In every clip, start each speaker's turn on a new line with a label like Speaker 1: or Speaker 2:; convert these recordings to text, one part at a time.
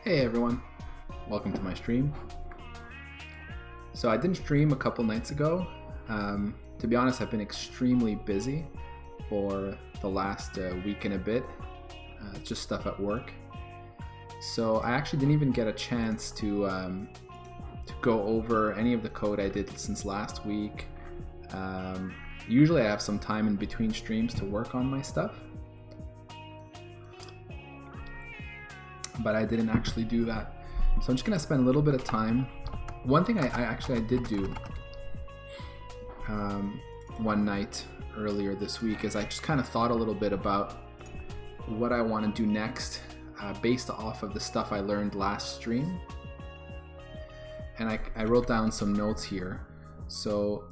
Speaker 1: Hey everyone, welcome to my stream. So I didn't stream a couple nights ago. To be honest, I've been extremely busy for the last week and a bit, just stuff at work. So I actually didn't even get a chance to go over any of the code I did since last week. Usually I have some time in between streams to work on my stuff, but I didn't actually do that. So I'm just gonna spend a little bit of time. One thing I did do one night earlier this week is I just kind of thought a little bit about what I want to do next based off of the stuff I learned last stream. And I wrote down some notes here. So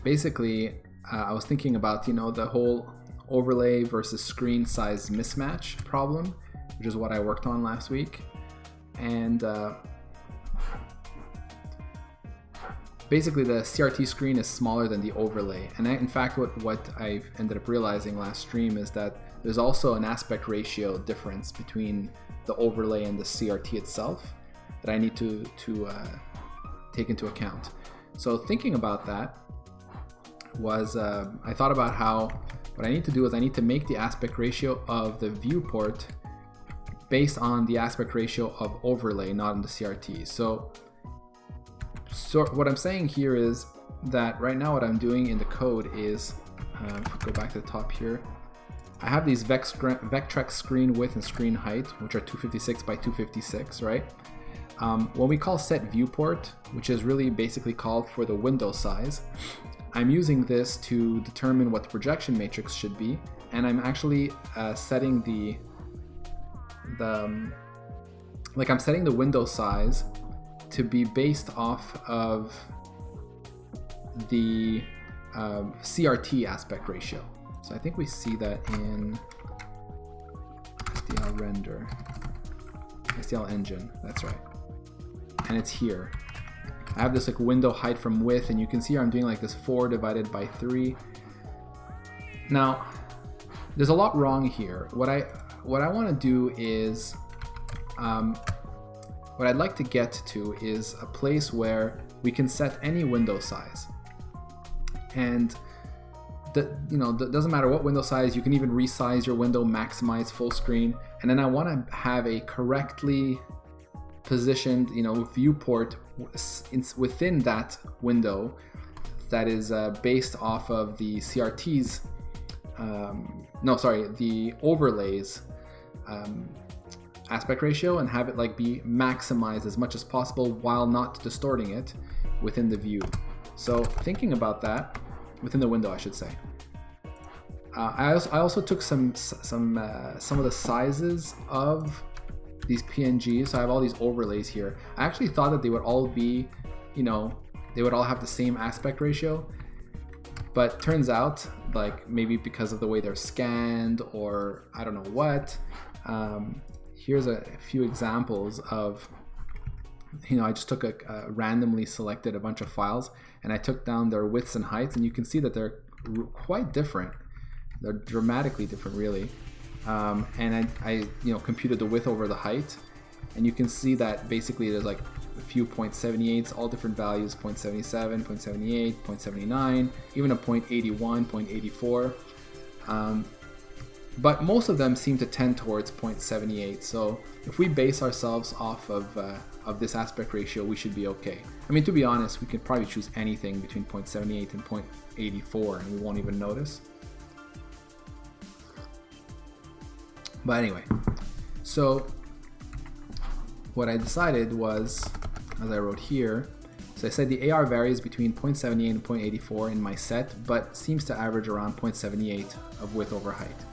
Speaker 1: basically I was thinking about, the whole overlay versus screen size mismatch problem, which is what I worked on last week. And basically the CRT screen is smaller than the overlay. And in fact, what I ended up realizing last stream is that there's also an aspect ratio difference between the overlay and the CRT itself that I need to take into account. So thinking about that was, I thought about how what I need to do is I need to make the aspect ratio of the viewport based on the aspect ratio of overlay, not in the CRT. So what I'm saying here is that right now what I'm doing in the code is, go back to the top here, I have these Vectrex screen width and screen height, which are 256 by 256, right? When we call set viewport, which is really basically called for the window size, I'm using this to determine what the projection matrix should be, and I'm actually setting I'm setting the window size to be based off of the CRT aspect ratio. So I think we see that in STL render, STL engine, that's right. And it's here. I have this window height from width, and you can see here I'm doing this 4 divided by 3. Now, there's a lot wrong here. What I want to do is, what I'd like to get to is a place where we can set any window size. And it doesn't matter what window size, you can even resize your window, maximize full screen. And then I want to have a correctly positioned, viewport within that window that is based off of the CRT's, the overlays aspect ratio, and have it be maximized as much as possible while not distorting it within the view. So thinking about that, within the window I should say, I also took some of the sizes of these PNGs. So I have all these overlays here. I actually thought that they would all be, they would all have the same aspect ratio, but turns out maybe because of the way they're scanned or I don't know what, here's a few examples of, I just took randomly selected a bunch of files and I took down their widths and heights, and you can see that they're quite different. They're dramatically different, really. And I computed the width over the height, and you can see that basically there's a few 0.78s, all different values, 0.77, 0.78, 0.79, even a 0.81, 0.84. But most of them seem to tend towards 0.78. So if we base ourselves off of this aspect ratio, we should be okay. I mean, to be honest, we could probably choose anything between 0.78 and 0.84 and we won't even notice. But anyway, so what I decided was, as I wrote here, so I said the AR varies between 0.78 and 0.84 in my set, but seems to average around 0.78 of width over height.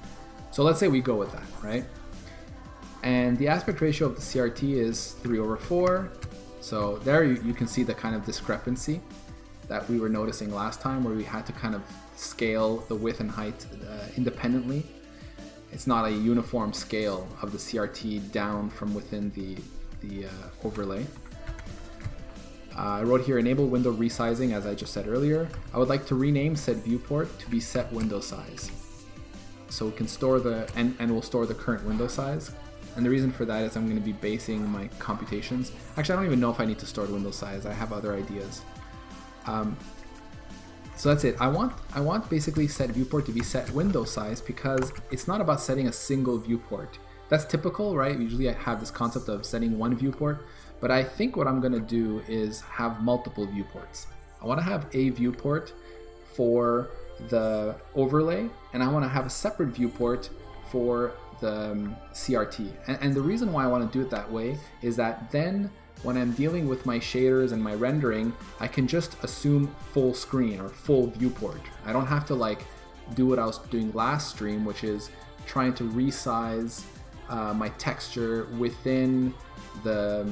Speaker 1: So let's say we go with that, right? And the aspect ratio of the CRT is 3/4. So there you can see the kind of discrepancy that we were noticing last time, where we had to kind of scale the width and height independently. It's not a uniform scale of the CRT down from within the overlay. I wrote here, enable window resizing, as I just said earlier. I would like to rename set viewport to be set window size. So we can store and we'll store the current window size. And the reason for that is I'm going to be basing my computations. Actually, I don't even know if I need to store window size. I have other ideas. So that's it. I want basically set viewport to be set window size because it's not about setting a single viewport. That's typical, right? Usually I have this concept of setting one viewport, but I think what I'm going to do is have multiple viewports. I want to have a viewport for the overlay, and I want to have a separate viewport for the CRT. And the reason why I want to do it that way is that then when I'm dealing with my shaders and my rendering, I can just assume full screen or full viewport. I don't have to like do what I was doing last stream, which is trying to resize my texture within the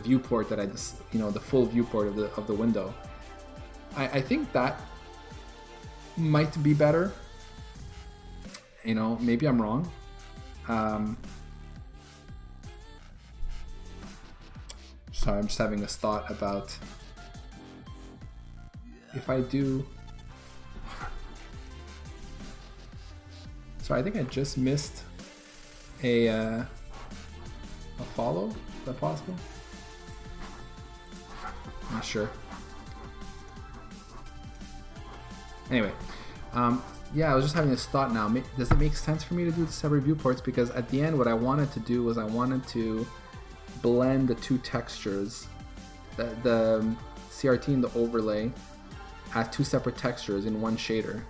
Speaker 1: viewport that I just, you know, the full viewport of the window. I think that might be better. You know, maybe I'm wrong. Sorry, I'm just having this thought about if I do. Sorry, I think I just missed a follow. Is that possible? Not sure. Anyway, yeah, I was just having this thought now. Does it make sense for me to do the separate viewports? Because at the end, what I wanted to do was I wanted to blend the two textures, the CRT and the overlay, as two separate textures in one shader.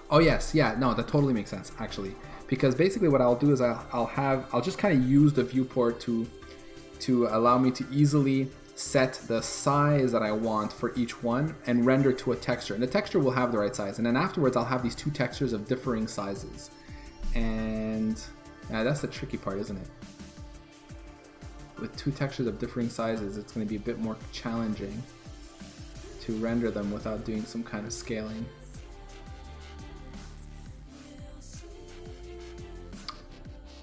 Speaker 1: Oh yes, yeah, no, that totally makes sense actually, because basically what I'll do is I'll just kind of use the viewport to allow me to easily set the size that I want for each one and render to a texture, and the texture will have the right size, and then afterwards I'll have these two textures of differing sizes, and yeah, that's the tricky part, isn't it? With two textures of differing sizes, it's going to be a bit more challenging to render them without doing some kind of scaling.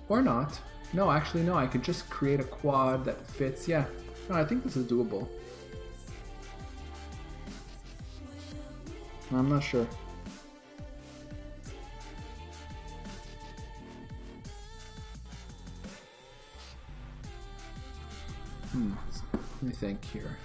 Speaker 1: Or not. No, actually no, I could just create a quad that fits. Yeah, no, I think this is doable. I'm not sure. Let me think here.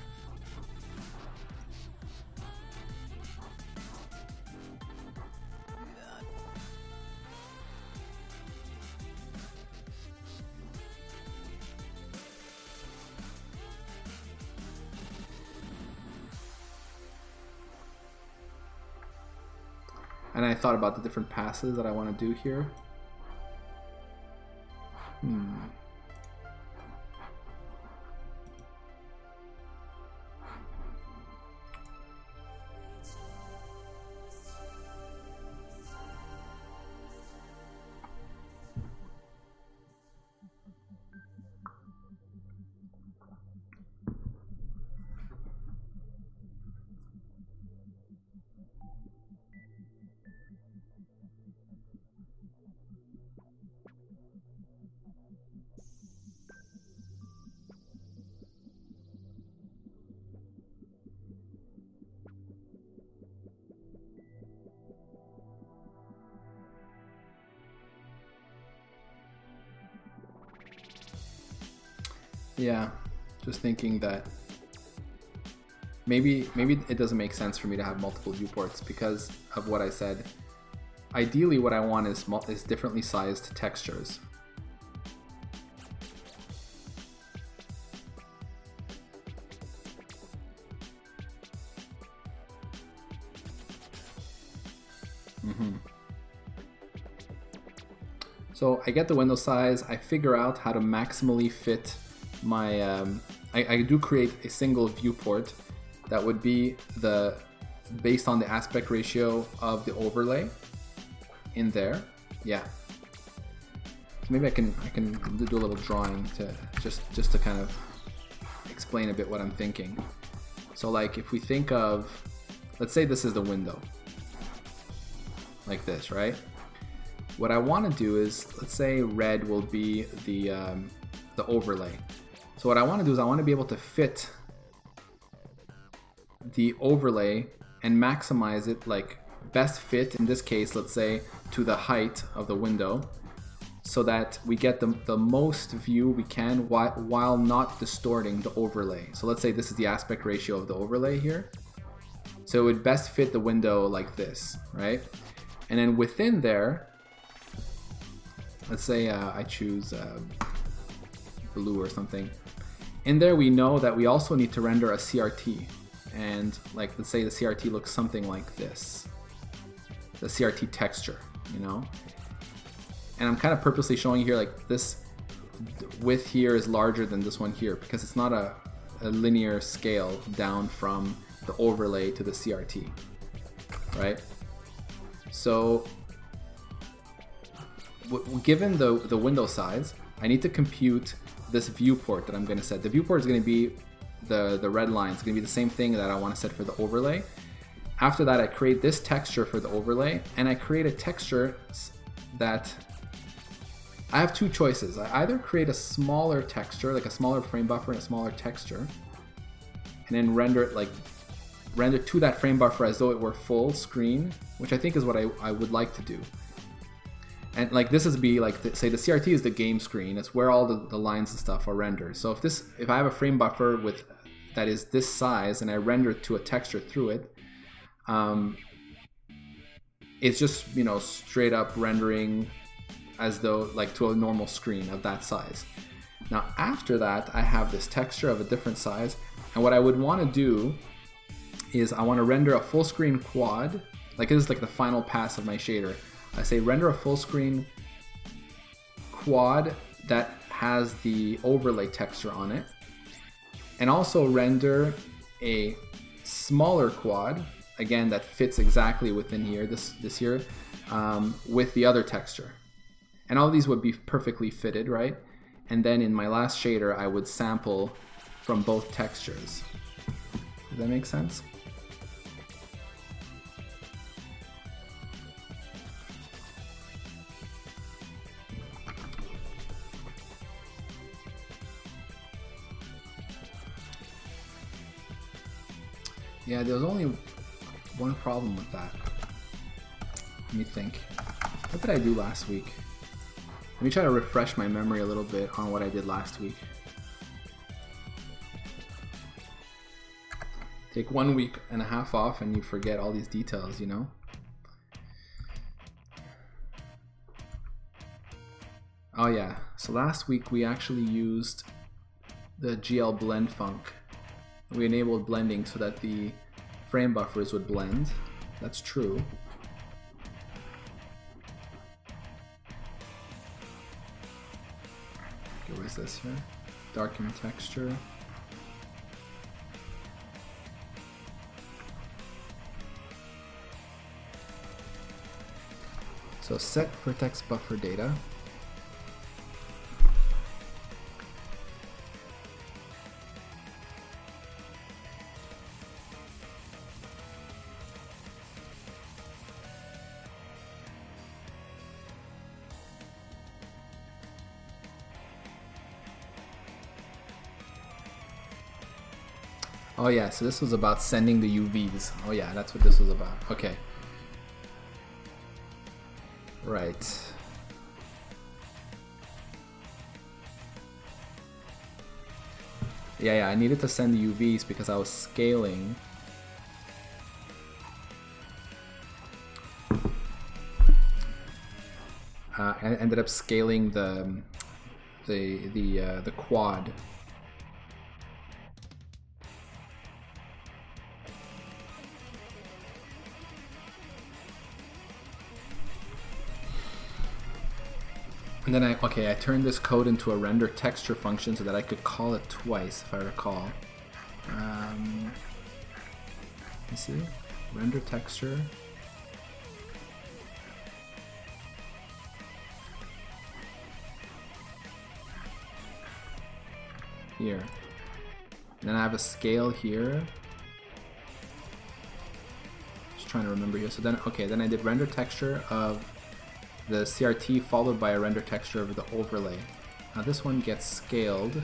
Speaker 1: And I thought about the different passes that I want to do here. Yeah, just thinking that maybe it doesn't make sense for me to have multiple viewports because of what I said. Ideally, what I want is differently sized textures. So I get the window size, I figure out how to maximally fit my, I do create a single viewport that would be based on the aspect ratio of the overlay in there. Yeah. So maybe I can do a little drawing to just to kind of explain a bit what I'm thinking. So like if we think of, let's say this is the window, like this, right? What I want to do is, let's say red will be the overlay. So what I want to do is I want to be able to fit the overlay and maximize it, like best fit in this case, let's say to the height of the window, so that we get the most view we can while not distorting the overlay. So let's say this is the aspect ratio of the overlay here. So it would best fit the window like this, right? And then within there, let's say I choose blue or something. In there we know that we also need to render a CRT. And like, let's say the CRT looks something like this. The CRT texture, you know? And I'm kind of purposely showing here like this width here is larger than this one here because it's not a linear scale down from the overlay to the CRT, right? So given the window size, I need to compute this viewport that I'm going to set. The viewport is going to be the red line. It's going to be the same thing that I want to set for the overlay. After that, I create this texture for the overlay, and I create a texture that I have two choices. I either create a smaller texture, like a smaller frame buffer and a smaller texture, and then render to that frame buffer as though it were full screen, which I think is what I would like to do. And like this is be like, say the CRT is the game screen. It's where all the lines and stuff are rendered. So if I have a frame buffer that is this size and I render to a texture through it, it's just, you know, straight up rendering as though like to a normal screen of that size. Now after that, I have this texture of a different size, and what I would want to do is I want to render a full screen quad. Like this is like the final pass of my shader. I say render a full screen quad that has the overlay texture on it, and also render a smaller quad, again that fits exactly within here, this here, with the other texture. And all these would be perfectly fitted, right? And then in my last shader, I would sample from both textures. Does that make sense? Yeah, there's only one problem with that. Let me think. What did I do last week? Let me try to refresh my memory a little bit on what I did last week. Take 1.5 weeks off and you forget all these details, you know? Oh yeah, so last week we actually used the GL blend func. We enabled blending so that the frame buffers would blend. That's true. Okay, what is this here? Darken texture. So set vertex buffer data. Oh yeah, so this was about sending the UVs. Oh yeah, that's what this was about. Okay. Right. Yeah, I needed to send the UVs because I was scaling. I ended up scaling the quad. And then I turned this code into a render texture function so that I could call it twice, if I recall. Let's see, render texture. Here. And then I have a scale here. Just trying to remember here. So then, then I did render texture of the CRT followed by a render texture of the overlay. Now this one gets scaled.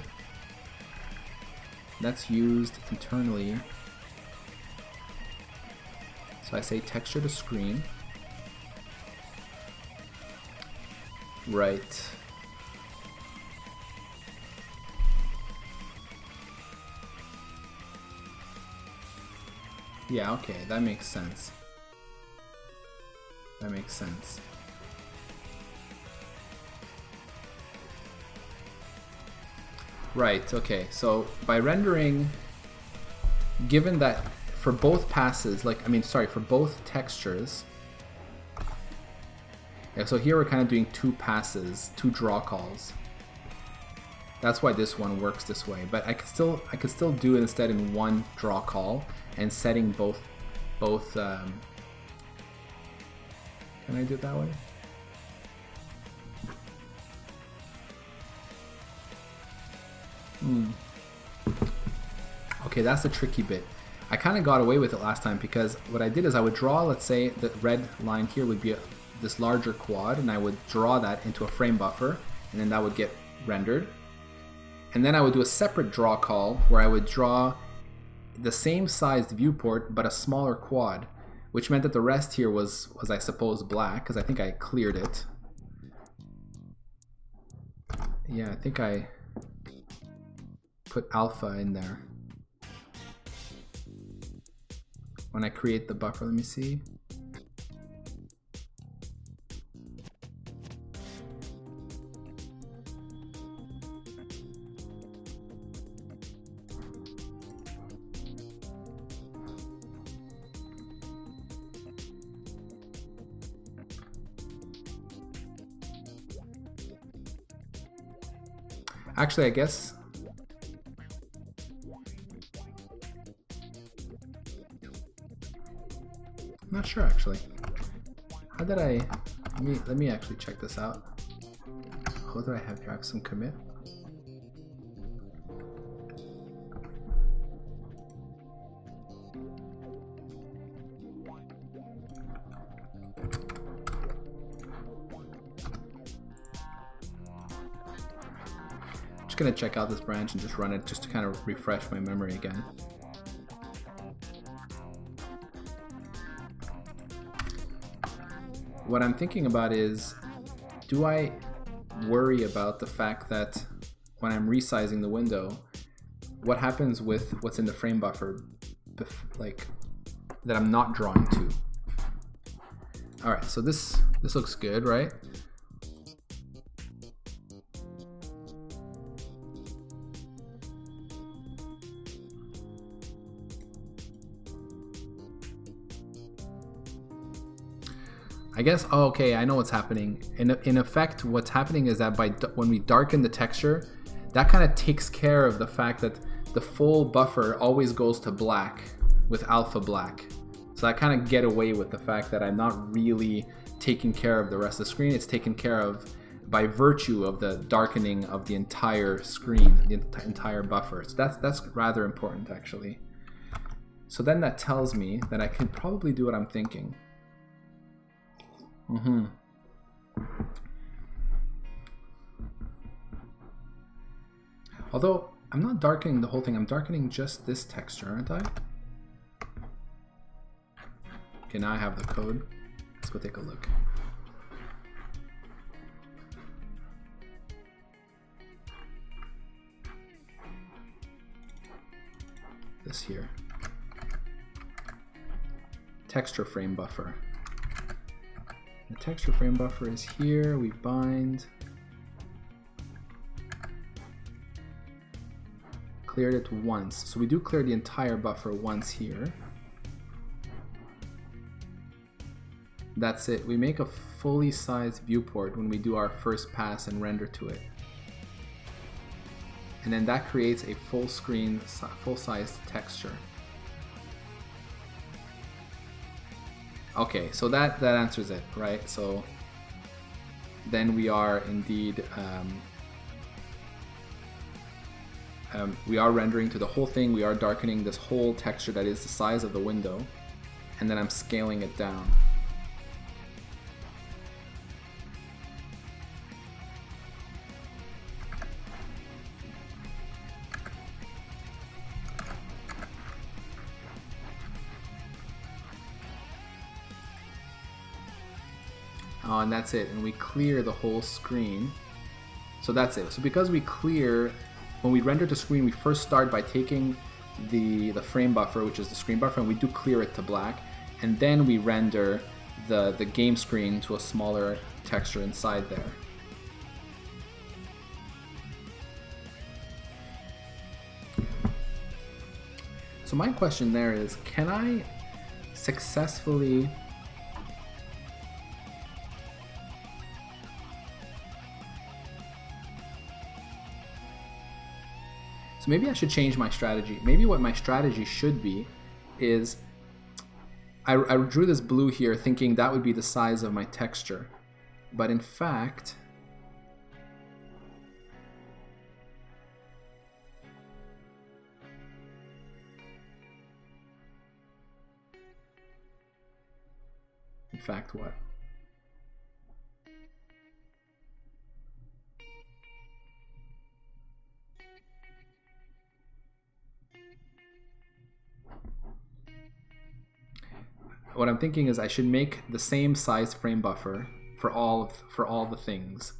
Speaker 1: That's used internally So I say texture to screen. Right. Yeah, okay, that makes sense. That makes sense. Right, okay, so by rendering, given that for both passes, for both textures, yeah, so here we're kind of doing two passes, two draw calls. That's why this one works this way, but I could still do it instead in one draw call and setting both. Can I do it that way? Okay, that's the tricky bit. I kind of got away with it last time because what I did is I would draw, let's say the red line here would be this larger quad, and I would draw that into a frame buffer, and then that would get rendered. And then I would do a separate draw call where I would draw the same sized viewport but a smaller quad, which meant that the rest here was I suppose black, because I think I cleared it. Yeah, I think I put alpha in there. When I create the buffer, let me see. Actually, I guess I'm not sure actually. How did I let me actually check this out. What do I have here? I have some commit. Just gonna check out this branch and just run it just to kind of refresh my memory again. What I'm thinking about is, do I worry about the fact that when I'm resizing the window, what happens with what's in the frame buffer, like that I'm not drawing to? All right, so this looks good, right? I guess, oh, okay, I know what's happening. In effect, what's happening is that when we darken the texture, that kind of takes care of the fact that the full buffer always goes to black with alpha black. So I kind of get away with the fact that I'm not really taking care of the rest of the screen. It's taken care of by virtue of the darkening of the entire screen, the entire buffer. So that's rather important, actually. So then that tells me that I can probably do what I'm thinking. Although I'm not darkening the whole thing, I'm darkening just this texture, aren't I? Okay, now I have the code. Let's go take a look. This here. Texture frame buffer. The texture frame buffer is here, we bind. Cleared it once. So we do clear the entire buffer once here. That's it. We make a fully sized viewport when we do our first pass and render to it. And then that creates a full screen, full-sized texture. Okay, so that answers it, right? So then we are indeed we are rendering to the whole thing. We are darkening this whole texture that is the size of the window, and then I'm scaling it down. Oh, and that's it. And we clear the whole screen. So that's it. So because we clear, when we render the screen, we first start by taking the frame buffer, which is the screen buffer, and we do clear it to black. And then we render the game screen to a smaller texture inside there. So my question there is, can I successfully So maybe I should change my strategy. Maybe what my strategy should be is I drew this blue here thinking that would be the size of my texture. But in fact, what? What I'm thinking is I should make the same size frame buffer for all the things.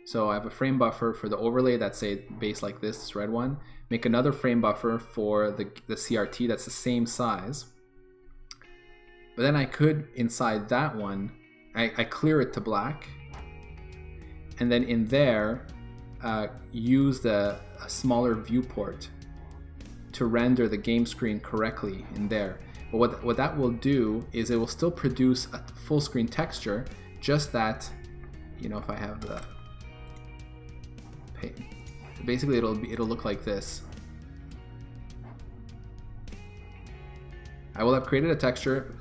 Speaker 1: So I have a frame buffer for the overlay that's, say, base like this red one. Make another frame buffer for the CRT that's the same size. But then I could, inside that one, I clear it to black. And then in there, use a smaller viewport to render the game screen correctly in there. But what that will do is it will still produce a full screen texture, just that, you know, if I have the, basically it'll look like this. I will have created a texture,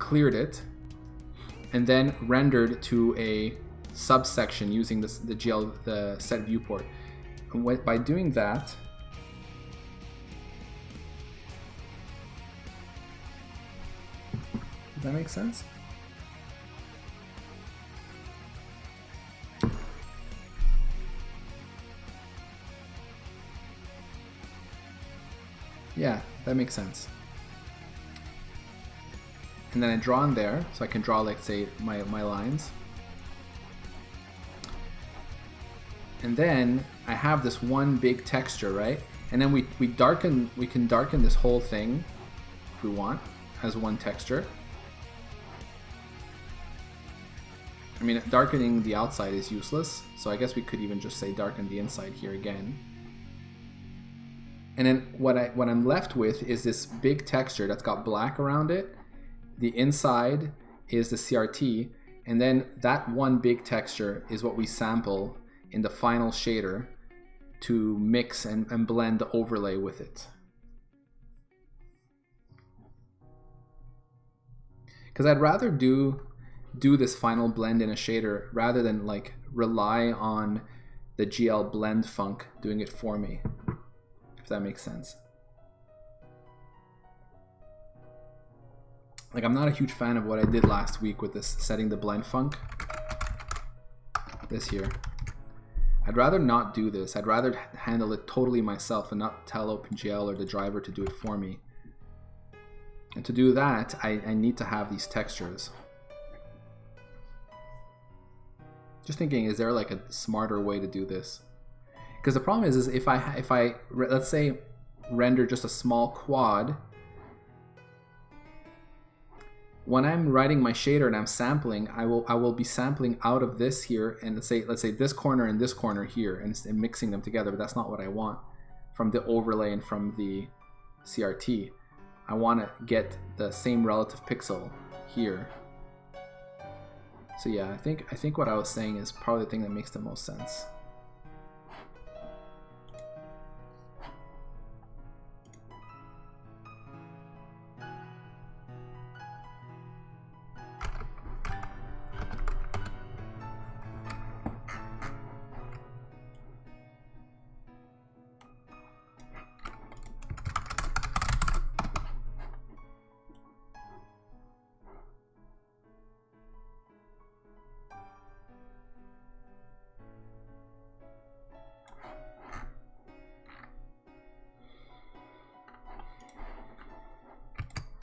Speaker 1: cleared it, and then rendered to a subsection using the set viewport. And by doing that, does that make sense? Yeah, that makes sense. And then I draw in there, so I can draw, like, say, my lines. And then I have this one big texture, right? And then we can darken this whole thing if we want as one texture. I mean, darkening the outside is useless, so I guess we could even just say darken the inside here again. And then what I'm left with is this big texture that's got black around it. The inside is the CRT, and then that one big texture is what we sample in the final shader to mix and blend the overlay with it. Because I'd rather do this final blend in a shader rather than, like, rely on the GL blend func doing it for me, if that makes sense. Like, I'm not a huge fan of what I did last week with this setting the blend func. This here. I'd rather not do this. I'd rather handle it totally myself and not tell OpenGL or the driver to do it for me. And to do that, I need to have these textures. Just thinking, is there like a smarter way to do this? Because the problem is if I let's say render just a small quad, when I'm writing my shader and I'm sampling, I will be sampling out of this here, and let's say this corner and this corner here, and mixing them together. But that's not what I want from the overlay and from the CRT. I want to get the same relative pixel here. So yeah, I think what I was saying is probably the thing that makes the most sense.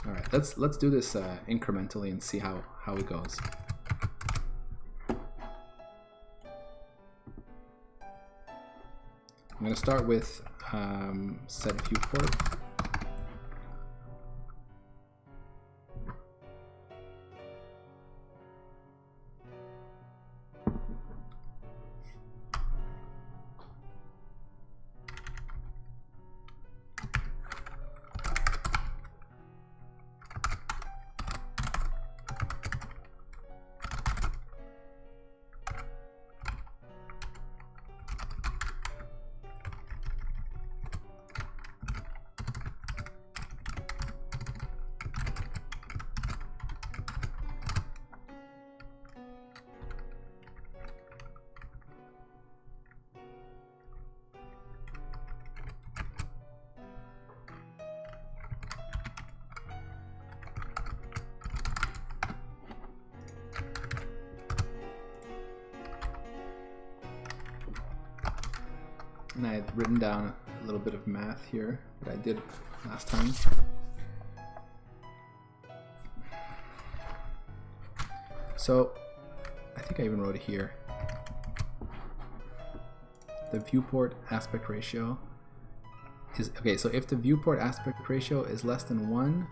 Speaker 1: All right, let's do this incrementally and see how it goes. going to start with set viewport. And I had written down a little bit of math here that I did last time. So I think I even wrote it here. The viewport aspect ratio is okay. So if the viewport aspect ratio is less than 1,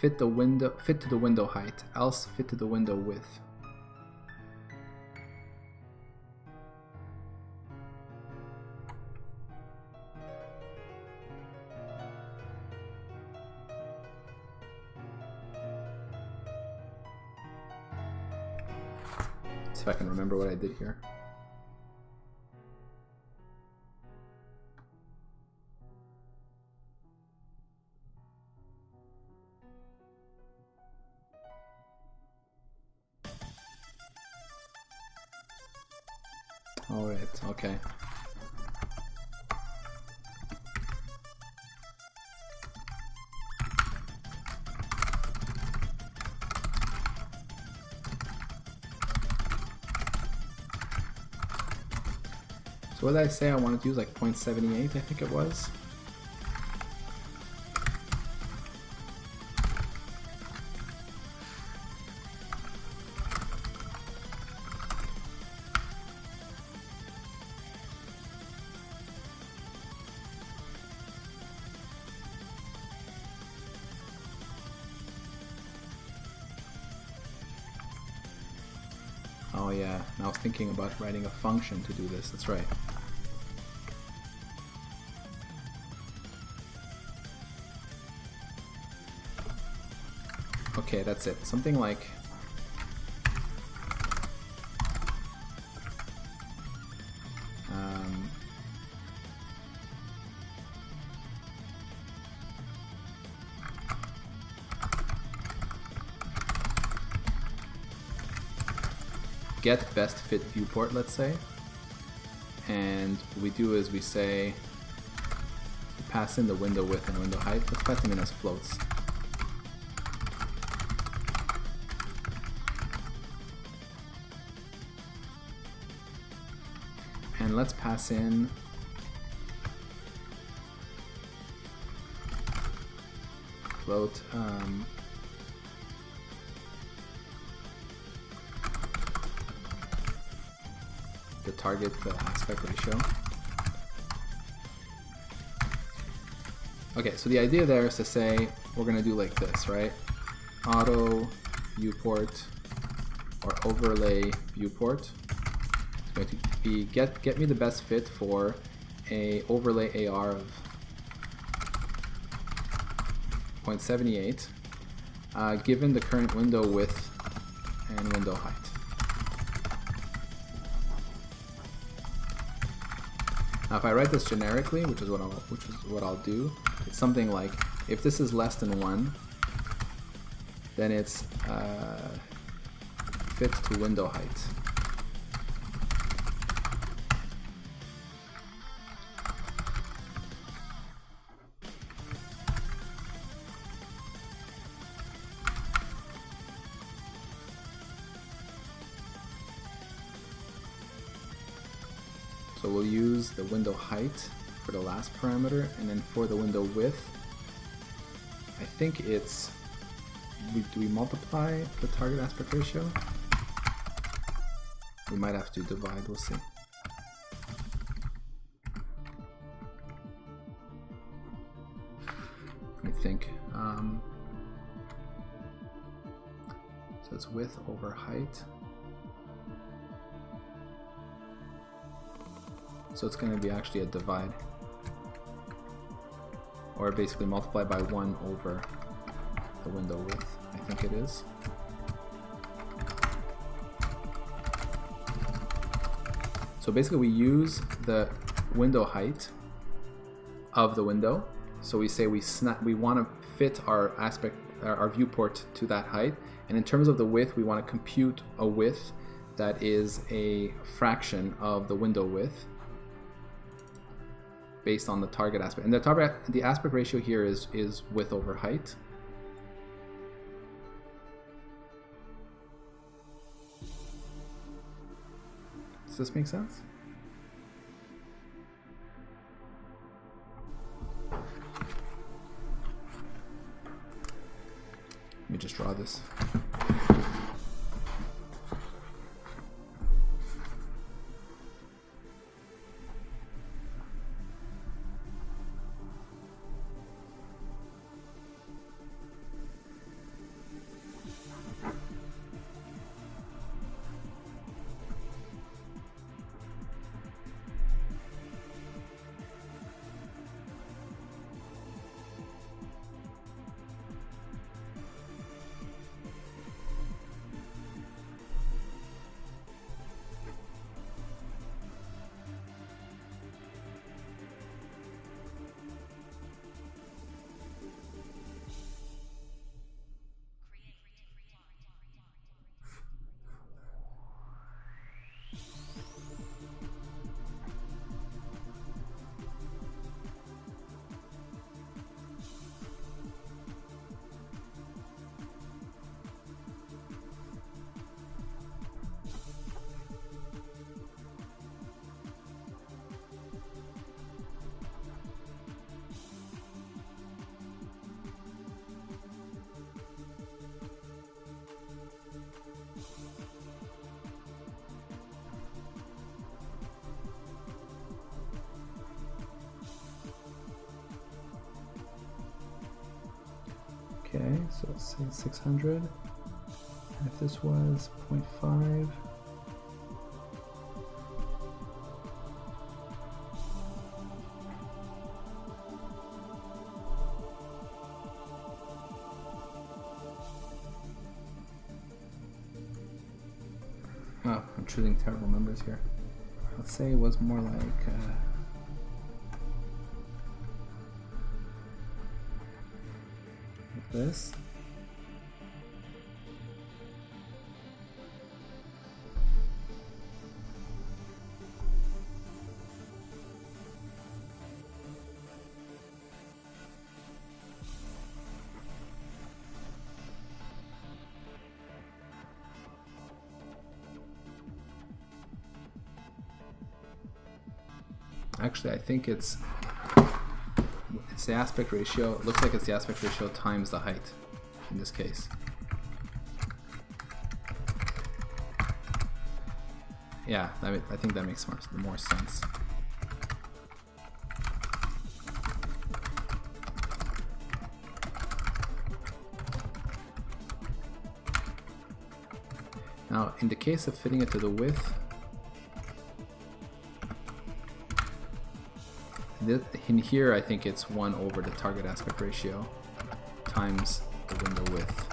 Speaker 1: fit to the window height, else fit to the window width. If I can remember what I did here. All right, okay. So what did I say I wanted to use? Like 0.78, I think it was. Oh yeah, I was thinking about writing a function to do this, that's right. Okay, that's it. Something like get best fit viewport, let's say. And what we do is we say we pass in the window width and window height. Let's pass them in as floats. And let's pass in float the target aspect ratio. Okay, so the idea there is to say we're gonna do like this, right? Auto viewport or overlay viewport. It's going to be get me the best fit for a overlay AR of 0.78 given the current window width and window height. Now if I write this generically, which is what I'll do, it's something like if this is less than 1, then it's fit to window height. So we'll use the window height for the last parameter, and then for the window width, I think it's, do we multiply the target aspect ratio? We might have to divide, we'll see. me think. So it's width over height. So it's going to be actually a divide. Or basically multiply by 1 over the window width, I think it is. So basically we use the window height of the window. So we say we want to fit our viewport to that height. And in terms of the width, we want to compute a width that is a fraction of the window width based on the target aspect. And the aspect ratio here is width over height. Does this make sense? Let me just draw this. Okay, so let's say 600. And if this was 0.5, oh, I'm choosing terrible numbers here. Let's say it was more like this. Actually, I think it's the aspect ratio. It looks like it's the aspect ratio times the height in this case. Yeah, I think that makes more sense. Now, in the case of fitting it to the width, in here, I think it's 1 over the target aspect ratio times the window width.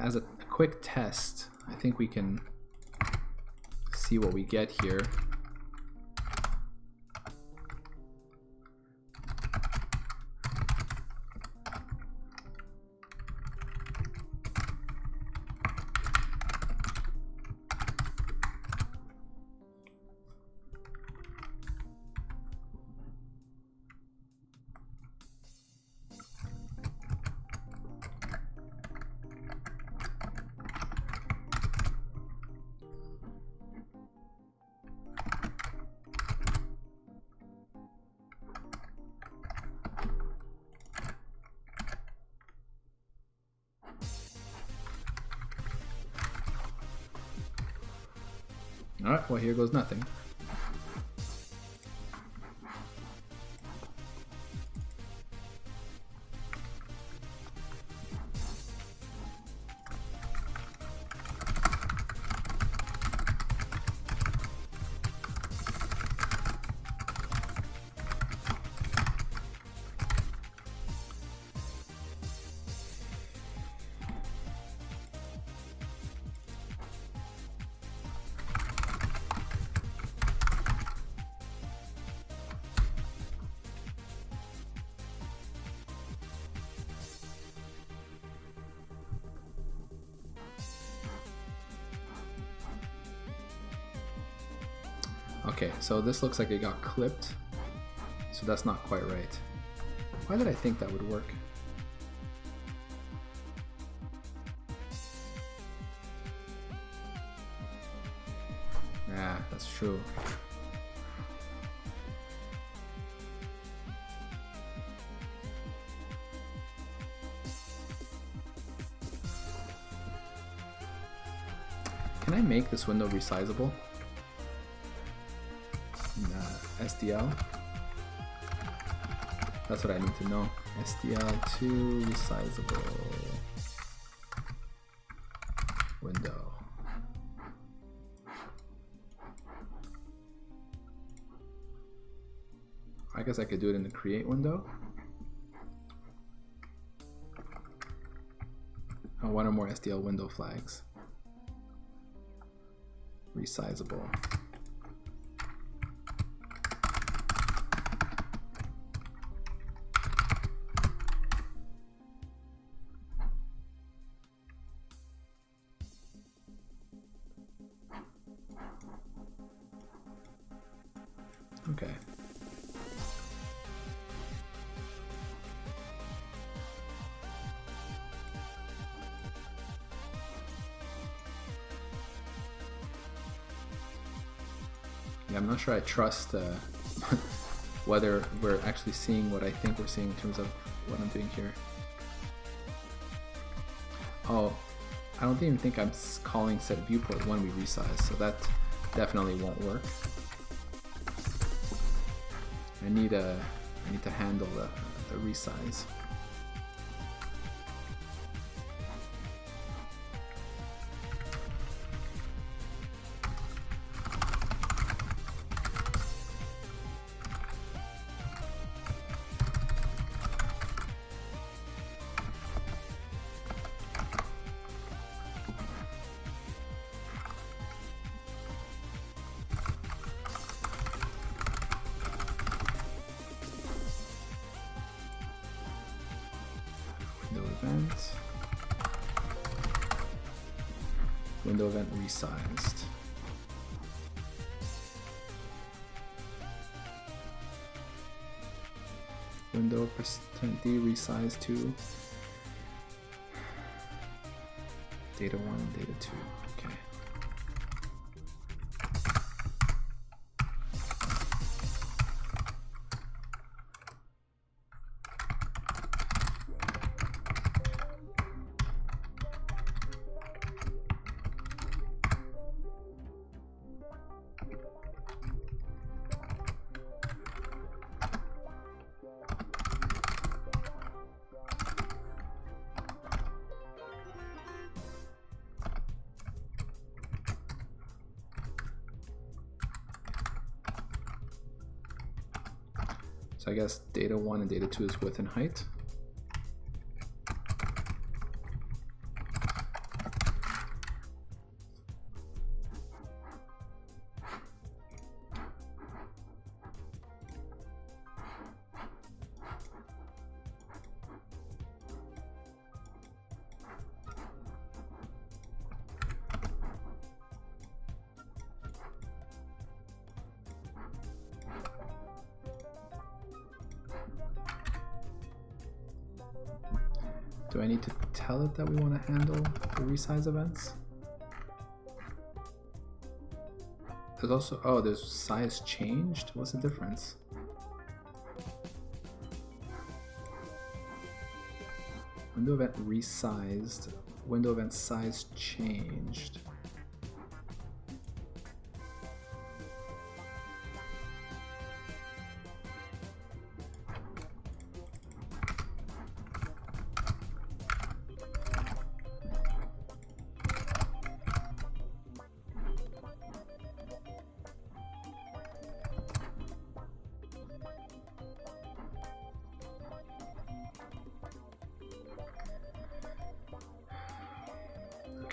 Speaker 1: As a quick test, I think we can see what we get here. Alright, well here goes nothing. Okay, so this looks like it got clipped, so that's not quite right. Why did I think that would work? Yeah, that's true. Can I make this window resizable? SDL. That's what I need to know. SDL to resizable window. I guess I could do it in the create window. Oh, one or more SDL window flags. Resizable. Okay. Yeah, I'm not sure I trust whether we're actually seeing what I think we're seeing in terms of what I'm doing here. Oh, I don't even think I'm calling set viewport when we resize, so that definitely won't work. I need to handle the resize. Window event resized. Window %d resized to data 1 and data 2. Okay. So I guess data 1 and data 2 is width and height. Do I need to tell it that we want to handle the resize events? There's also, oh, there's size changed? What's the difference? Window event resized, window event size changed.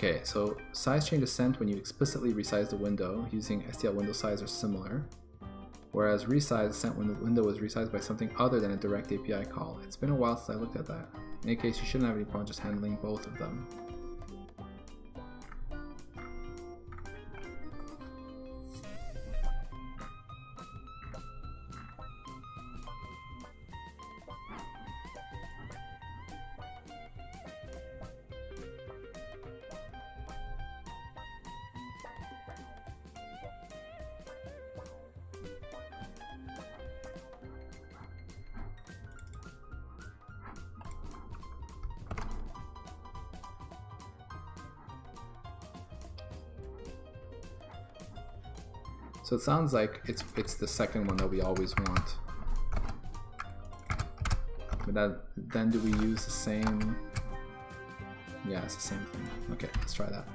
Speaker 1: Okay, so size change is sent when you explicitly resize the window using STL window size or similar, whereas resize is sent when the window is resized by something other than a direct API call. It's been a while since I looked at that. In any case, you shouldn't have any problem just handling both of them. So it sounds like it's the second one that we always want. But then do we use the same? Yeah, it's the same thing. Okay, let's try that.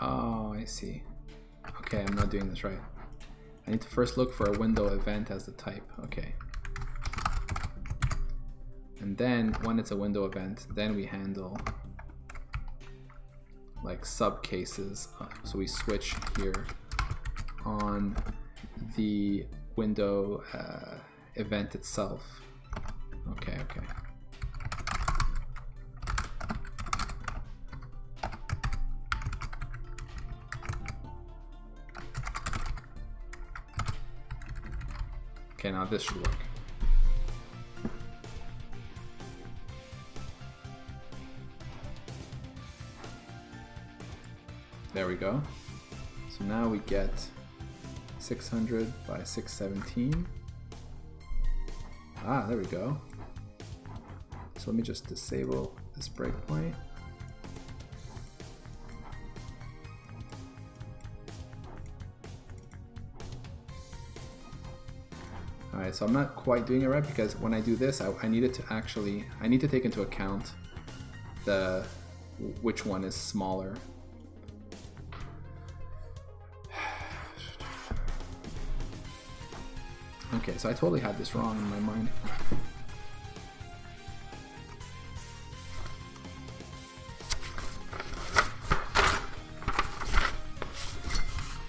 Speaker 1: Oh, I see. Okay, I'm not doing this right. I need to first look for a window event as the type. Okay. And then when it's a window event, then we handle like sub cases. So we switch here on the window event itself. Okay, okay. Okay, now this should work. There we go. So now we get 600 by 617. Ah, there we go. So let me just disable this breakpoint. Alright, so I'm not quite doing it right because when I do this, I need to take into account which one is smaller. Okay, so I totally had this wrong in my mind.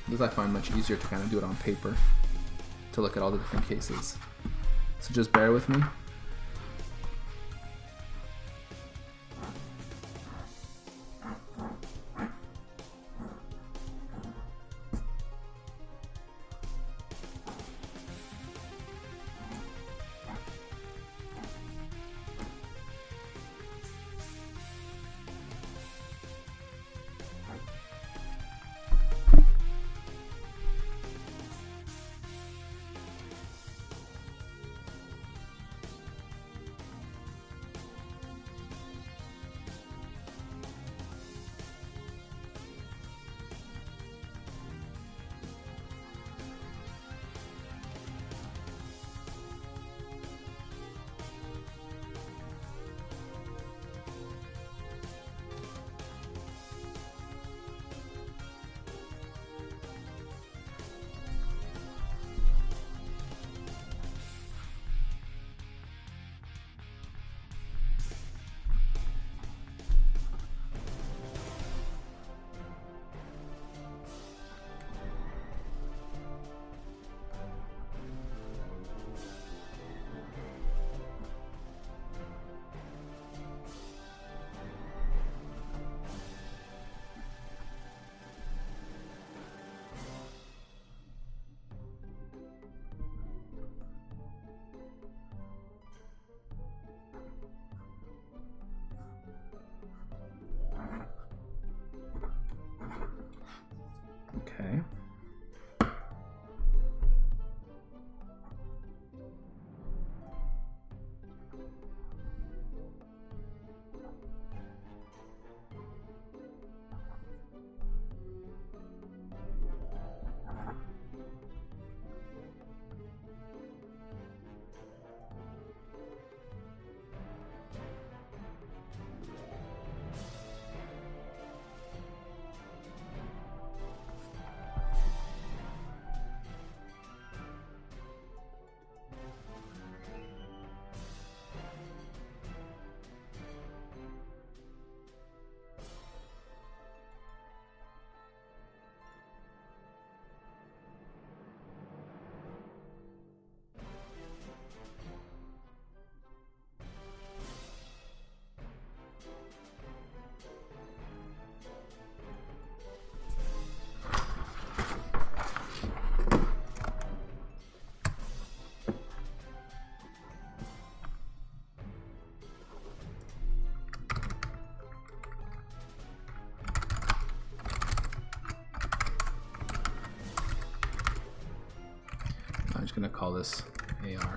Speaker 1: This I find much easier to kind of do it on paper, to look at all the different cases. So just bear with me. going to call this AR.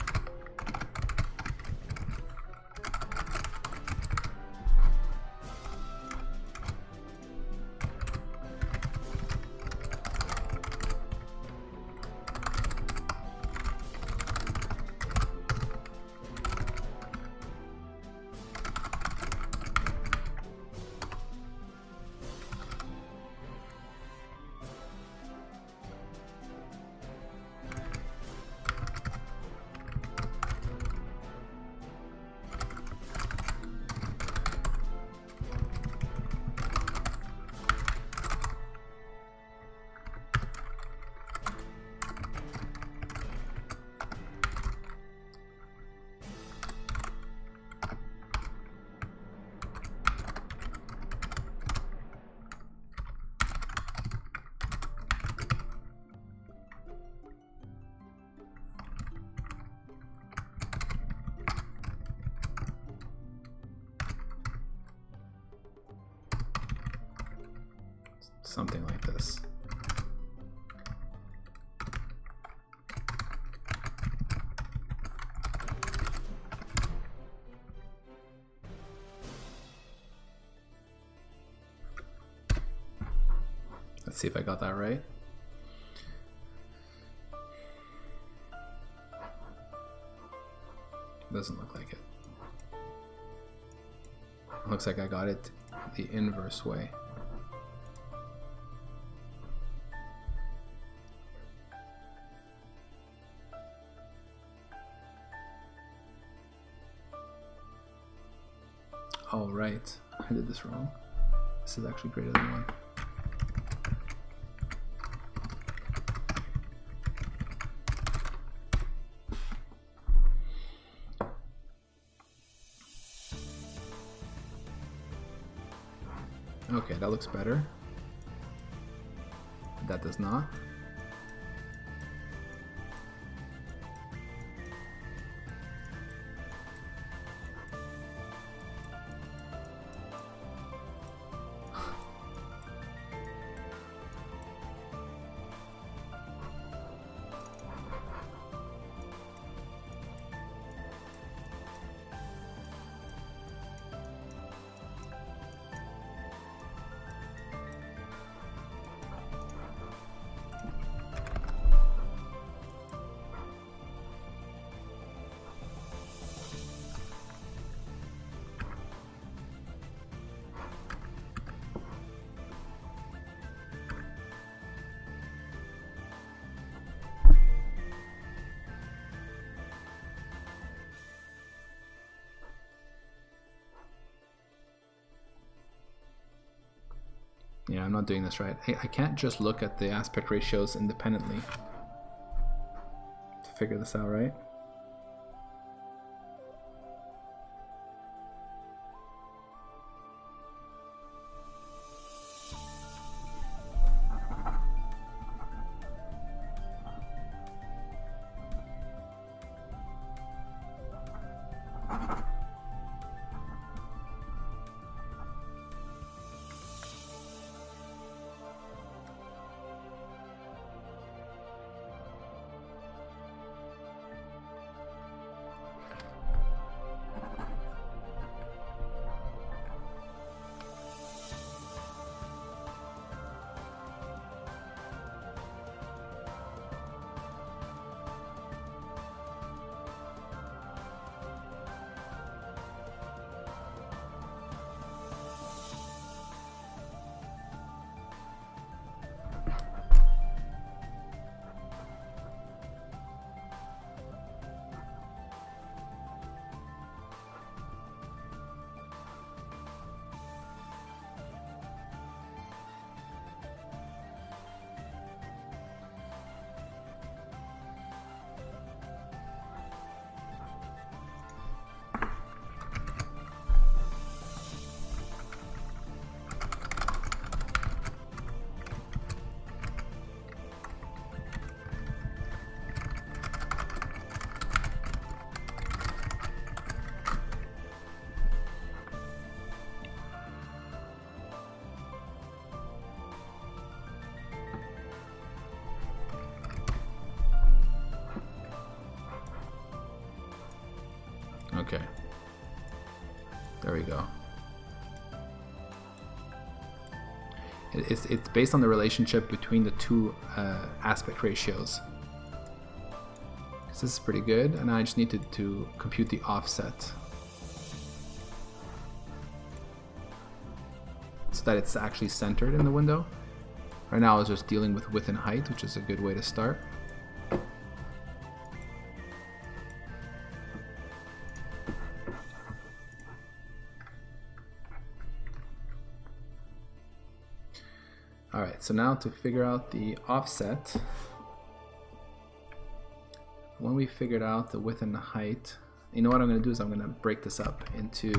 Speaker 1: Something like this. Let's see if I got that right. Doesn't look like it. Looks like I got it the inverse way. Oh, right. I did this wrong. This is actually greater than 1. Okay, that looks better. That does not. Yeah, I'm not doing this right. I can't just look at the aspect ratios independently to figure this out, right? There we go. It's based on the relationship between the two aspect ratios. This is pretty good, and I just need to compute the offset so that it's actually centered in the window. Right now I was just dealing with width and height, which is a good way to start. Alright, so now to figure out the offset, when we figured out the width and the height, you know what I'm going to do is I'm going to break this up into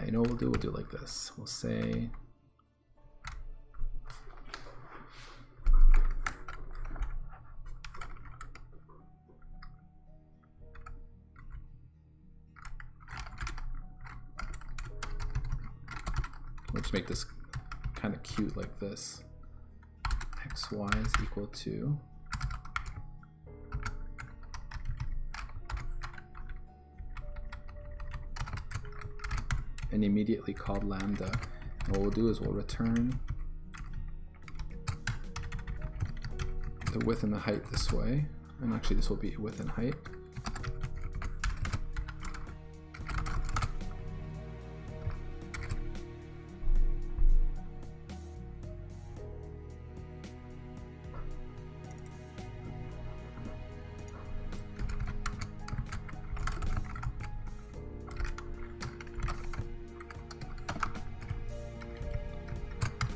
Speaker 1: you know what we'll do? We'll do it like this. We'll say we'll just make this kind of cute like this. XY is equal to and immediately called lambda. And what we'll do is we'll return the width and the height this way, and actually this will be width and height.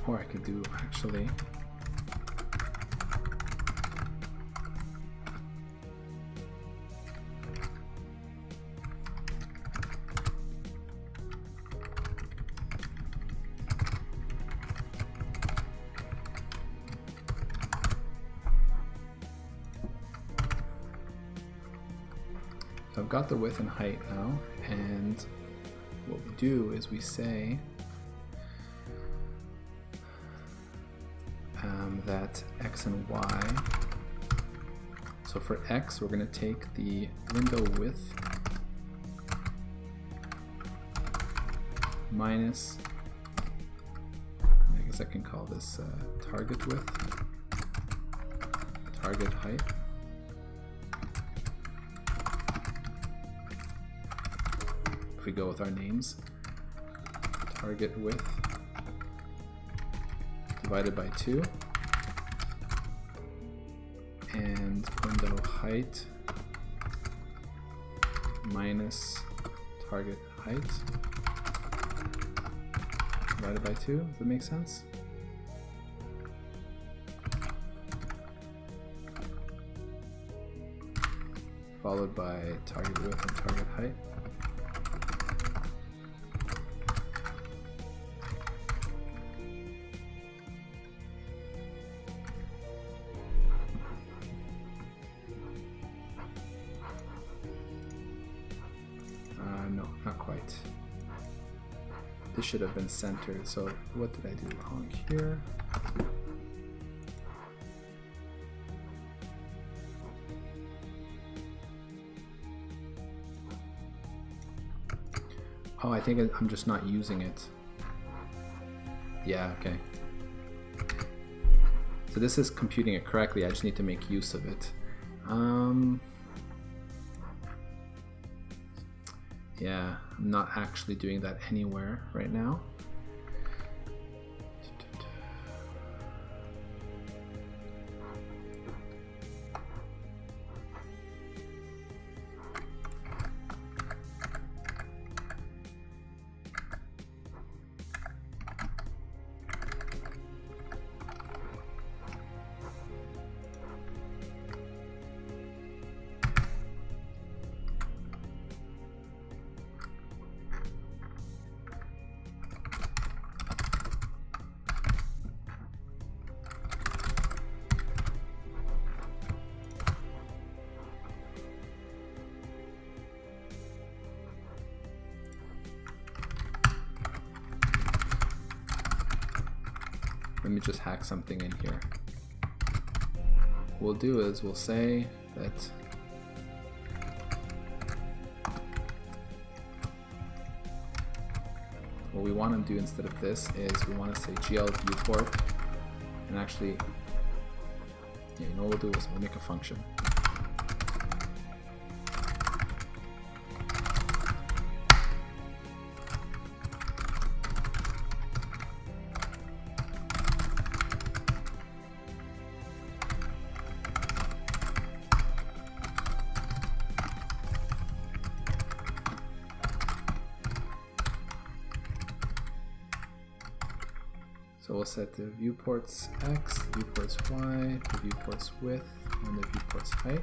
Speaker 1: Or I could do actually so I've got the width and height now, and what we do is we say that x and y, so for x we're going to take the window width minus, I guess I can call this target width, target height, if we go with our names, target width divided by 2, and window height minus target height divided by 2. Does that make sense? Followed by target width and target height. No, not quite. This should have been centered, so what did I do wrong here? Oh, I think I'm just not using it. Yeah, okay. So this is computing it correctly, I just need to make use of it. Yeah, I'm not actually doing that anywhere right now. Let me just hack something in here. we'll do is we'll say that what we want to do instead of this is we want to say GL viewport, and actually, yeah, you know what we'll do is we'll make a function. So we'll set the viewports X, the viewports Y, the viewports width, and the viewports height.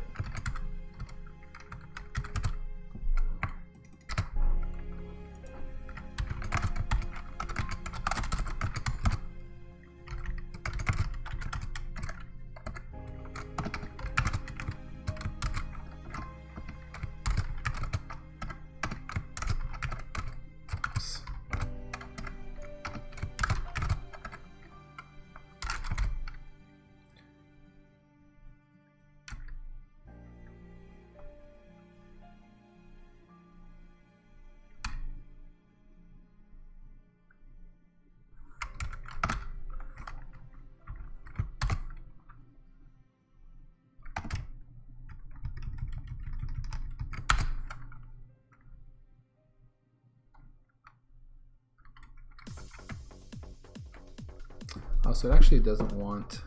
Speaker 1: Oh, so it actually doesn't want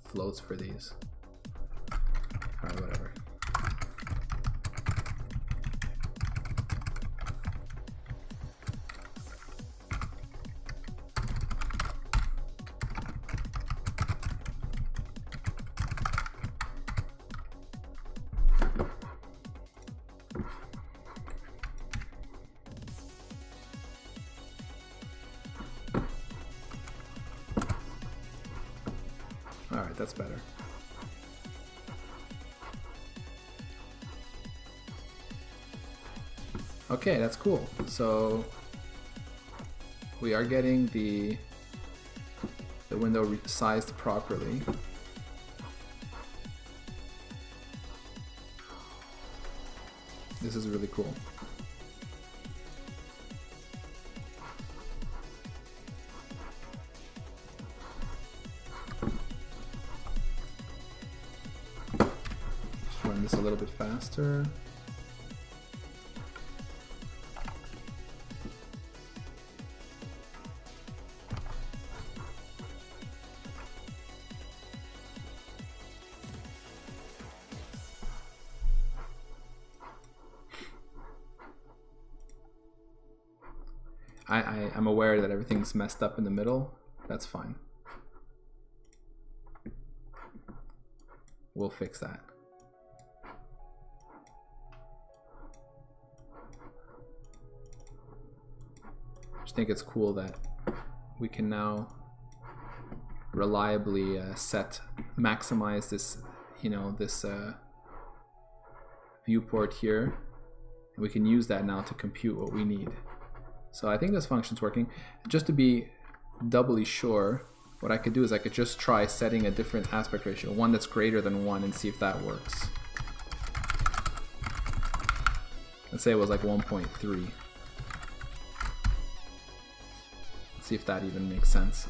Speaker 1: floats for these. Alright, whatever. Alright, that's better. Okay, that's cool. So we are getting the window resized properly. This is really cool. Run this a little bit faster. I'm aware that everything's messed up in the middle. That's fine. We'll fix that. I think it's cool that we can now reliably maximize this, this viewport here. And we can use that now to compute what we need. So I think this function's working. Just to be doubly sure, what I could do is I could just try setting a different aspect ratio, one that's greater than 1, and see if that works. Let's say it was like 1.3. See if that even makes sense.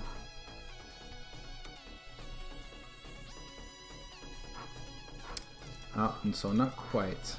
Speaker 1: Oh, and so not quite.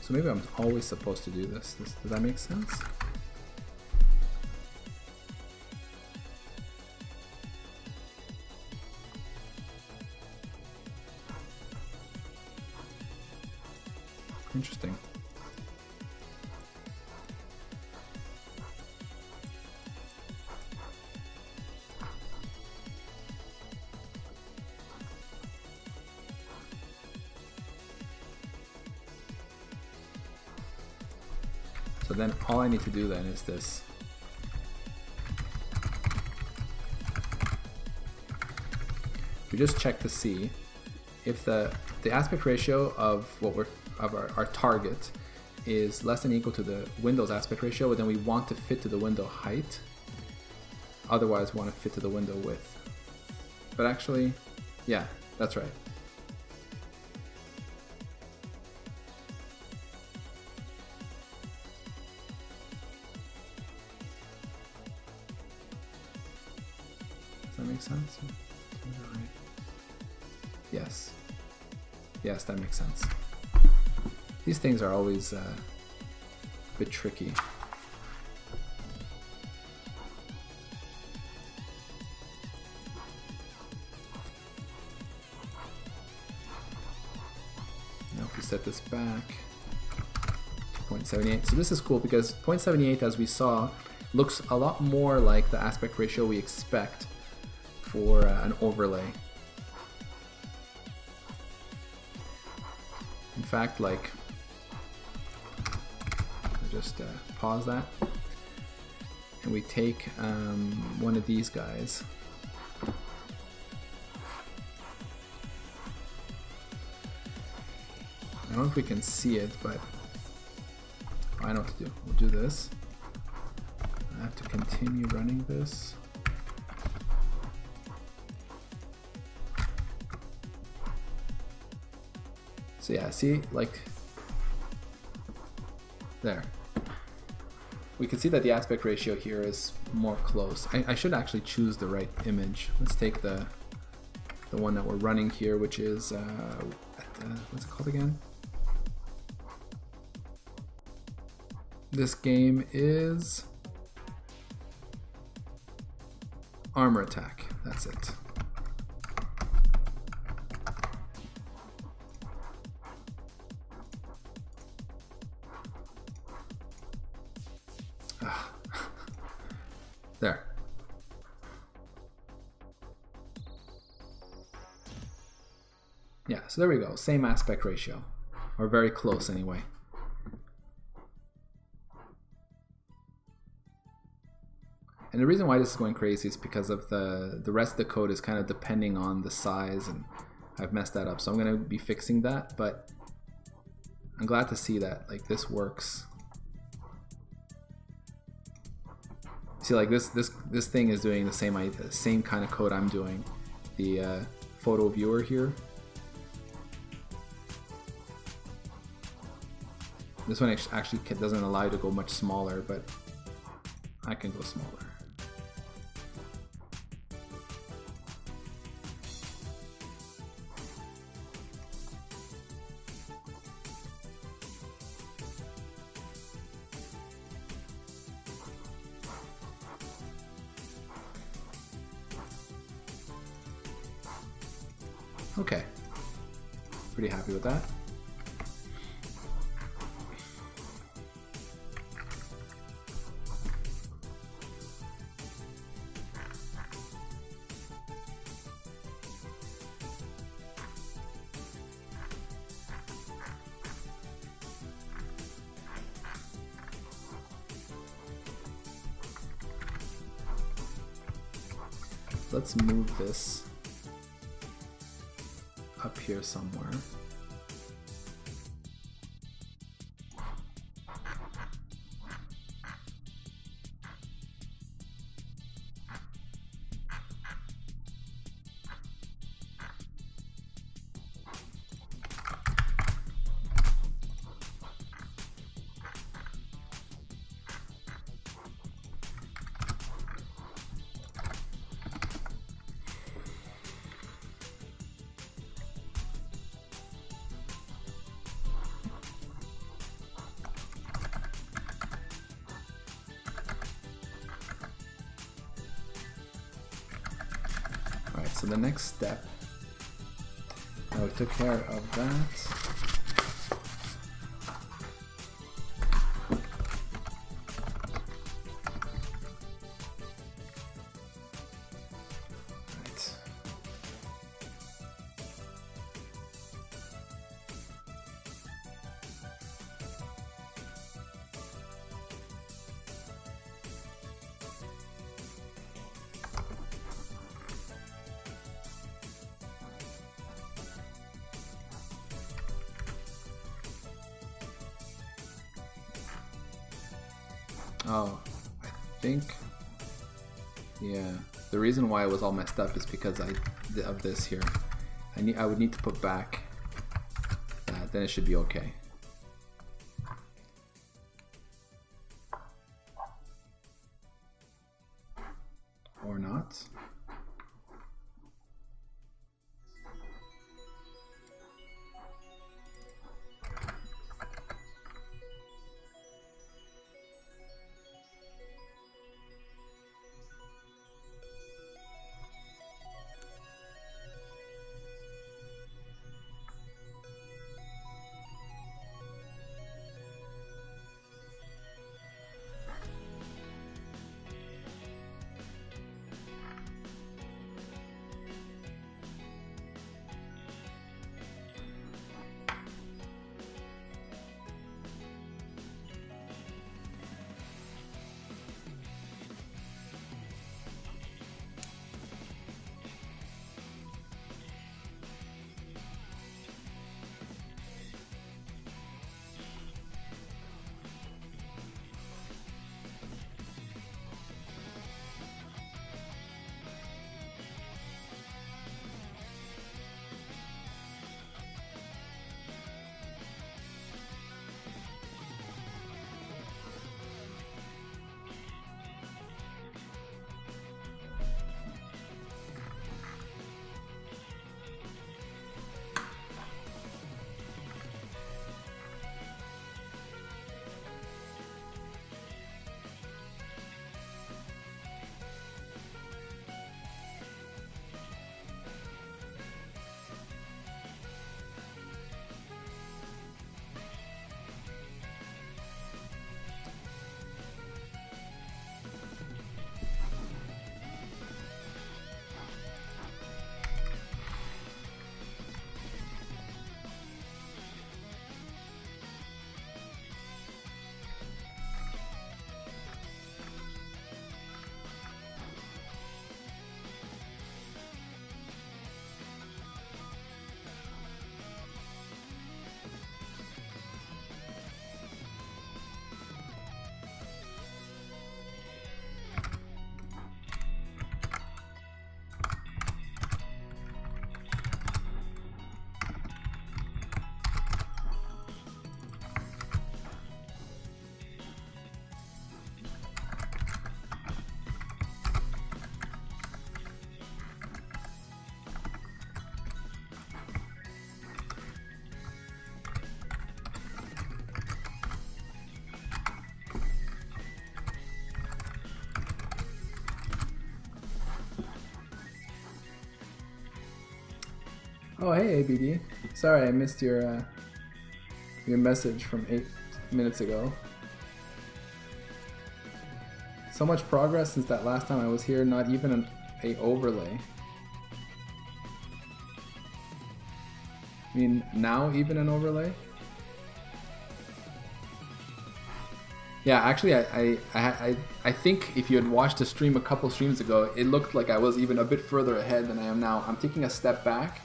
Speaker 1: So maybe I'm always supposed to do this. Does that make sense? Interesting. So then all I need to do then is this. We just check to see if the aspect ratio of our target is less than or equal to the window's aspect ratio, then we want to fit to the window height. Otherwise, we want to fit to the window width. But actually, yeah, that's right. Does that make sense? Yes. Yes, that makes sense. These things are always a bit tricky. Now if we set this back to 0.78. So this is cool because 0.78, as we saw, looks a lot more like the aspect ratio we expect for an overlay. In fact, like, I'll just pause that, and we take one of these guys. I don't know if we can see it, but I know what to do. We'll do this. I have to continue running this. So yeah, see, like, there. We can see that the aspect ratio here is more close. I should actually choose the right image. Let's take the one that we're running here, which is, what's it called again? This game is Armor Attack, that's it. There. Yeah, so there we go. Same aspect ratio, or very close anyway. And the reason why this is going crazy is because of the rest of the code is kind of depending on the size, and I've messed that up. So I'm going to be fixing that, but I'm glad to see that like this works. See, like this thing is doing the same kind of code I'm doing. The photo viewer here. This one actually doesn't allow you to go much smaller, but I can go smaller. Okay, pretty happy with that. Let's move this up here somewhere. So the next step, now we took care of that. Right. Oh, I think, yeah. The reason why it was all messed up is because of this here. I would need to put back that, then it should be okay. Or not. Oh, hey, ABD. Sorry, I missed your message from 8 minutes ago. So much progress since that last time I was here, not even a overlay. I mean, now even an overlay? Yeah, actually, I think if you had watched the stream a couple streams ago, it looked like I was even a bit further ahead than I am now. I'm taking a step back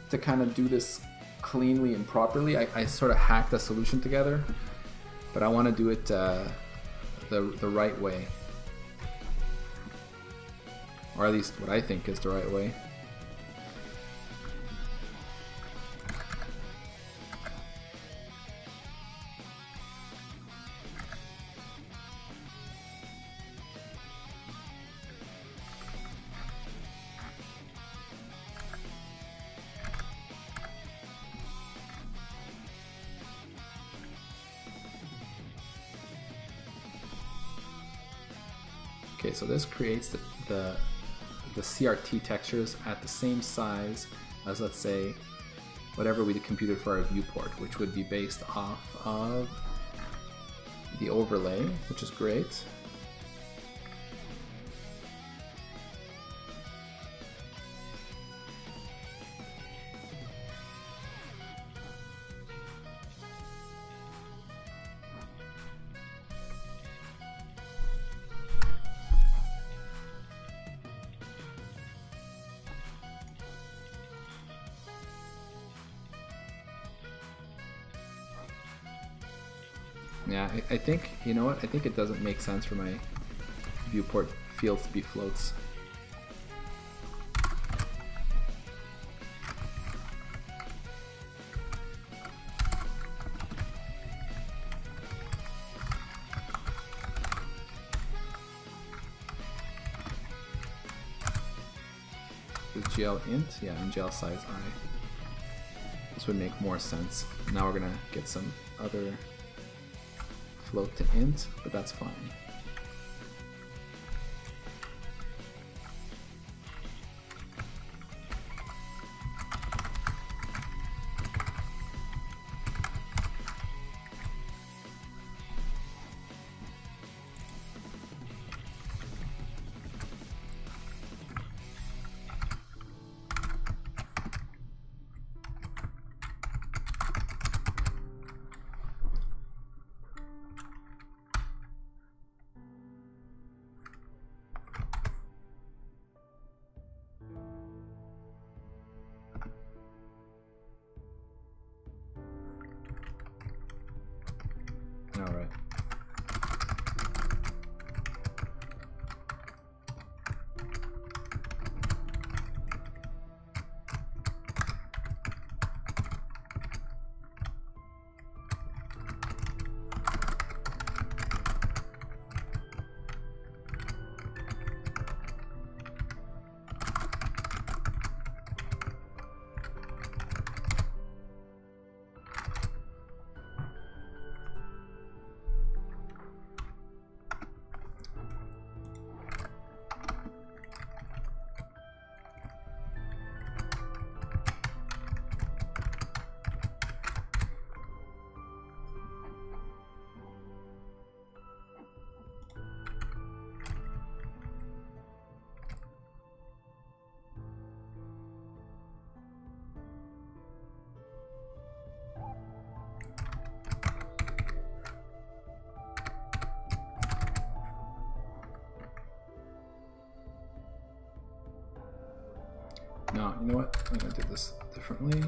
Speaker 1: to kind of do this cleanly and properly. I sort of hacked a solution together, but I want to do it the right way. Or at least what I think is the right way. Okay, so this creates the CRT textures at the same size as, let's say, whatever we computed for our viewport, which would be based off of the overlay, which is great. Yeah, I think, you know what? I think it doesn't make sense for my viewport fields to be floats. With GL int, yeah, and GL size I. This would make more sense. Now we're gonna get some other float to int, but that's fine. All right. Now, you know what? I'm going to do this differently.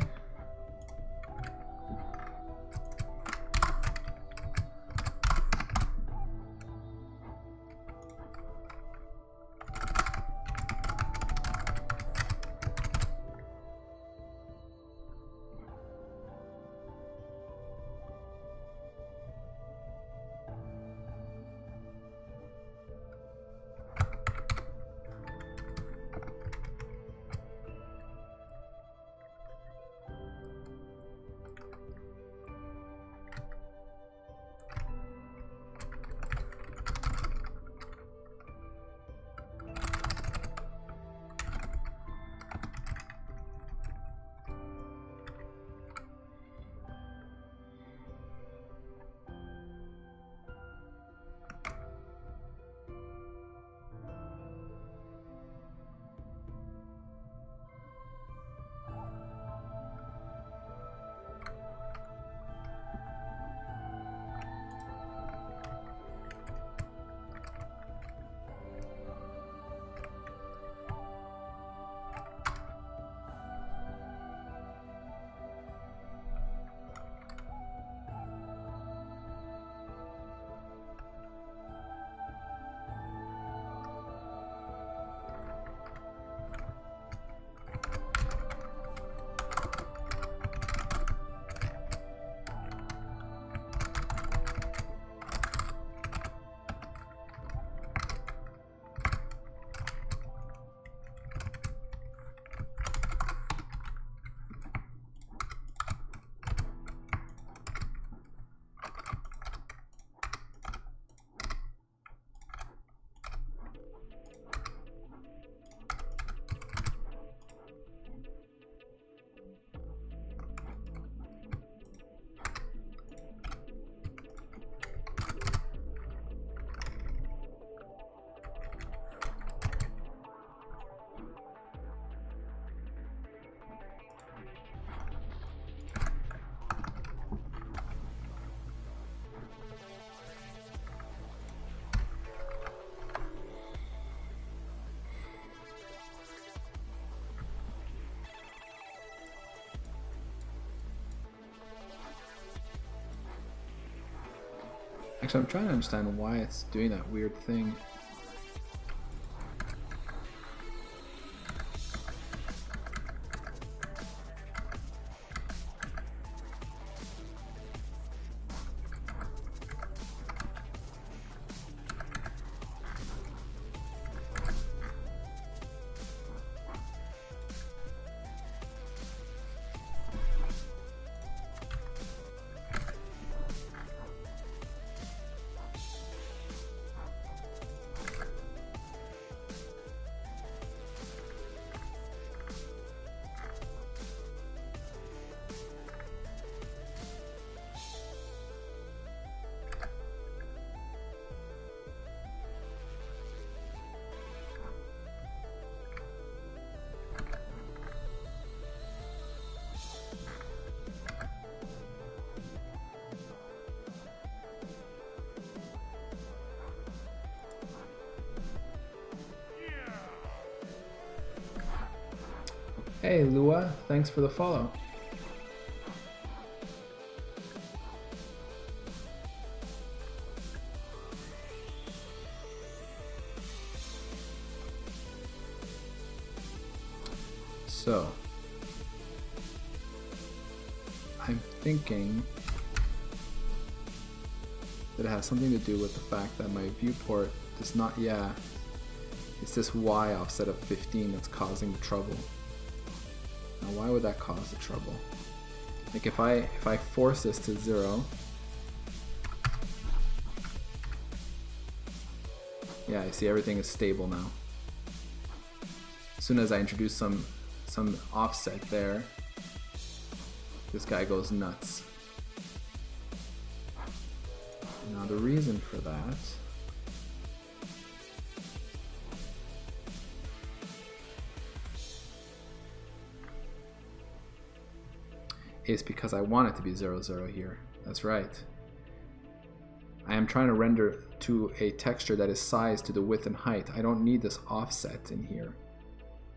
Speaker 1: Actually, I'm trying to understand why it's doing that weird thing. Hey Lua, thanks for the follow. So, I'm thinking that it has something to do with the fact that my viewport does not, yeah, it's this Y offset of 15 that's causing the trouble. Now why would that cause the trouble? Like if I force this to 0, yeah, I see everything is stable now. As soon as I introduce some offset there, this guy goes nuts. Now the reason for that is because I want it to be 0, 0 here. That's right. I am trying to render to a texture that is sized to the width and height. I don't need this offset in here.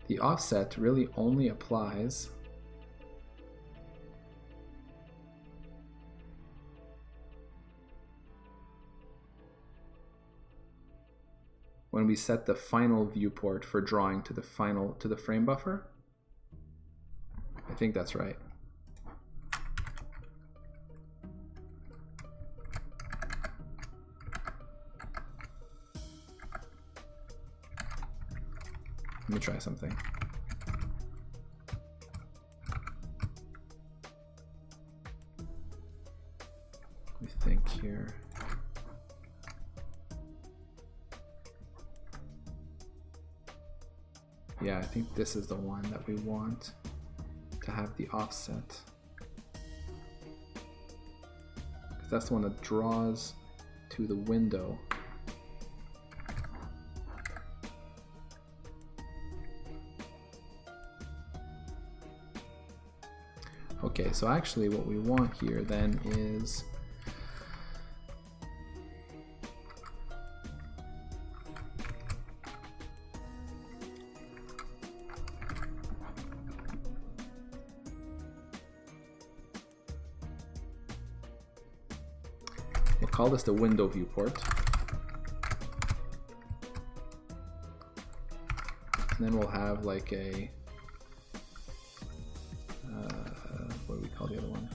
Speaker 1: The offset really only applies when we set the final viewport for drawing to the frame buffer. I think that's right. Let me try something. Let me think here. Yeah, I think this is the one that we want to have the offset. Because that's the one that draws to the window. Okay, so actually what we want here then is we'll call this the window viewport. And then we'll have like a what do we call the other one?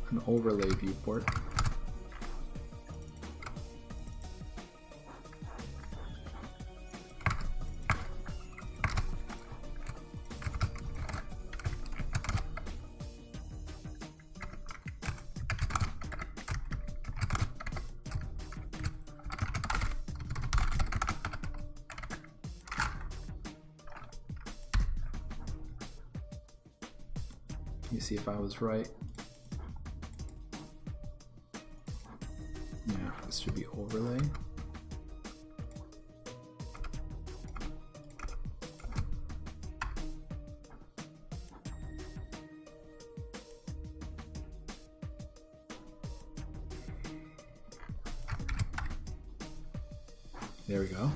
Speaker 1: An overlay viewport. Let me see if I was right. Yeah, this should be overlay. There we go.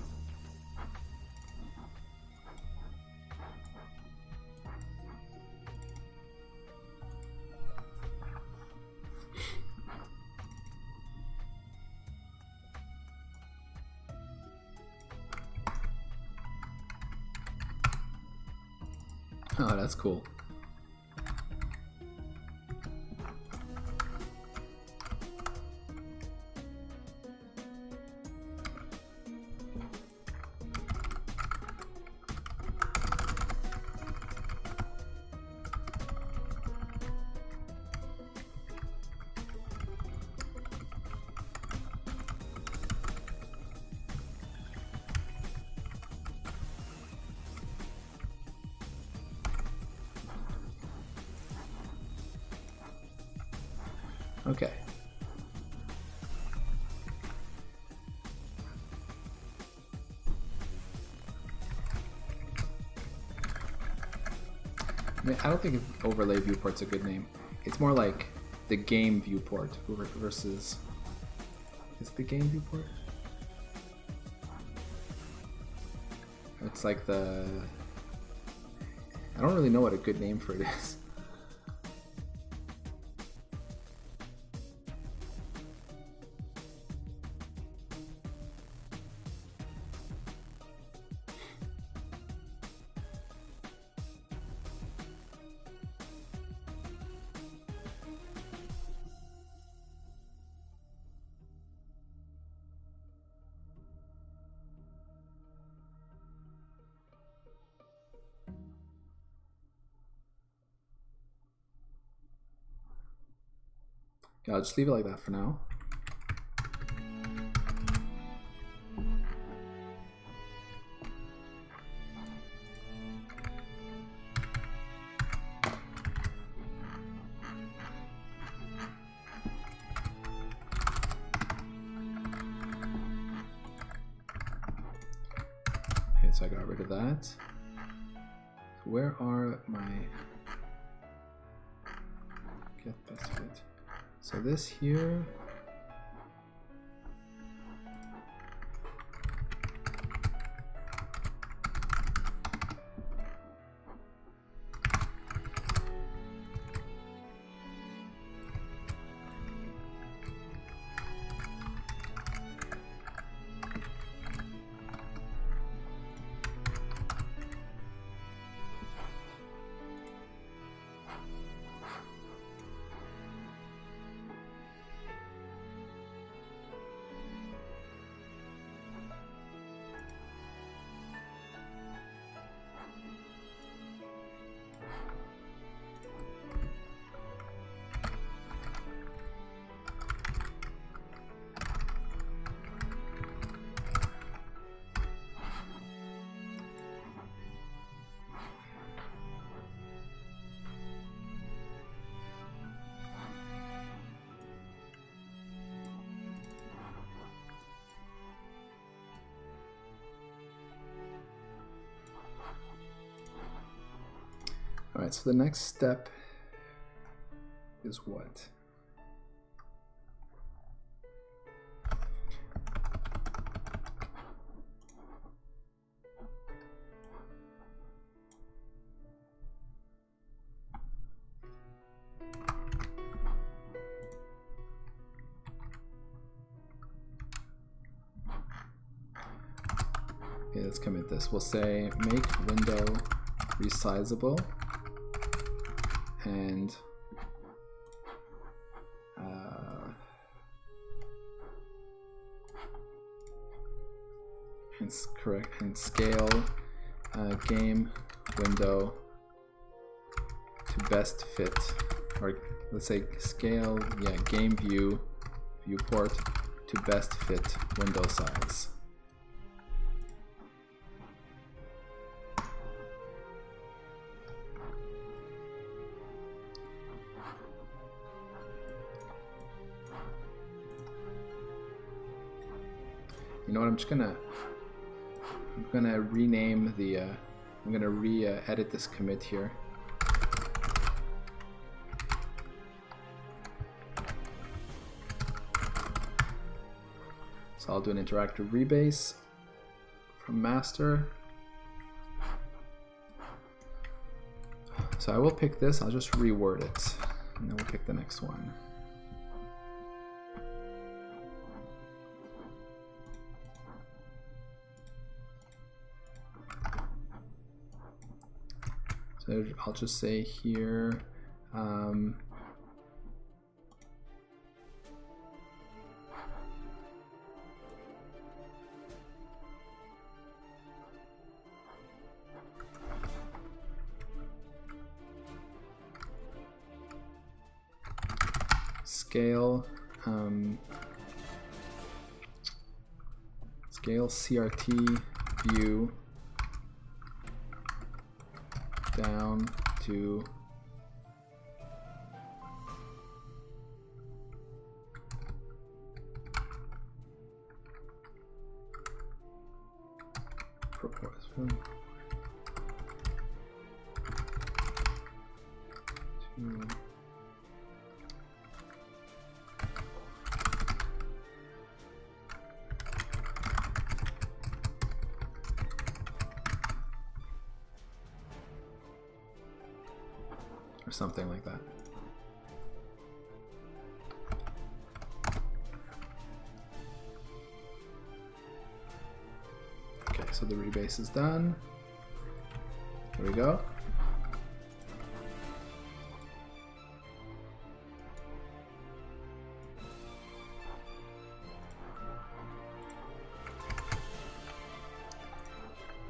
Speaker 1: Oh, that's cool. Okay. I don't think overlay viewport's a good name. It's more like the game viewport versus... Is it the game viewport? It's like the... I don't really know what a good name for it is. Yeah, I'll just leave it like that for now. Okay, so I got rid of that. So where are my... Get best fit. So this here, all right, so the next step is what? Okay, let's commit this. We'll say make window resizable and correct and scale game window to best fit, or let's say scale game viewport to best fit window size. You know what? I'm gonna rename the. I'm gonna edit this commit here. So I'll do an interactive rebase, from master. So I will pick this, I'll just reword it, and then we'll pick the next one. So I'll just say here, scale, scale CRT view down to proportion to or something like that. Okay, so the rebase is done. Here we go.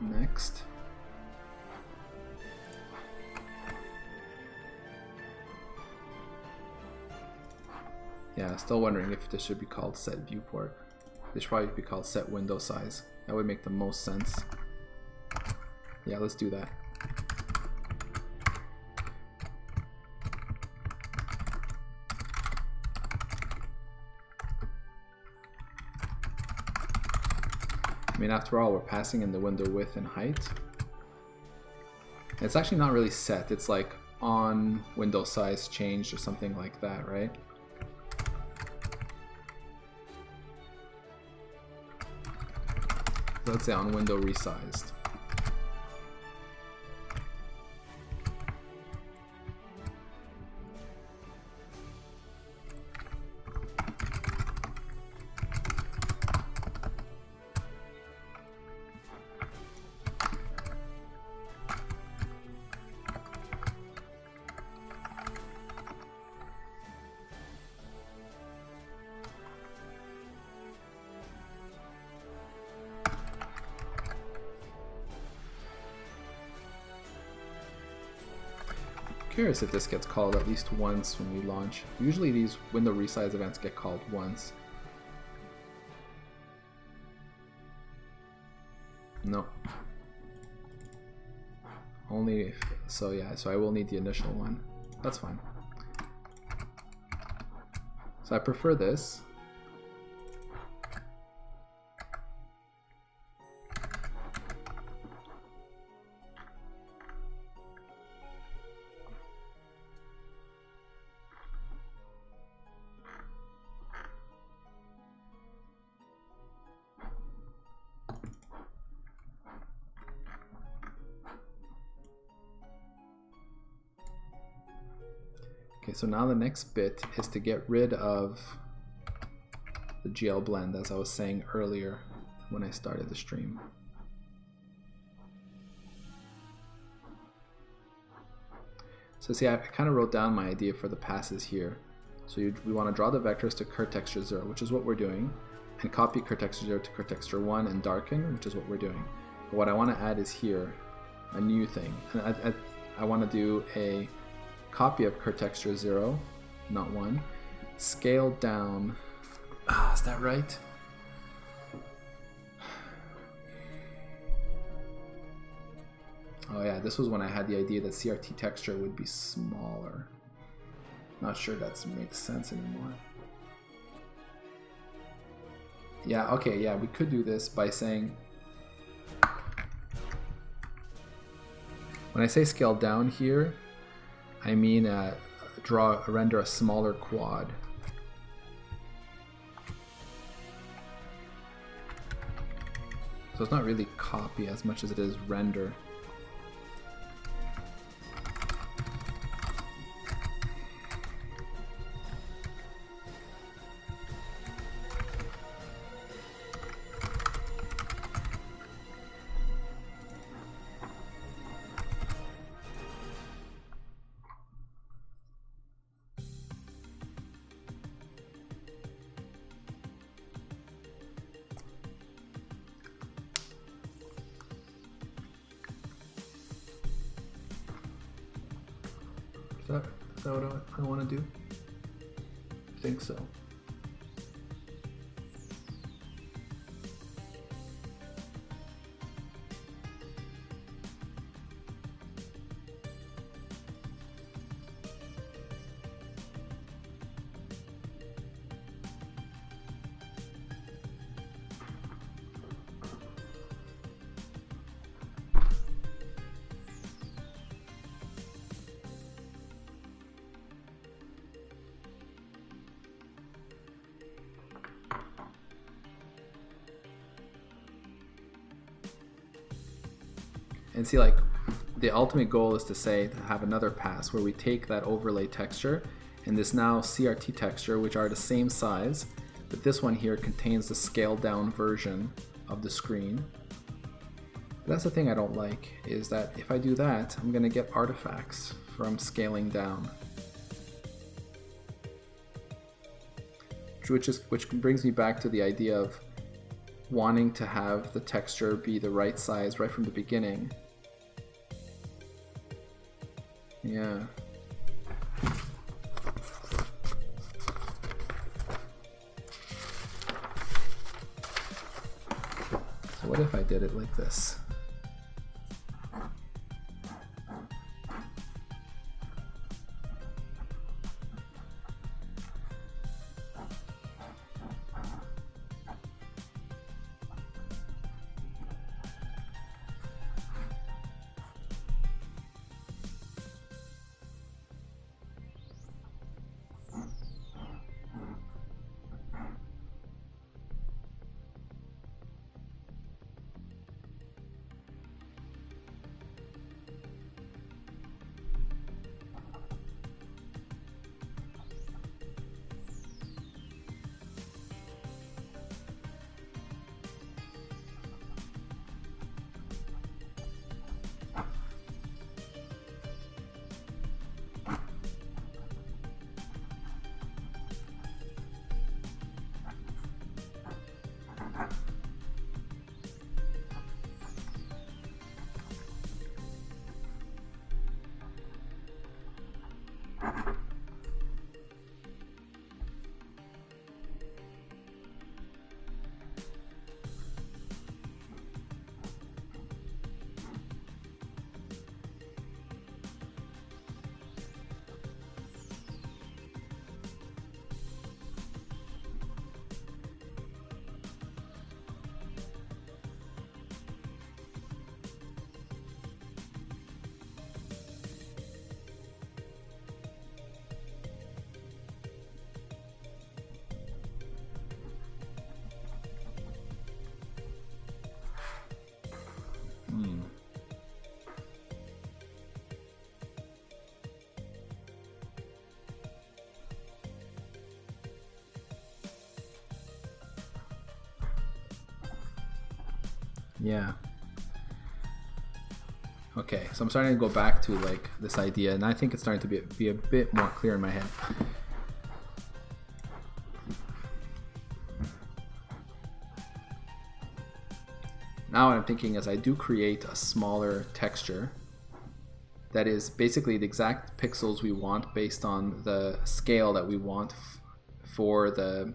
Speaker 1: Next. Yeah, still wondering if this should be called set viewport. This should probably be called set window size. That would make the most sense. Yeah, let's do that. I mean, after all, we're passing in the window width and height. It's actually not really set. It's like on window size changed or something like that, right? Let's say on window resized. Curious if this gets called at least once when we launch. Usually these window resize events get called once. No. Only if, so yeah, so I will need the initial one. That's fine. So I prefer this. Okay, so now the next bit is to get rid of the GL blend, as I was saying earlier when I started the stream. So see, I kind of wrote down my idea for the passes here. So we want to draw the vectors to cur texture 0, which is what we're doing, and copy cur texture 0 to cur texture 1 and darken, which is what we're doing. But what I want to add is here a new thing. And I want to do a copy of cur texture 0, not 1, scaled down. Is that right? Oh yeah, this was when I had the idea that CRT texture would be smaller. Not sure that makes sense anymore. Yeah, okay, yeah, we could do this by saying, when I say scale down here, I mean render a smaller quad. So it's not really copy as much as it is render. Is that what I want to do? I think so. And see, like, the ultimate goal is to say, to have another pass where we take that overlay texture and this now CRT texture, which are the same size, but this one here contains the scaled down version of the screen. But that's the thing I don't like, is that if I do that, I'm gonna get artifacts from scaling down. Which brings me back to the idea of wanting to have the texture be the right size right from the beginning. Yeah. So what if I did it like this? Yeah. Okay, so I'm starting to go back to like this idea, and I think it's starting to be a bit more clear in my head. Now what I'm thinking is I do create a smaller texture that is basically the exact pixels we want based on the scale that we want for the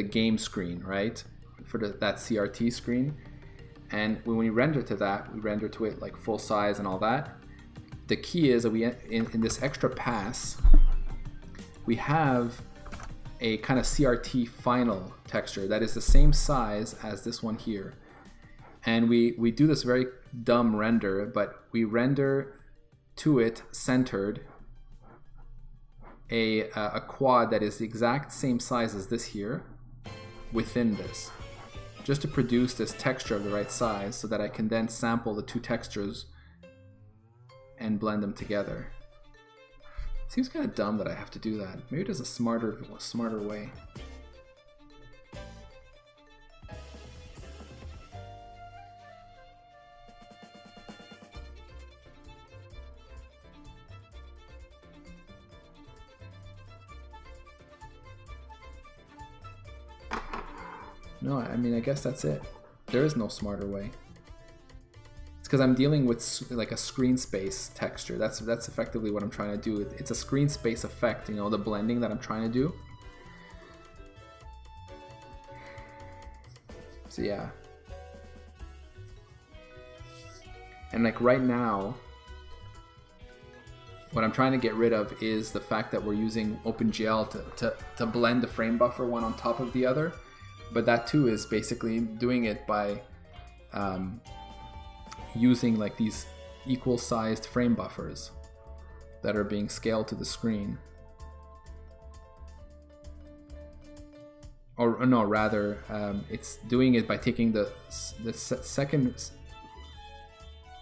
Speaker 1: game screen, right? For that CRT screen. And when we render to that, we render to it like full size and all that. The key is that we in this extra pass, we have a kind of CRT final texture that is the same size as this one here. And we do this very dumb render, but we render to it centered a quad that is the exact same size as this here within this. just to produce this texture of the right size so that I can then sample the two textures and blend them together. Seems kind of dumb that I have to do that. Maybe there's a smarter way. No, I mean, I guess that's it. There is no smarter way. It's because I'm dealing with like a screen space texture. That's effectively what I'm trying to do. It's a screen space effect, you know, the blending that I'm trying to do. So yeah. And like right now, what I'm trying to get rid of is the fact that we're using OpenGL to blend the frame buffer one on top of the other. But that too is basically doing it by using like these equal sized frame buffers that are being scaled to the screen. Or no, rather, it's doing it by taking the second...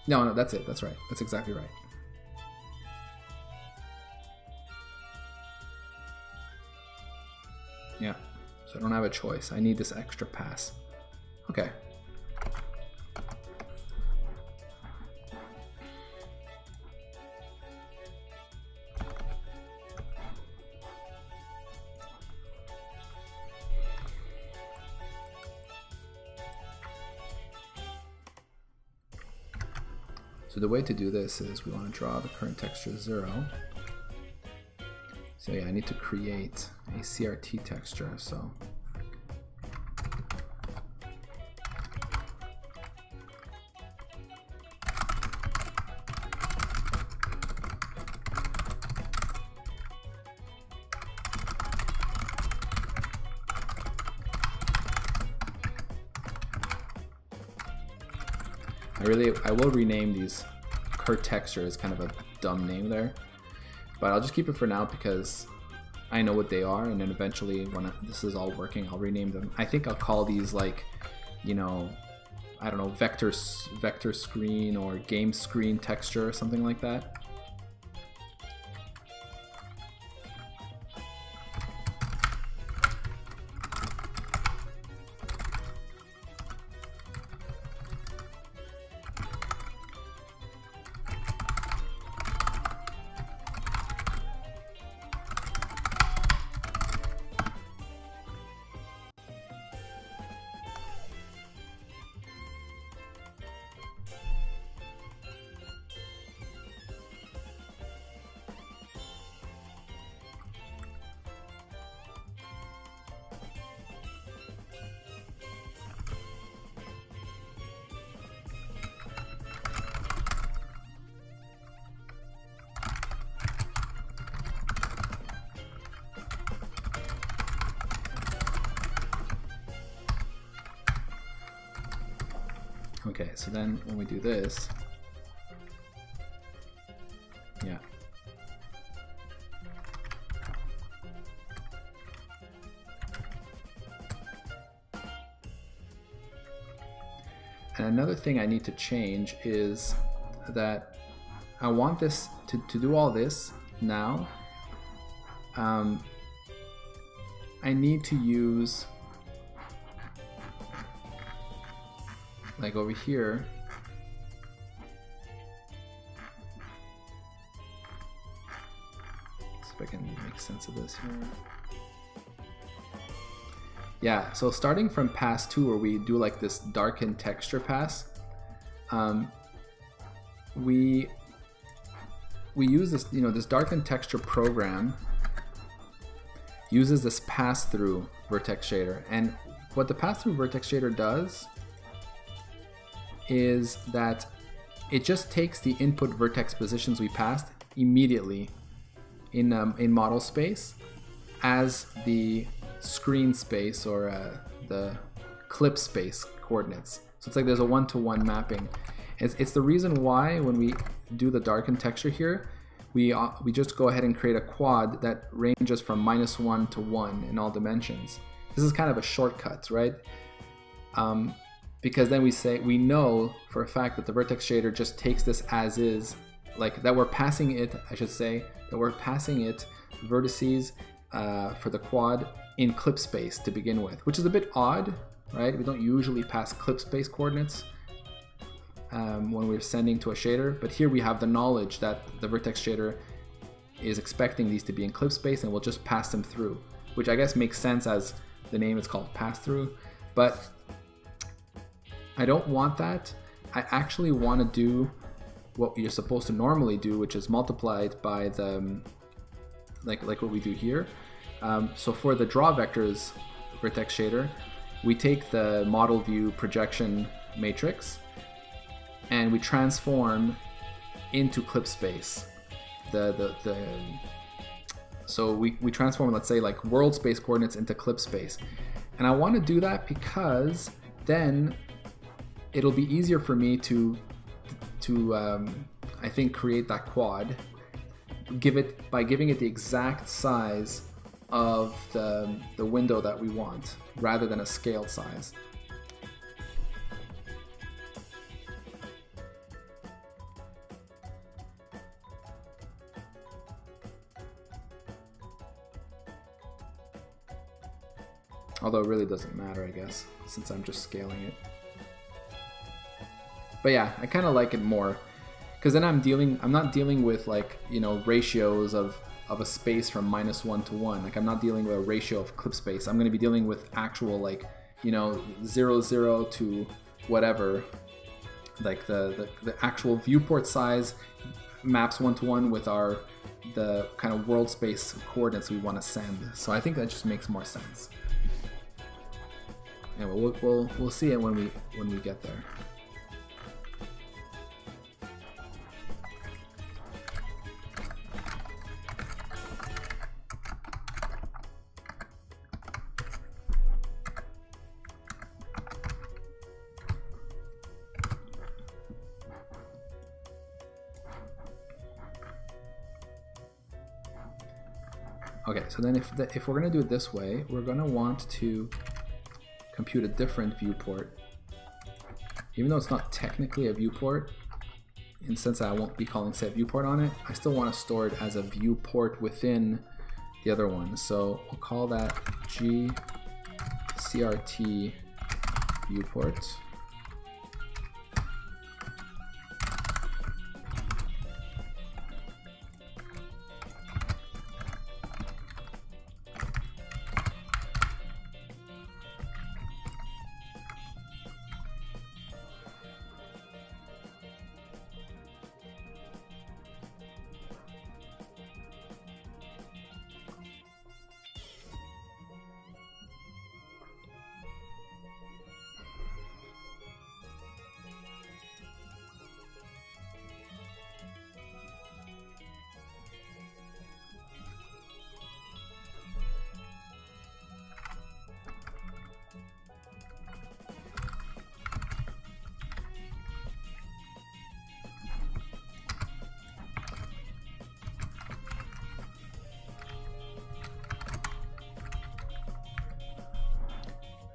Speaker 1: No, that's it. That's right. That's exactly right. Yeah. So I don't have a choice. I need this extra pass. Okay. So the way to do this is we want to draw the current texture 0. So yeah, I need to create a CRT texture, so I will rename these Kurt texture as kind of a dumb name there. But I'll just keep it for now because I know what they are, and then eventually when this is all working, I'll rename them. I think I'll call these like, you know, I don't know, vector screen or game screen texture or something like that. Okay, so then when we do this, yeah. And another thing I need to change is that I want this to do all this now. I need to use, like over here, see if I can make sense of this here. Yeah, so starting from pass 2, where we do like this darken texture pass, we use this, you know, this darken texture program uses this pass-through vertex shader, and what the pass-through vertex shader does is that it just takes the input vertex positions we passed immediately in model space as the screen space or the clip space coordinates. So it's like there's a one-to-one mapping. It's the reason why when we do the darken texture here, we just go ahead and create a quad that ranges from -1 to 1 in all dimensions. This is kind of a shortcut, right? because then we know for a fact that the vertex shader just takes this as is, like that we're passing it, I should say, that we're passing it vertices for the quad in clip space to begin with, which is a bit odd, right? We don't usually pass clip space coordinates when we're sending to a shader, but here we have the knowledge that the vertex shader is expecting these to be in clip space and we'll just pass them through, which I guess makes sense as the name is called pass through, but I don't want that. I actually want to do what you're supposed to normally do, which is multiplied by the, like what we do here. So for the draw vectors vertex shader, we take the model view projection matrix and we transform into clip space. So we transform, let's say, like world space coordinates into clip space. And I want to do that because then it'll be easier for me to I think create that quad, by giving it the exact size of the window that we want rather than a scaled size. Although it really doesn't matter, I guess, since I'm just scaling it. But yeah, I kind of like it more, because then I'm not dealing with, like, you know, ratios of a space from -1 to 1. Like, I'm not dealing with a ratio of clip space. I'm going to be dealing with actual, like, you know, 0, 0 to whatever. Like the actual viewport size maps 1 to 1 with the kind of world space coordinates we want to send. So I think that just makes more sense. Anyway, we'll see it when we get there. Okay, so then if we're going to do it this way, we're going to want to compute a different viewport. Even though it's not technically a viewport, in the sense that I won't be calling set viewport on it, I still want to store it as a viewport within the other one. So we'll call that GCRT viewport.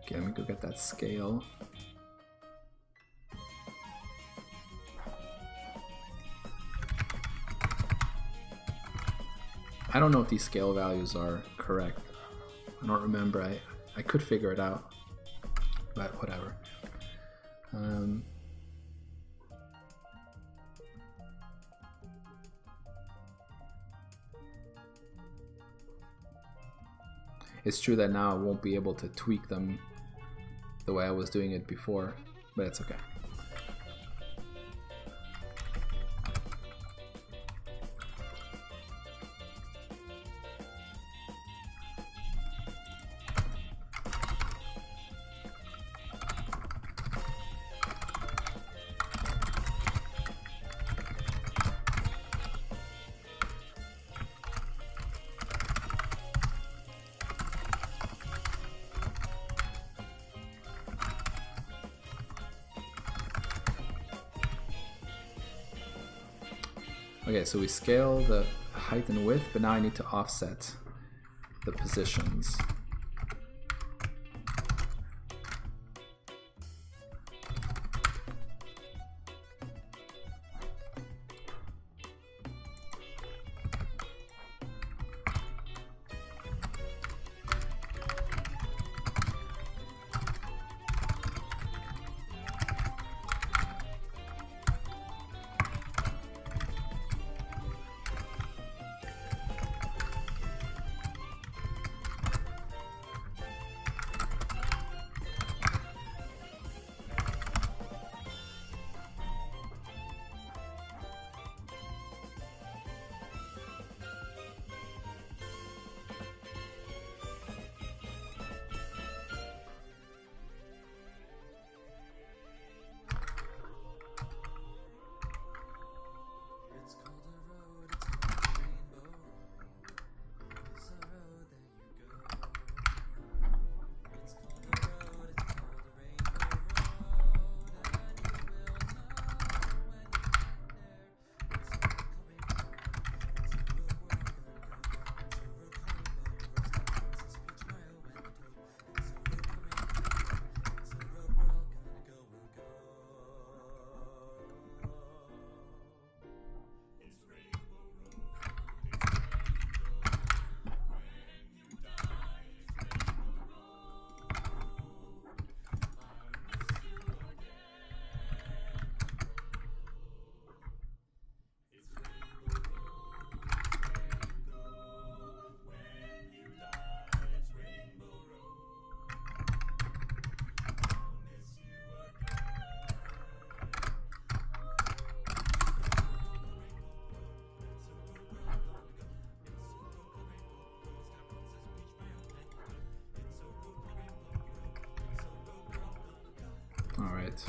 Speaker 1: Okay, let me go get that scale. I don't know if these scale values are correct. I don't remember. I could figure it out, but whatever. It's true that now I won't be able to tweak them the way I was doing it before, but it's okay. Okay, so we scale the height and width, but now I need to offset the positions. it.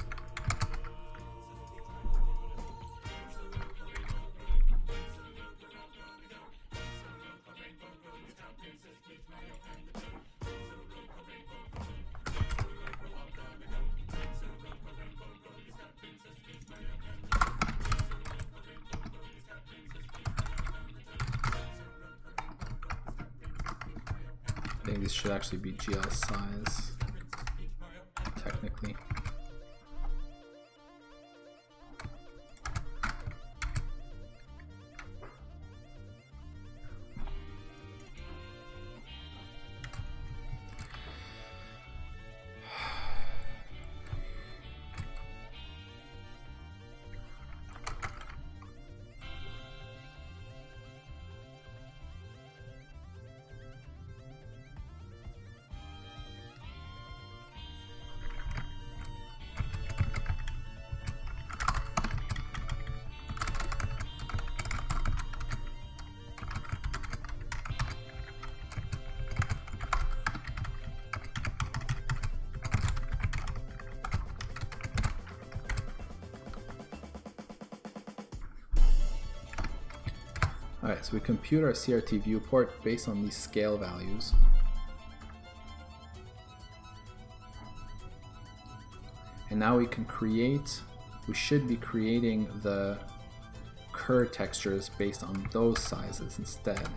Speaker 1: I think these should actually be GL size, technically. Alright, so we compute our CRT viewport based on these scale values. And now we can create, we should be creating the curve textures based on those sizes instead.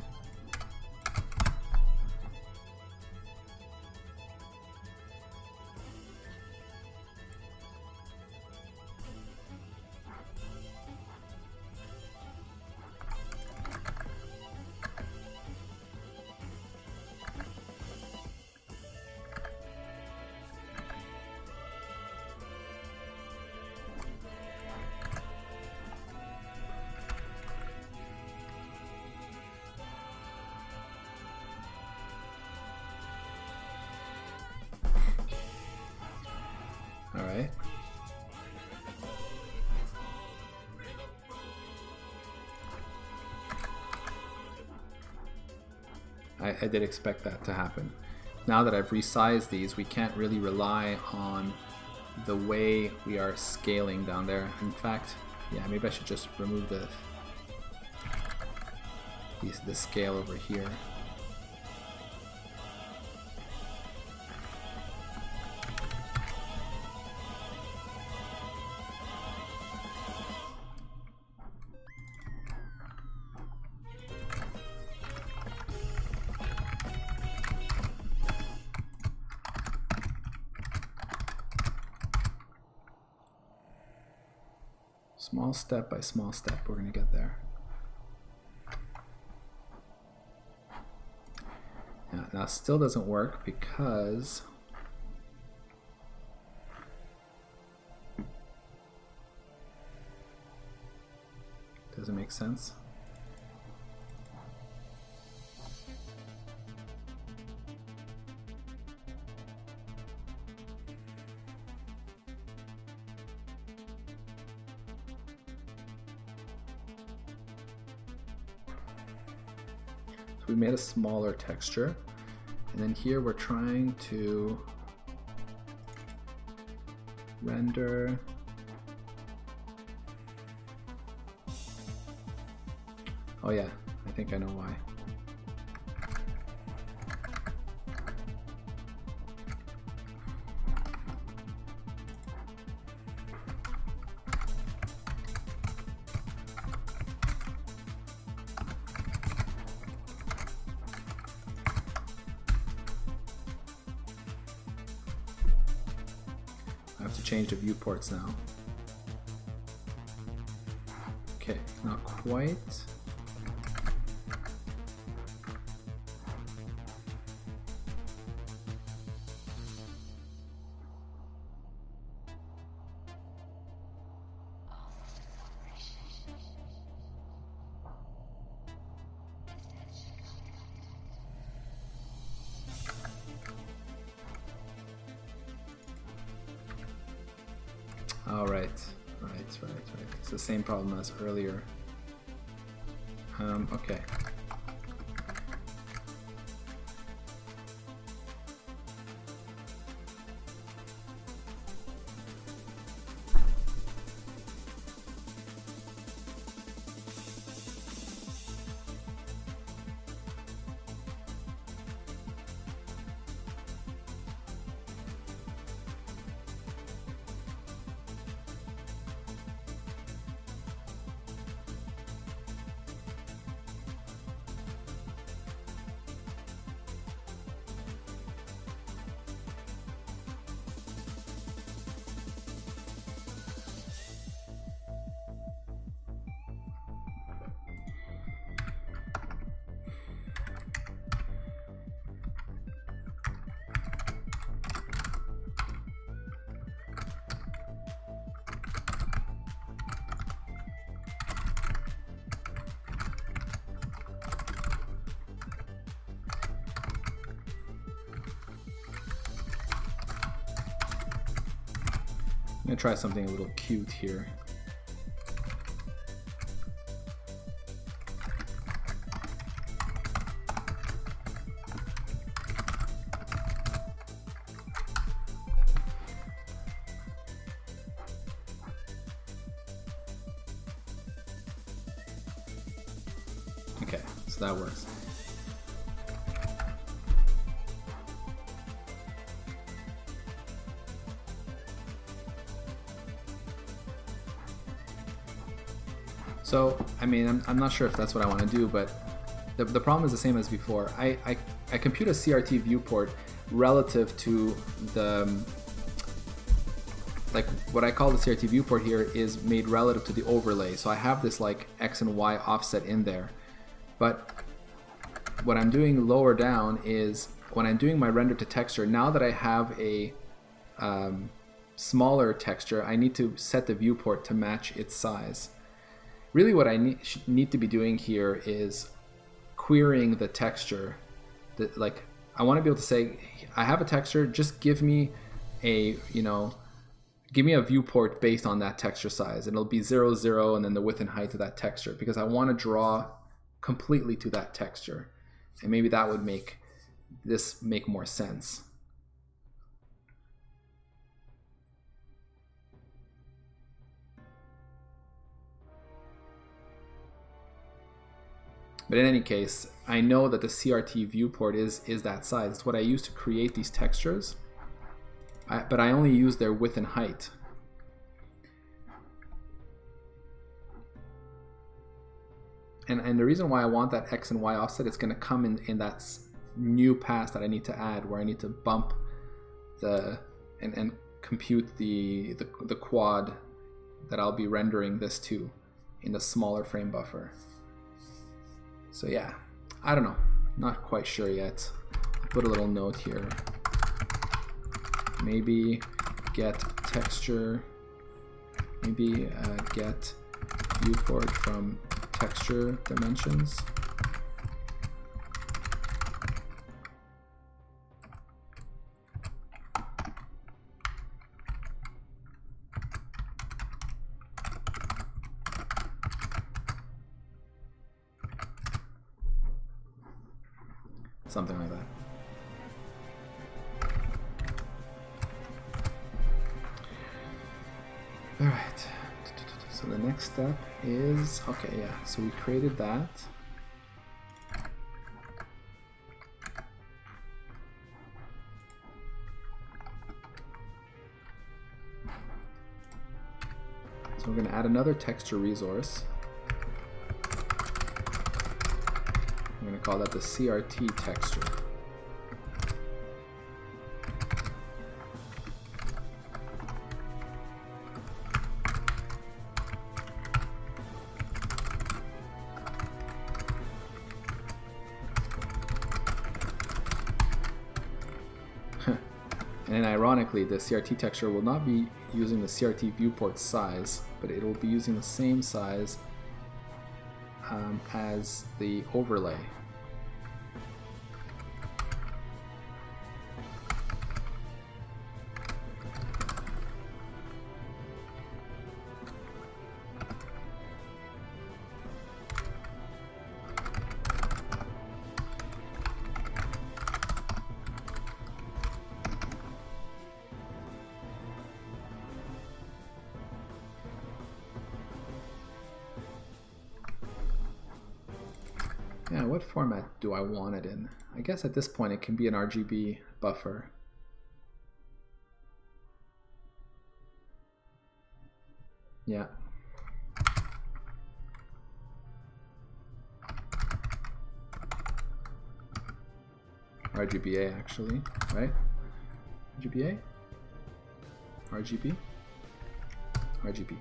Speaker 1: Alright. I did expect that to happen. Now that I've resized these, we can't really rely on the way we are scaling down there. In fact, yeah, maybe I should just remove the scale over here. Small step by small step, we're going to get there. Yeah, now it still doesn't work because doesn't make sense. We made a smaller texture, and then here we're trying to render oh yeah, I think I know why. I have to change the viewports now. Okay, not quite. Oh, right. It's the same problem as earlier. Okay. gonna try something a little cute here. Okay, so that works. So, I mean, I'm not sure if that's what I want to do, but the problem is the same as before. I compute a CRT viewport relative to the, like what I call the CRT viewport here is made relative to the overlay. So I have this like X and Y offset in there. But what I'm doing lower down is when I'm doing my render to texture, now that I have a smaller texture, I need to set the viewport to match its size. Really what I need to be doing here is querying the texture. Like I want to be able to say, I have a texture, just give me a, give me a viewport based on that texture size. And it'll be 0, 0, and then the width and height of that texture, because I want to draw completely to that texture. And maybe that would make this make more sense. But in any case, I know that the CRT viewport is that size. It's what I use to create these textures, but I only use their width and height. And the reason why I want that X and Y offset, it's going to come in that new pass that I need to add, where I need to bump and compute the quad that I'll be rendering this to in the smaller frame buffer. So yeah, I don't know, not quite sure yet. I'll put a little note here. Maybe get texture, maybe get viewport from texture dimensions. Something like that. All right. So the next step is, okay, yeah, so we created that. So we're going to add another texture resource. I'm going to call that the CRT texture. And ironically, the CRT texture will not be using the CRT viewport size, but it will be using the same size as the overlay. Yeah, what format do I want it in? I guess at this point it can be an RGB buffer. Yeah. RGBA actually, right? RGBA? RGB? RGB.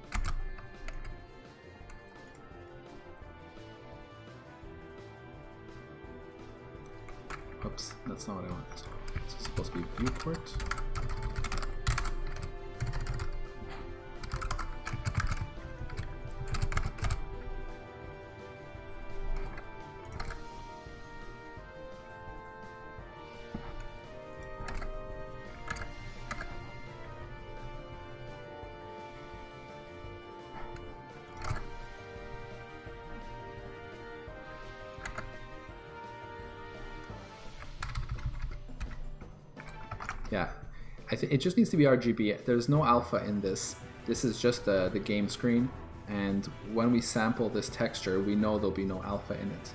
Speaker 1: Oops, that's not what I want. It's supposed to be viewport. Yeah, I think it just needs to be RGB. There's no alpha in this. This is just the game screen, and when we sample this texture, we know there'll be no alpha in it.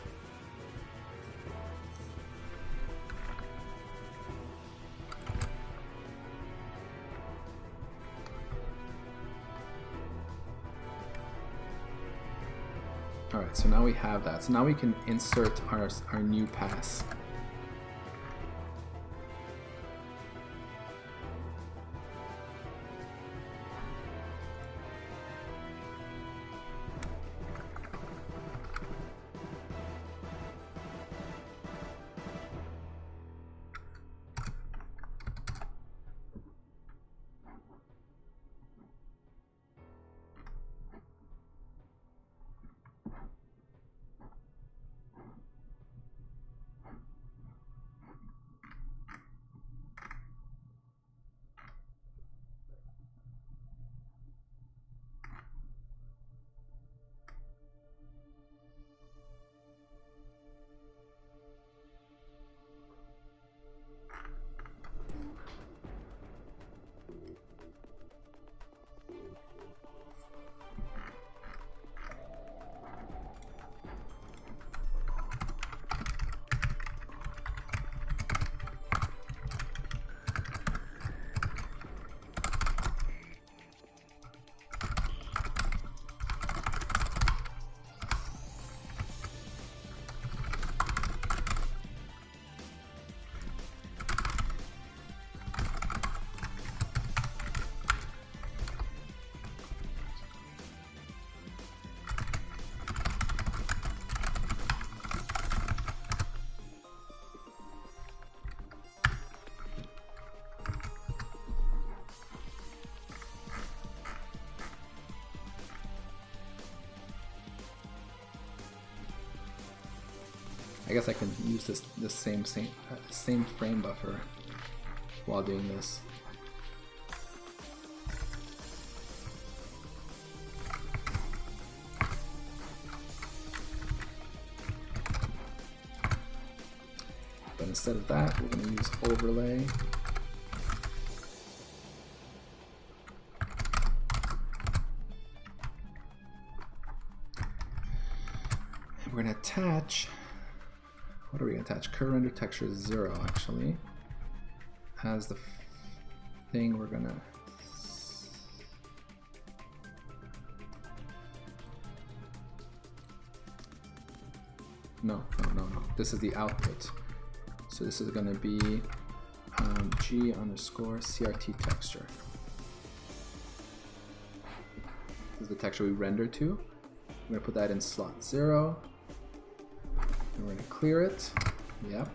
Speaker 1: Alright, so now we have that. So now we can insert our new pass. I guess I can use this same frame buffer while doing this. But instead of that, we're going to use overlay. And we're going to attach. What are we going to attach? Curve render texture 0 actually. As the thing we're going to. No. This is the output. So this is going to be G_CRT texture. This is the texture we render to. I'm going to put that in slot 0. And we're going to clear it. Yep.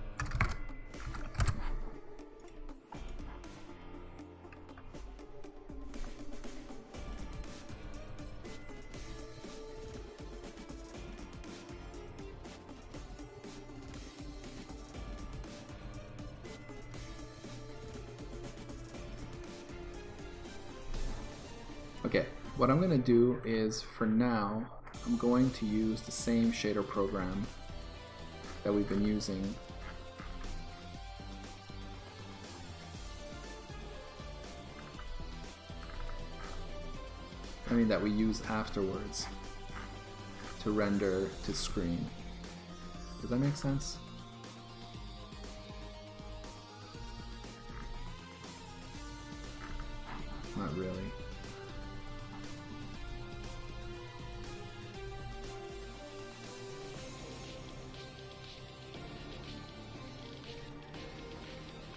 Speaker 1: Okay, what I'm going to do is, for now, I'm going to use the same shader program that we've been using. I mean, that we use afterwards to render to screen. Does that make sense? Not really.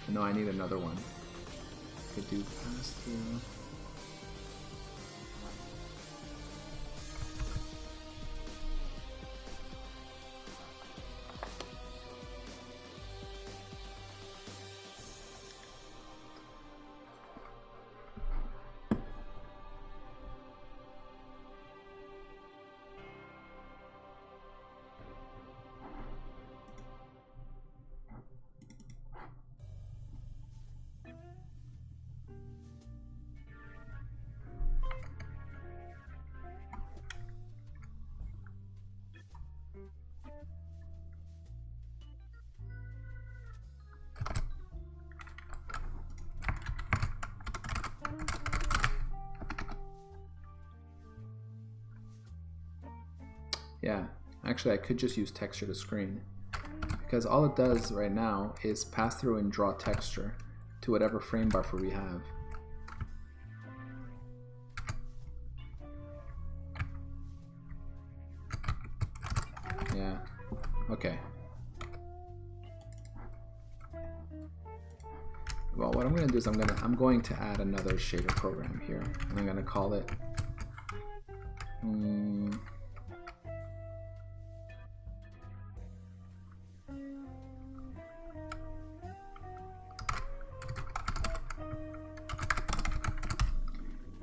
Speaker 1: No, I need another one. Could do pass through. Yeah, actually I could just use texture to screen, because all it does right now is pass through and draw texture to whatever frame buffer we have. Yeah, okay. Well, what I'm going to do is I'm going to add another shader program here, and I'm going to call it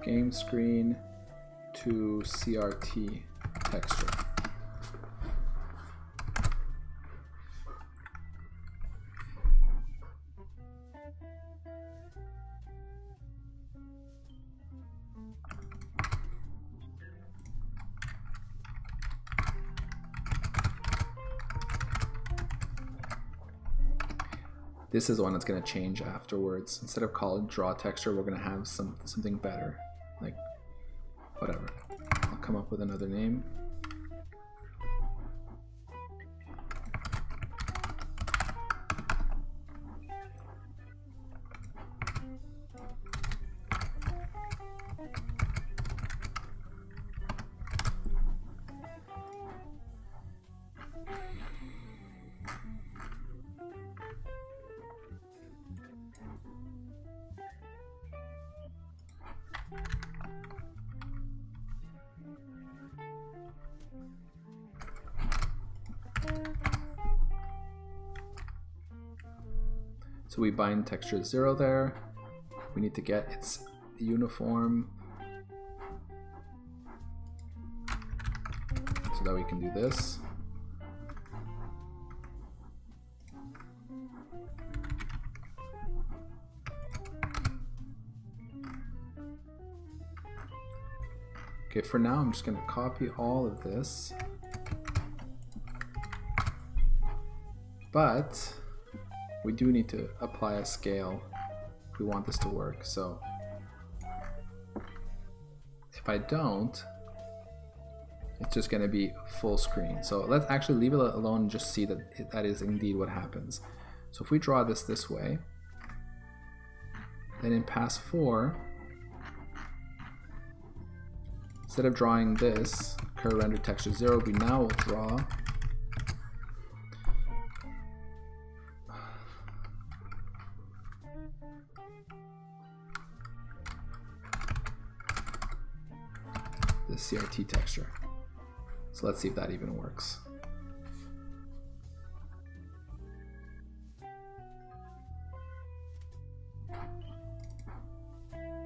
Speaker 1: game screen to CRT texture. This is the one that's going to change afterwards. Instead of call it draw texture, we're going to have something better, like whatever. I'll come up with another name. So we bind texture 0 there. We need to get its uniform so that we can do this. Okay, for now I'm just going to copy all of this. But we do need to apply a scale if we want this to work. So if I don't, it's just going to be full screen. So let's actually leave it alone and just see that that is indeed what happens. So if we draw this way, then in pass 4, instead of drawing this curve render texture 0, we now will draw the CRT texture. So let's see if that even works.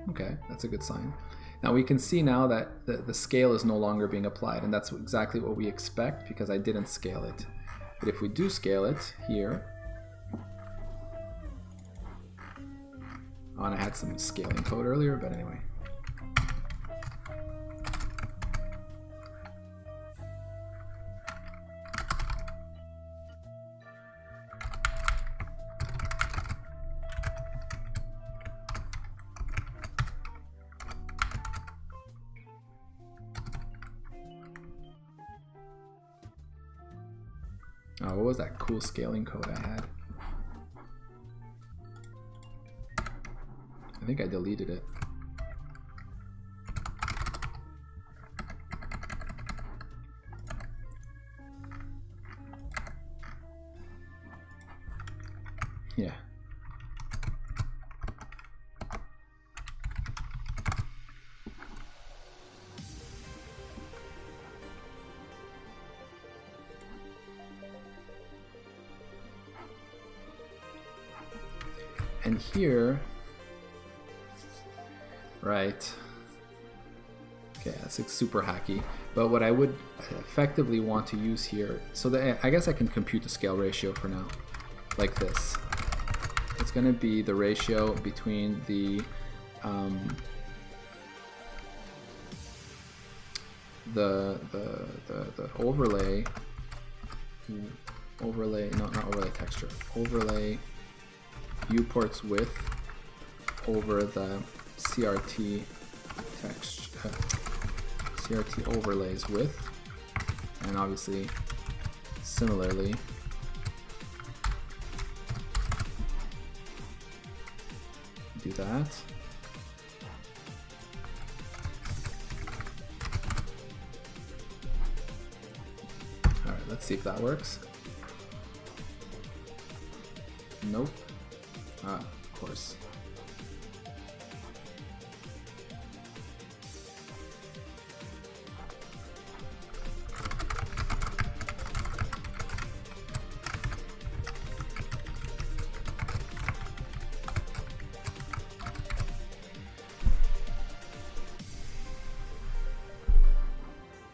Speaker 1: Okay, that's a good sign. Now we can see now that the scale is no longer being applied, and that's exactly what we expect because I didn't scale it. But if we do scale it here, oh, and I had some scaling code earlier, but anyway. Oh, what was that cool scaling code I had? I think I deleted it. Yeah. And here, right, okay, that's like super hacky, but what I would effectively want to use here, so that I guess I can compute the scale ratio for now, like this. It's going to be the ratio between the overlay, not overlay texture, overlay viewports width over the CRT text, CRT overlays width And obviously, similarly, do that. All right, let's see if that works. Nope. Of course.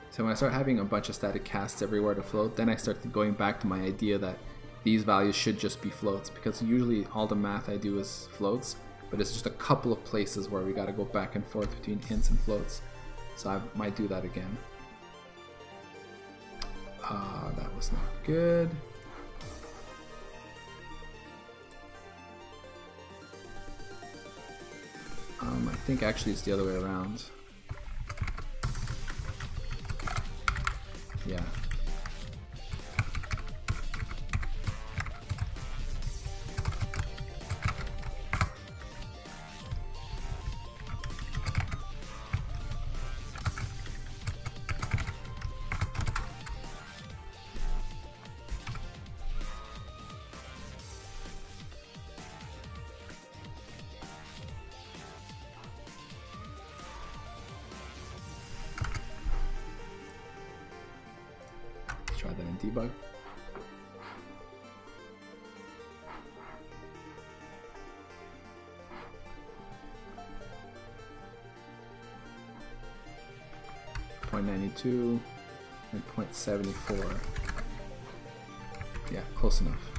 Speaker 1: So when I start having a bunch of static casts everywhere to float, then I start going back to my idea that these values should just be floats, because usually all the math I do is floats, but it's just a couple of places where we got to go back and forth between ints and floats. So I might do that again. That was not good. I think actually it's the other way around. Yeah. Try that in debug. .92 and .74. Yeah, close enough.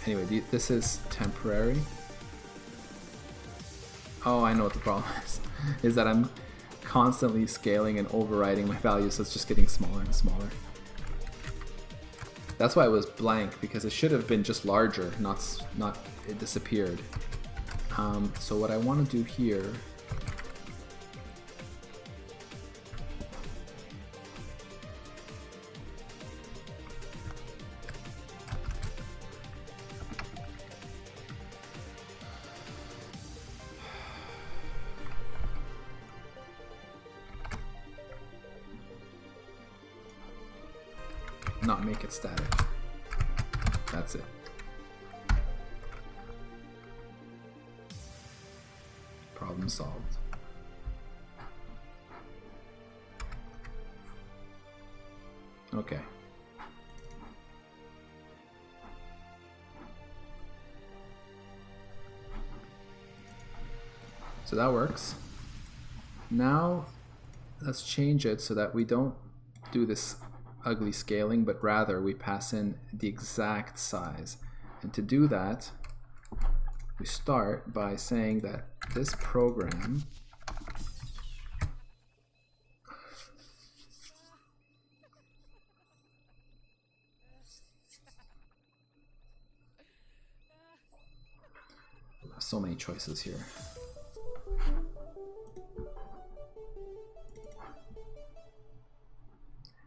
Speaker 1: Anyway, this is temporary. Oh, I know what the problem is that I'm constantly scaling and overriding my values, so it's just getting smaller and smaller. That's why it was blank, because it should have been just larger, not it disappeared. So what I want to do here not make it static. That's it. Problem solved. Okay. So that works. Now let's change it so that we don't do this ugly scaling, but rather we pass in the exact size. And to do that, we start by saying that this program so many choices here.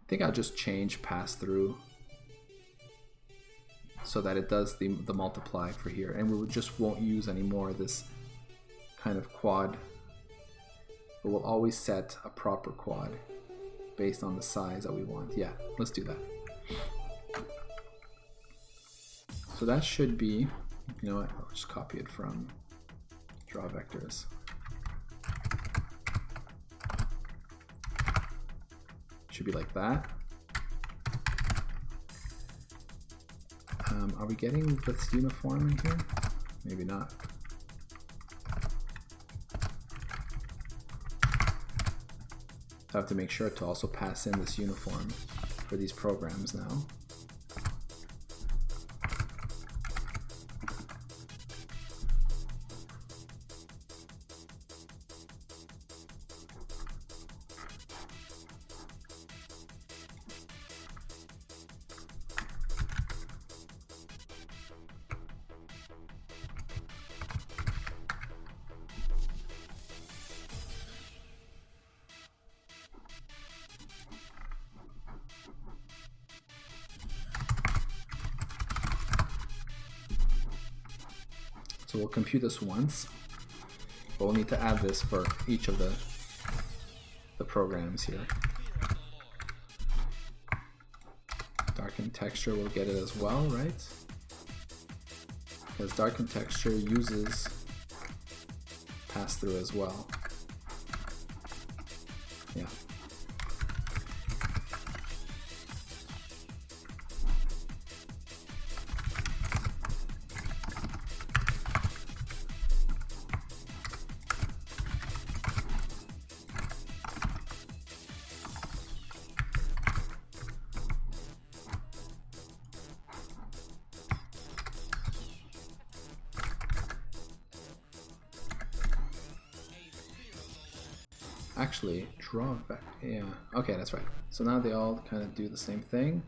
Speaker 1: I think I'll just change pass through so that it does the multiply for here, and we just won't use any more of this kind of quad, but we'll always set a proper quad based on the size that we want. Yeah, let's do that. So that should be, you know what, I'll just copy it from draw vectors. Should be like that. Are we getting this uniform in here? Maybe not. I have to make sure to also pass in this uniform for these programs now. So we'll compute this once, but we'll need to add this for each of the programs here. Darken texture will get it as well, right? Because darken texture uses pass-through as well. Yeah. Actually, draw back. Yeah, okay, that's right. So now they all kind of do the same thing.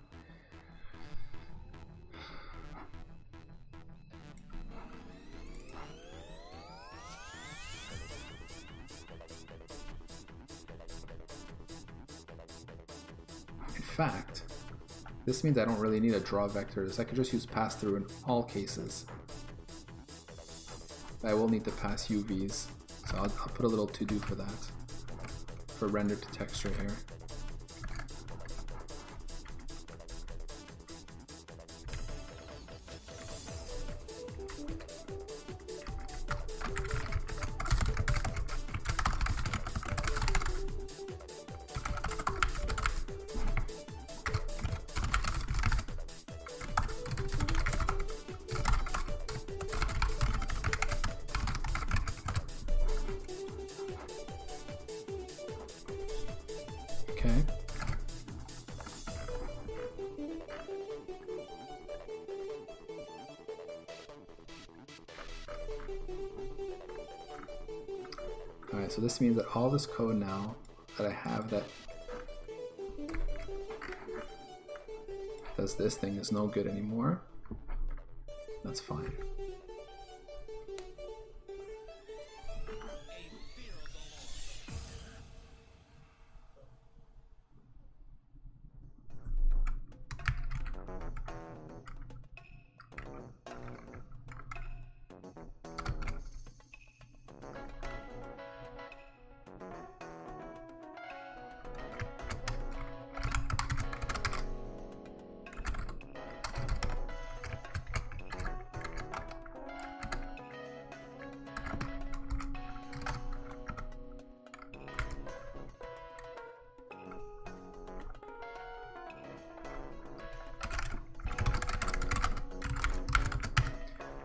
Speaker 1: In fact, this means I don't really need a draw vectors. I could just use pass through in all cases. But I will need to pass UVs, so I'll put a little to do for that. For render to texture here. Okay. Alright, so this means that all this code now that I have that does this thing is no good anymore. That's fine.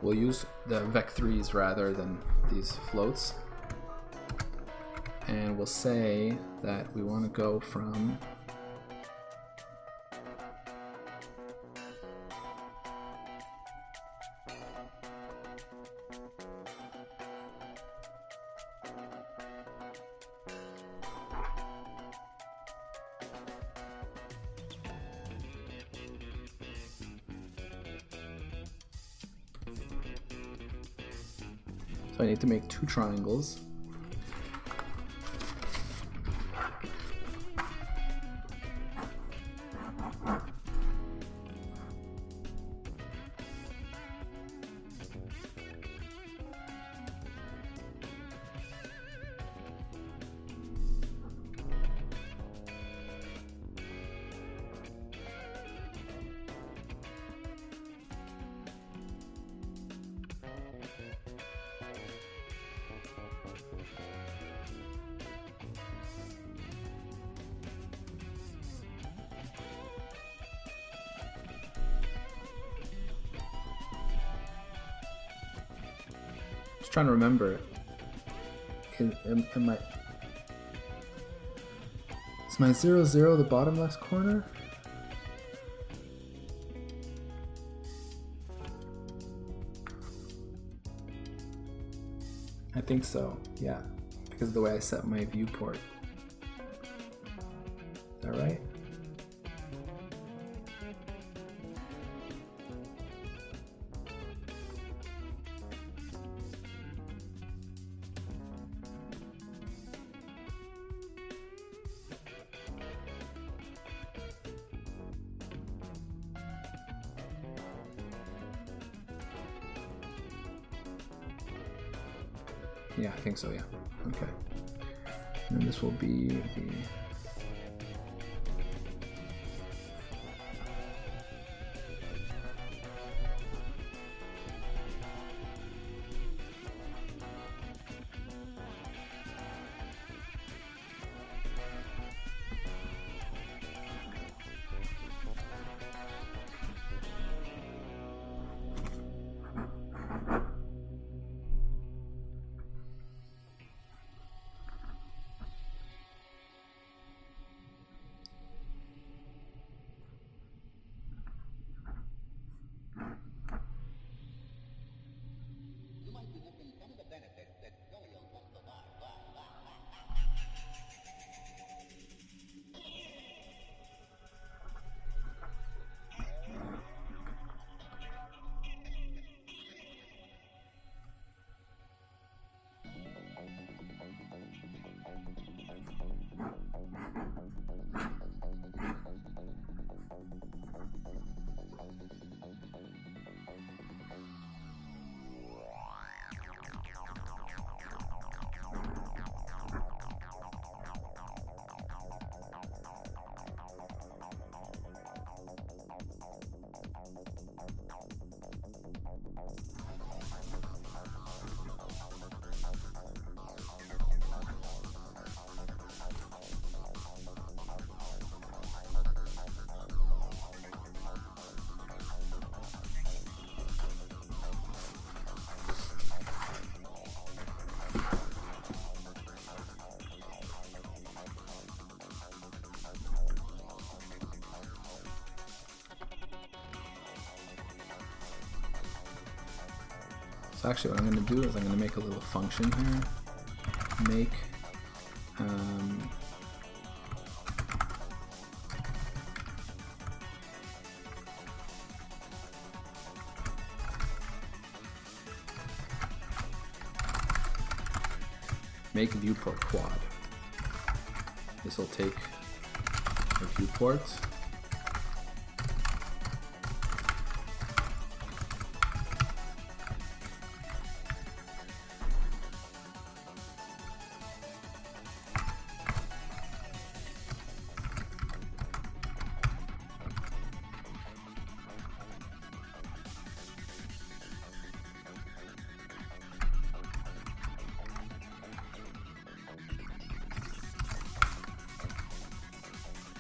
Speaker 1: We'll use the Vec3s rather than these floats. And we'll say that we want to go from so I need to make 2 triangles. Just trying to remember. In my is my 0, 0 the bottom left corner? I think so, yeah, because of the way I set my viewport. Is that right? Yeah, I think so, yeah. Okay. And this will be the... So actually what I'm going to do is I'm going to make a little function here. Make make viewport quad. This will take a viewport.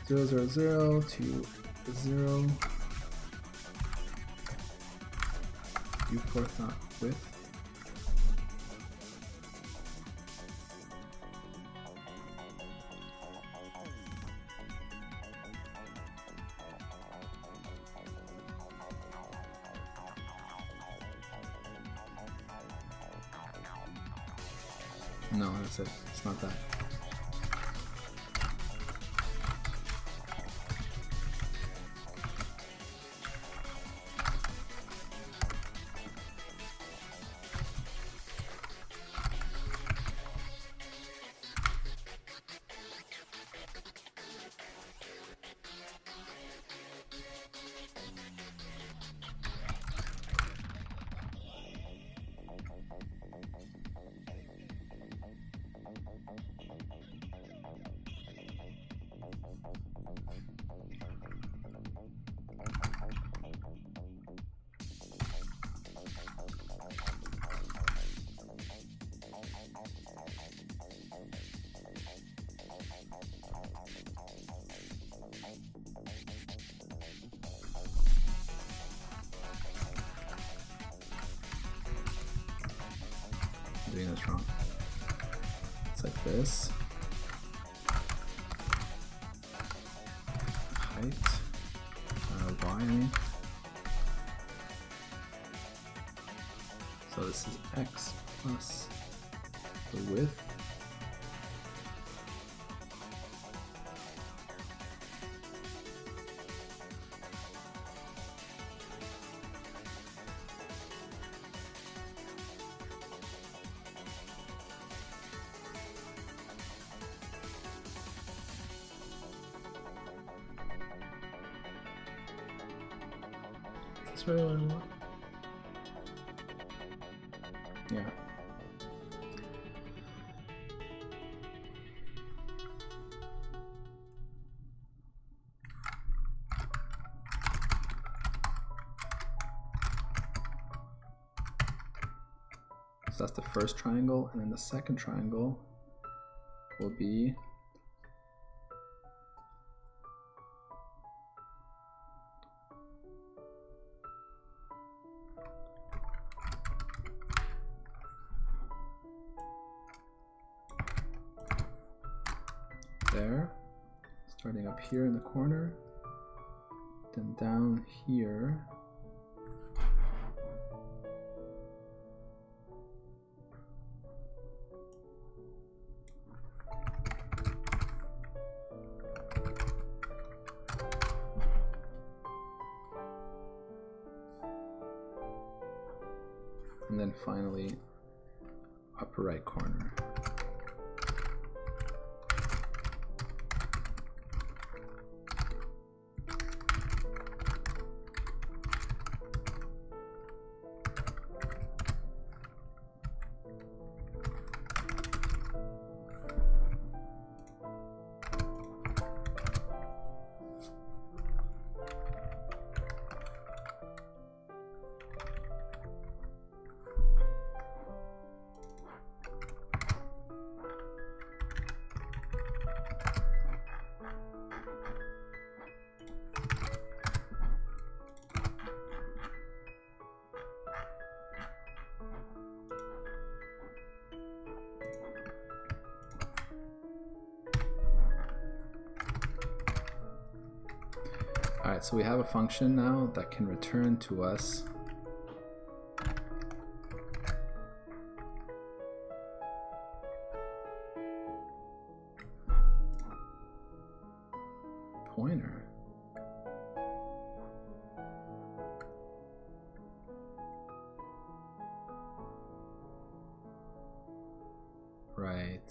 Speaker 1: Zero, zero, zero to 0. Viewport not width. No, that's it. It's not that. Doing this wrong. It's like this. Height. Y, I mean. So this is x plus the width. That's really what I want. Yeah. So that's the first triangle, and then the second triangle will be there, starting up here in the corner, then down here. And then finally, upper right corner. Alright, so we have a function now that can return to us pointer. Right.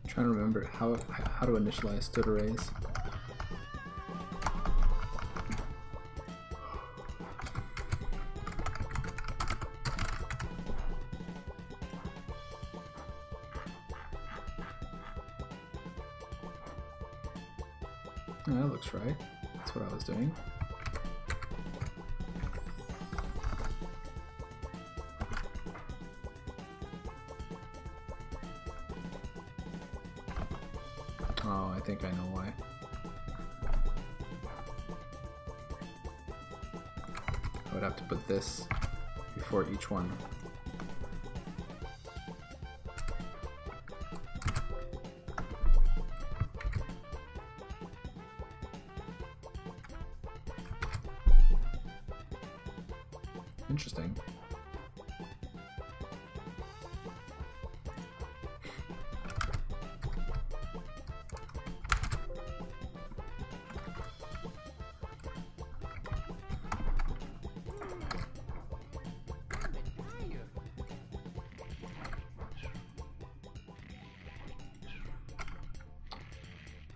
Speaker 1: Trying to remember how to initialize stood arrays. Oh, that looks right. That's what I was doing. Oh, I think I know why. I would have to put this before each one. Interesting.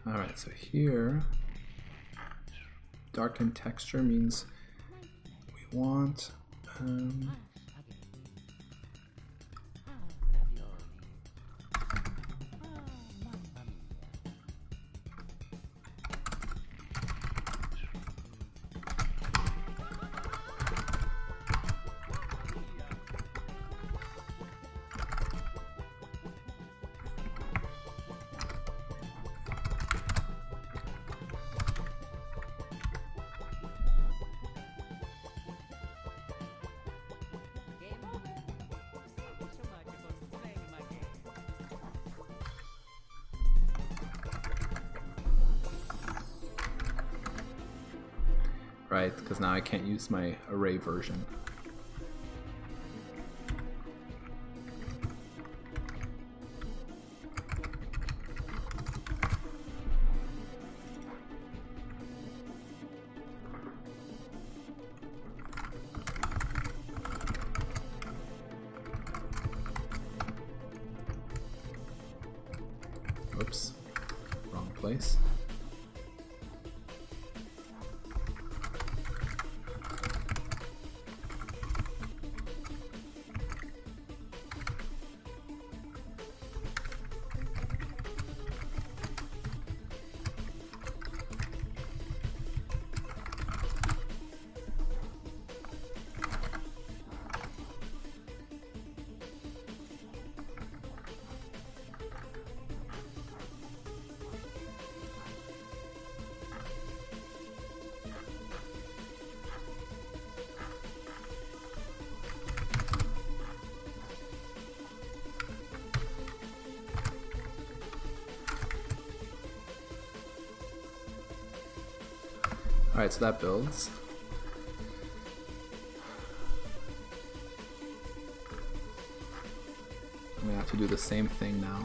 Speaker 1: Alright, so here, darken texture means we want right? Because now I can't use my array version. Oops, wrong place. Alright, so that builds. I'm gonna have to do the same thing now.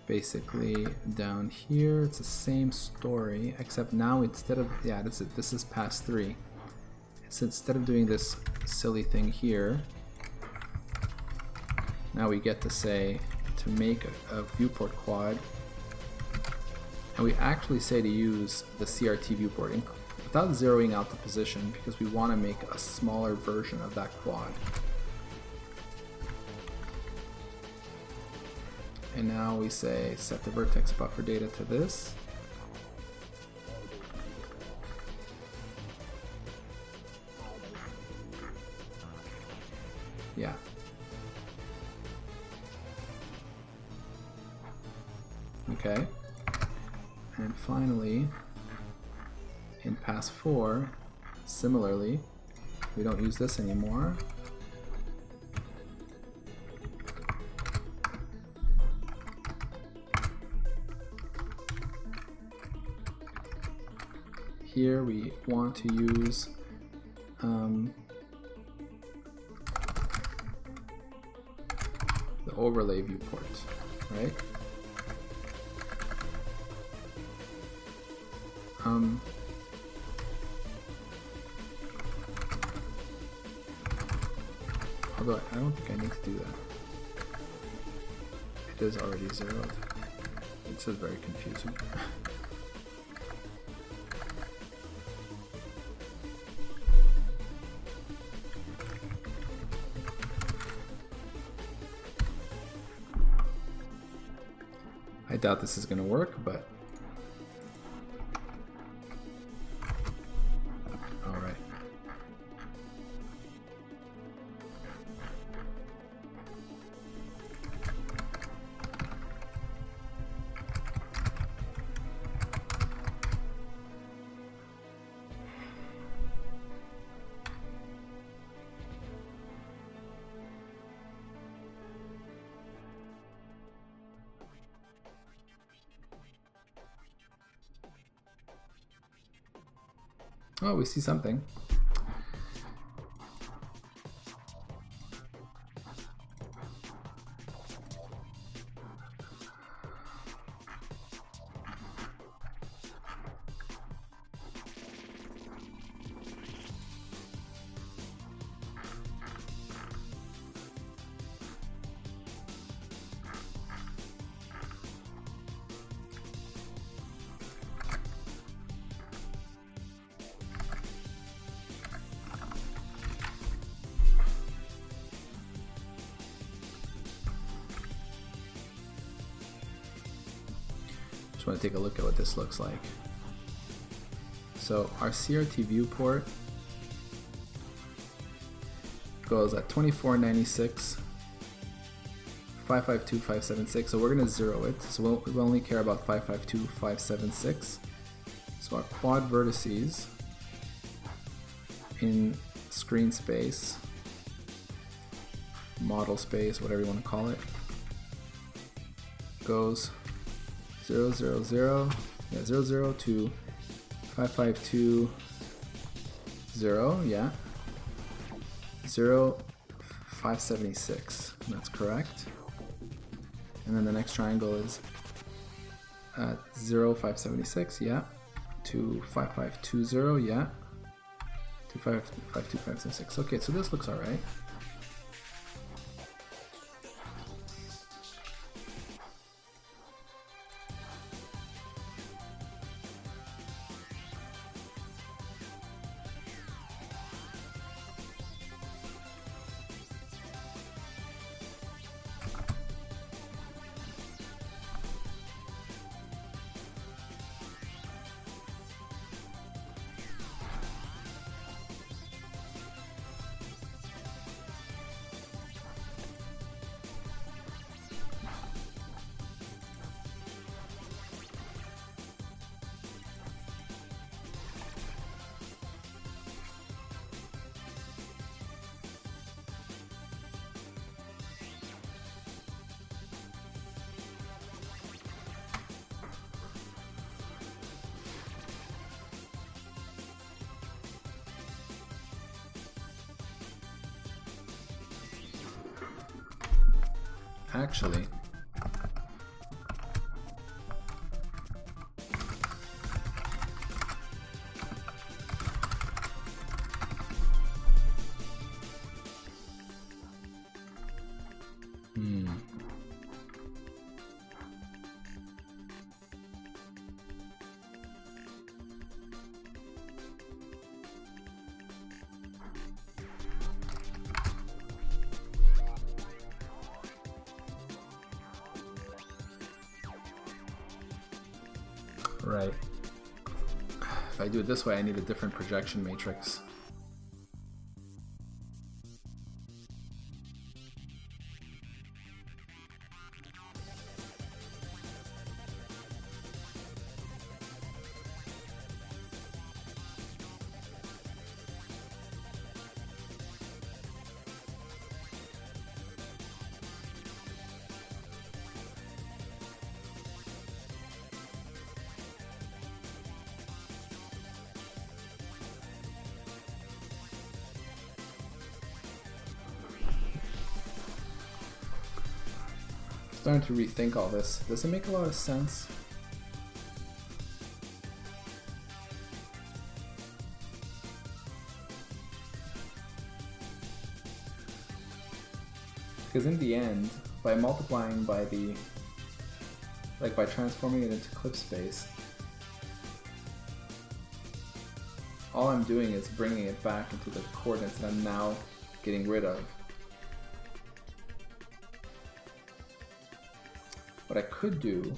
Speaker 1: Basically, down here, it's the same story, except now instead of, yeah, this is pass 3. So instead of doing this silly thing here, now we get to say, to make a viewport quad, and we actually say to use the CRT viewport without zeroing out the position, because we want to make a smaller version of that quad. And now we say set the vertex buffer data to this. Yeah. Okay. And finally, in pass 4, similarly, we don't use this anymore. Here we want to use the overlay viewport, right? Although I don't think I need to do that. It is already zeroed. This is very confusing. I doubt this is going to work, but all right. Oh, we see something. Want to take a look at what this looks like. So our CRT viewport goes at 2496, 552, 576. So we're going to zero it. So we'll only care about 552, 576. So our quad vertices in screen space, model space, whatever you want to call it, goes 0, 0, 0, yeah, 0, 0 to 5520, yeah. 0, 576, that's correct. And then the next triangle is 0, 576, yeah. 2, 5520, yeah. 2, 5, 5, 2, 5, 7, 6. Okay, so this looks all right. Actually, right. If I do it this way, I need a different projection matrix. Starting to rethink all this. Does it make a lot of sense? Because in the end, by multiplying by the, like by transforming it into clip space, all I'm doing is bringing it back into the coordinates that I'm now getting rid of. What I could do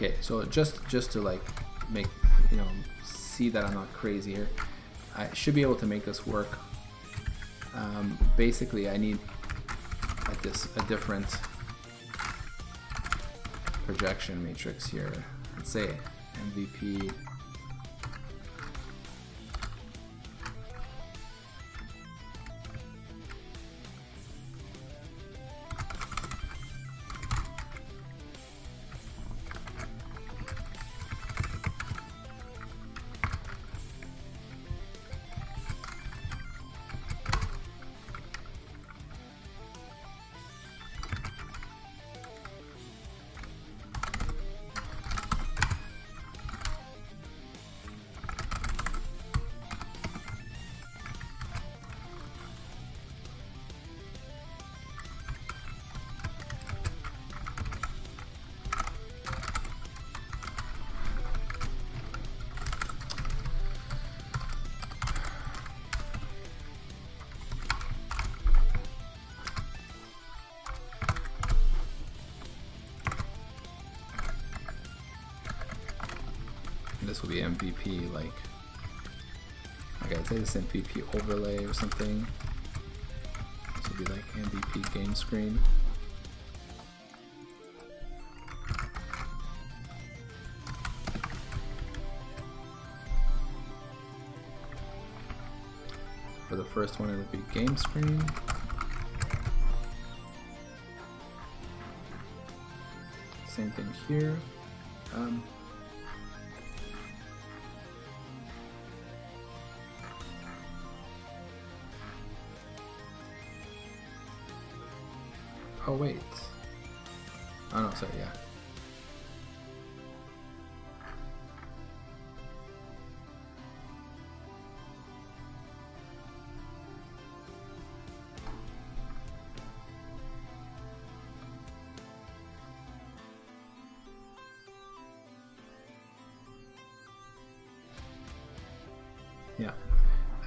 Speaker 1: okay, so just to like make, you know, see that I'm not crazy here, I should be able to make this work. Basically, I need like a different projection matrix here. Let's say MVP. this will be MVP, like, okay, I'd say this MVP overlay or something. This will be like MVP game screen. For the first one, it'll be game screen. Same thing here. Oh wait. Oh no, sorry, yeah. Yeah,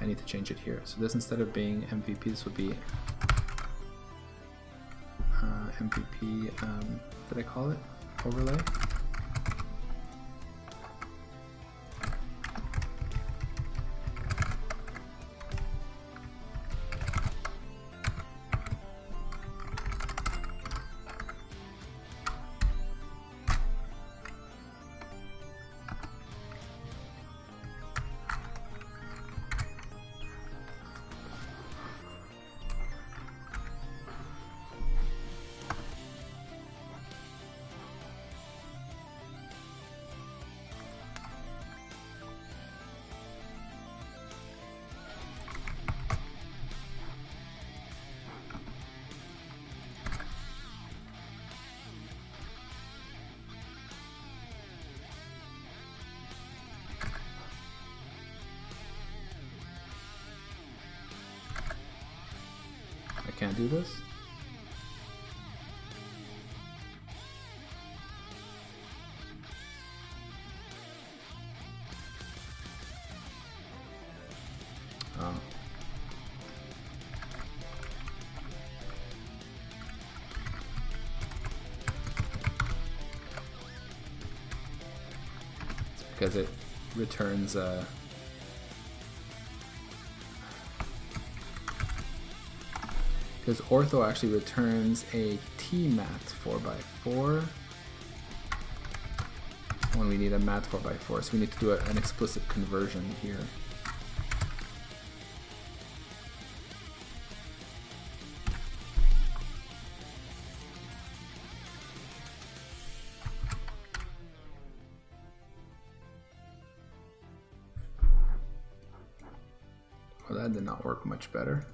Speaker 1: I need to change it here. So this, instead of being MVP, this would be MVP, what did I call it? Overlay? I can't do this. Oh. It's because it returns because ortho actually returns a T-mat 4x4 when we need a mat 4x4, so we need to do an explicit conversion here. Well, that did not work much better.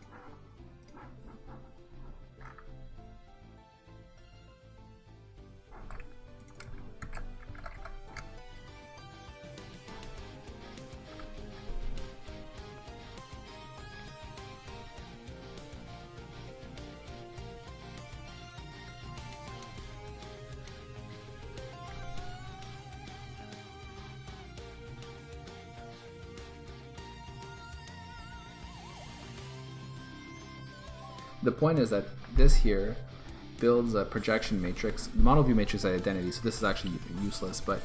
Speaker 1: The point is that this here builds a projection matrix. The model view matrix is identity, so this is actually useless, but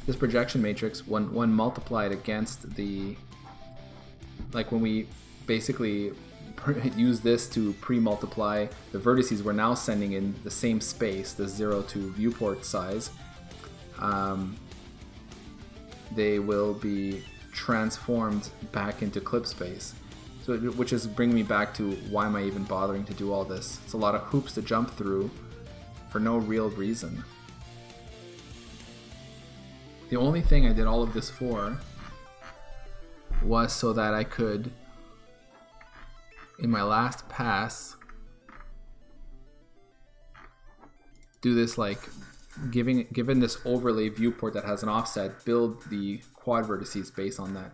Speaker 1: this projection matrix, when multiplied against the, like when we basically use this to pre-multiply the vertices we're now sending in the same space, the 0 to viewport size, they will be transformed back into clip space. So, which is bringing me back to why am I even bothering to do all this? It's a lot of hoops to jump through for no real reason. The only thing I did all of this for was so that I could, in my last pass, do this, like given this overlay viewport that has an offset, build the quad vertices based on that.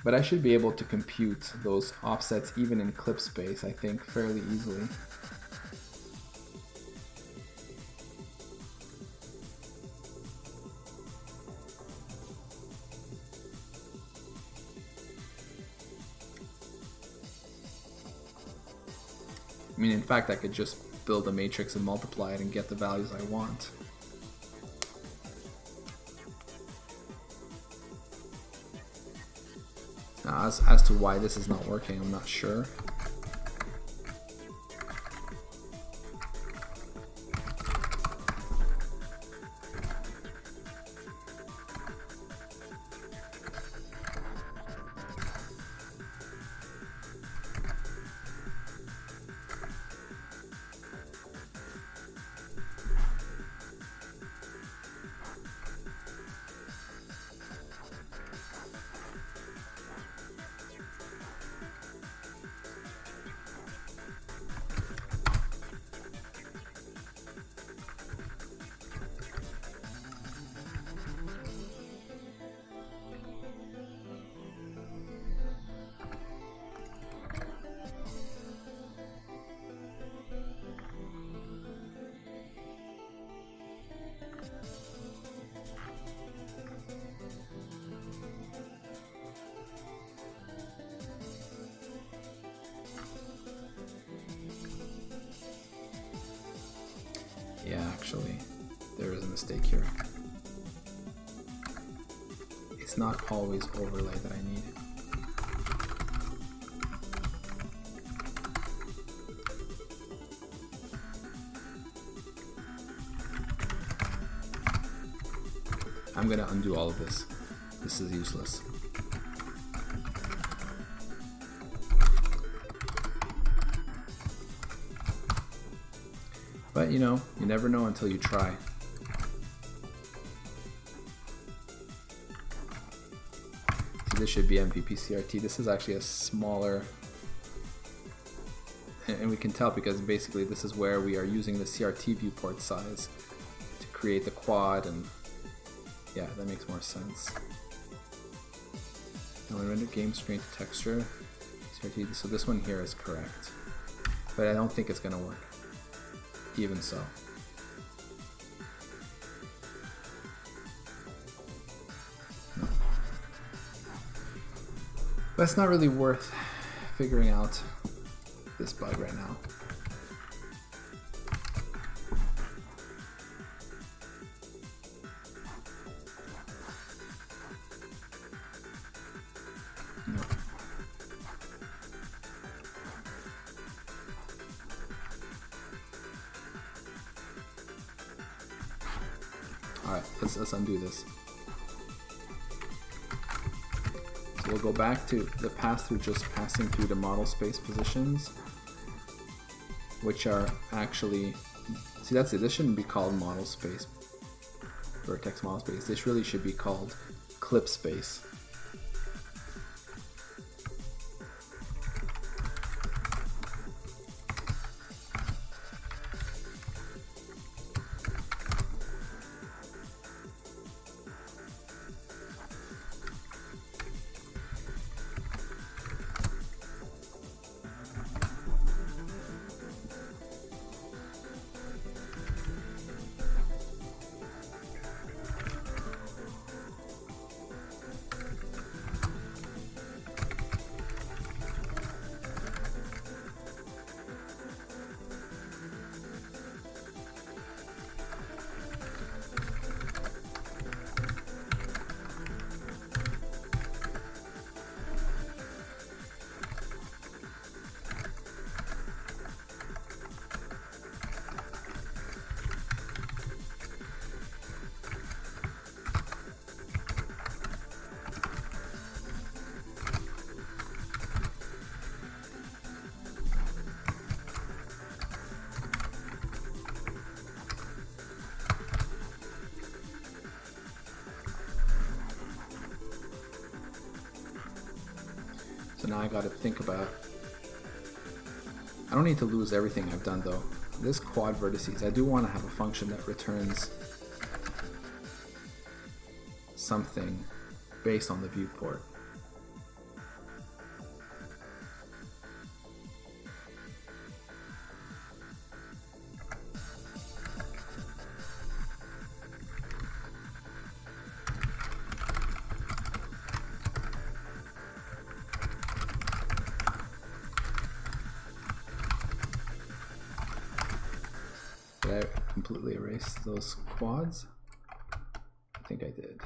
Speaker 1: But I should be able to compute those offsets even in clip space, I think, fairly easily. I mean, in fact, I could just build a matrix and multiply it and get the values I want. Now, as to why this is not working, I'm not sure. Yeah, actually, there is a mistake here. It's not always overlay that I need. I'm gonna undo all of this. This is useless. But you know, you never know until you try. So this should be MVP CRT. This is actually a smaller, and we can tell because basically this is where we are using the CRT viewport size to create the quad, and yeah, that makes more sense. Now we render game screen to texture CRT. So this one here is correct, but I don't think it's gonna work. Even so. No. But it's not really worth figuring out this bug right now. No. Alright, let's undo this. So we'll go back to the pass-through, just passing through the model space positions, which are actually, see, that's it. This shouldn't be called model space, vertex model space. This really should be called clip space. So now I gotta think about, I don't need to lose everything I've done though. This quad vertices, I do want to have a function that returns something based on the viewport. Did I completely erase those quads? I think I did.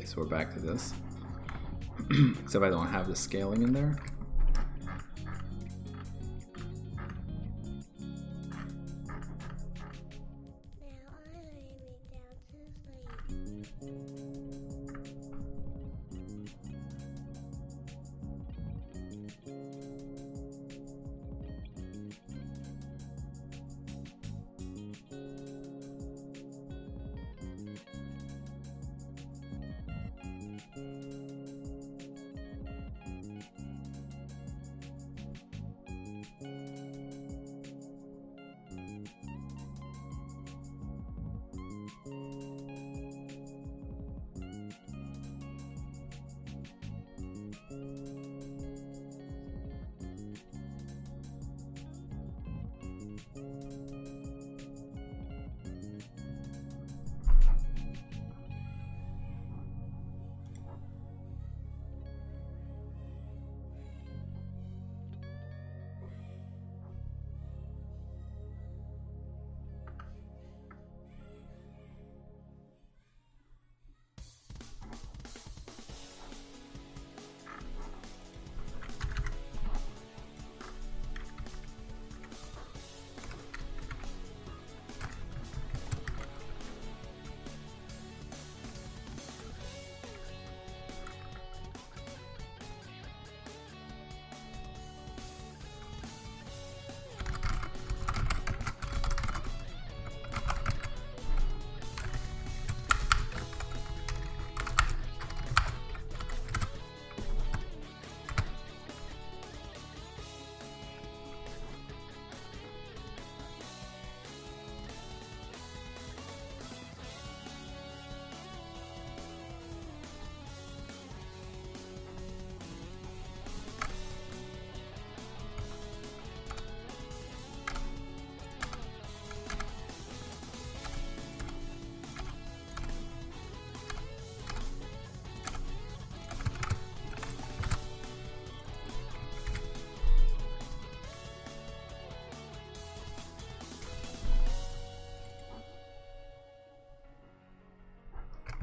Speaker 1: Okay, so we're back to this. Except I don't have the scaling in there.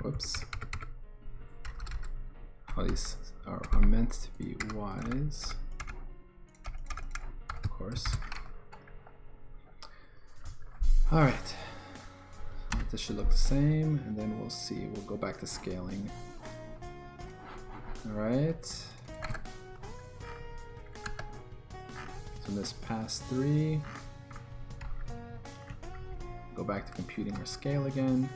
Speaker 1: Whoops. All these are meant to be Y's, of course. All right. This should look the same, and then we'll see. We'll go back to scaling. All right. So this pass 3. Go back to computing our scale again.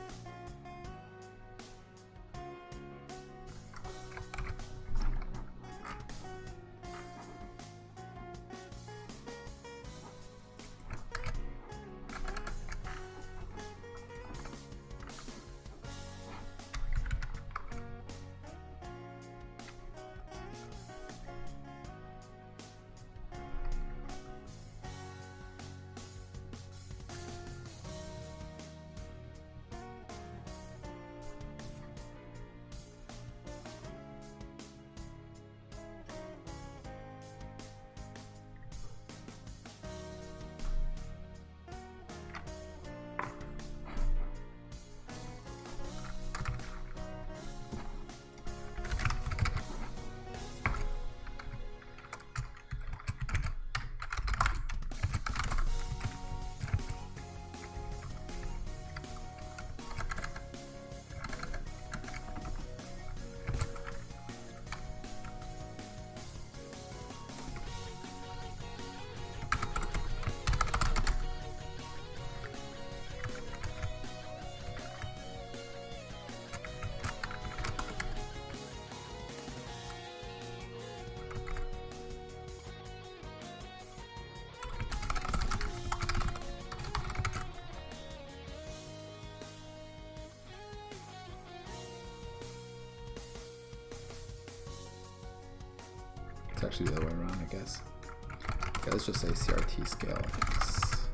Speaker 1: It's actually the other way around, I guess. Okay, let's just say CRT scale X.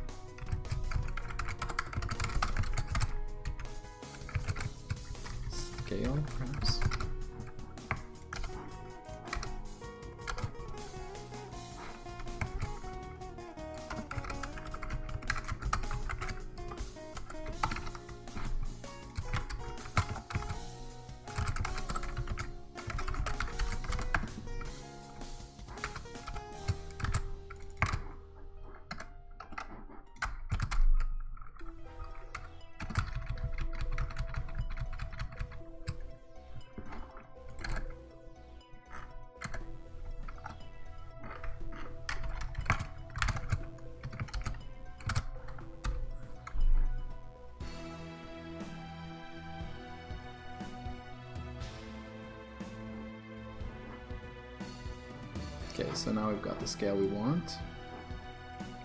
Speaker 1: Scale, perhaps? Okay, so now we've got the scale we want,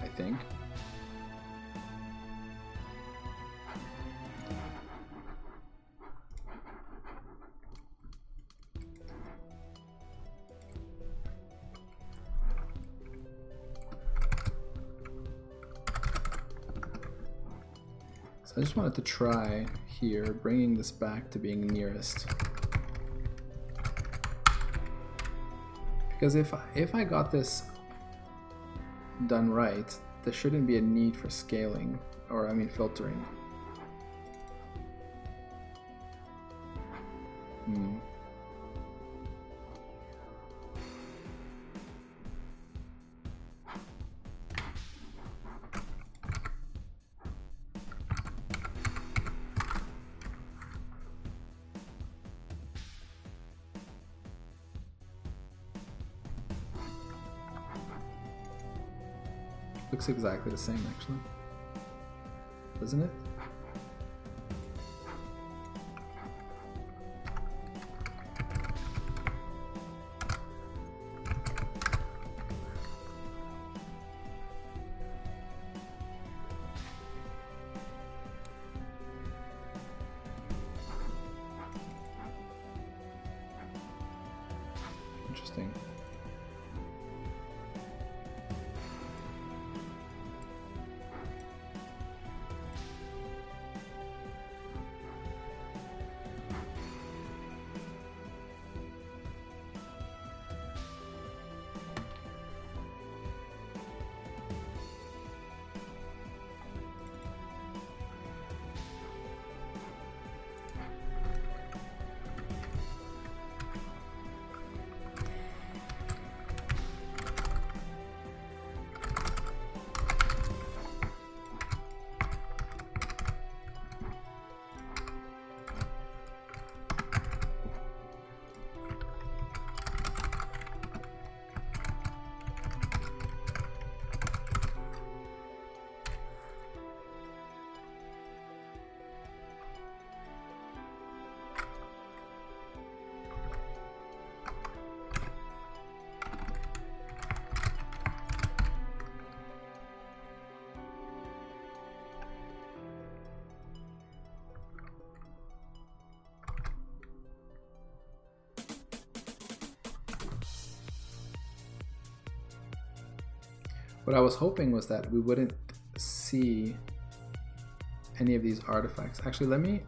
Speaker 1: I think. I just wanted to try here, bringing this back to being nearest. Because if I got this done right, there shouldn't be a need for scaling, or I mean filtering. Looks exactly the same, actually, doesn't it? Interesting. What I was hoping was that we wouldn't see any of these artifacts. Actually, I'm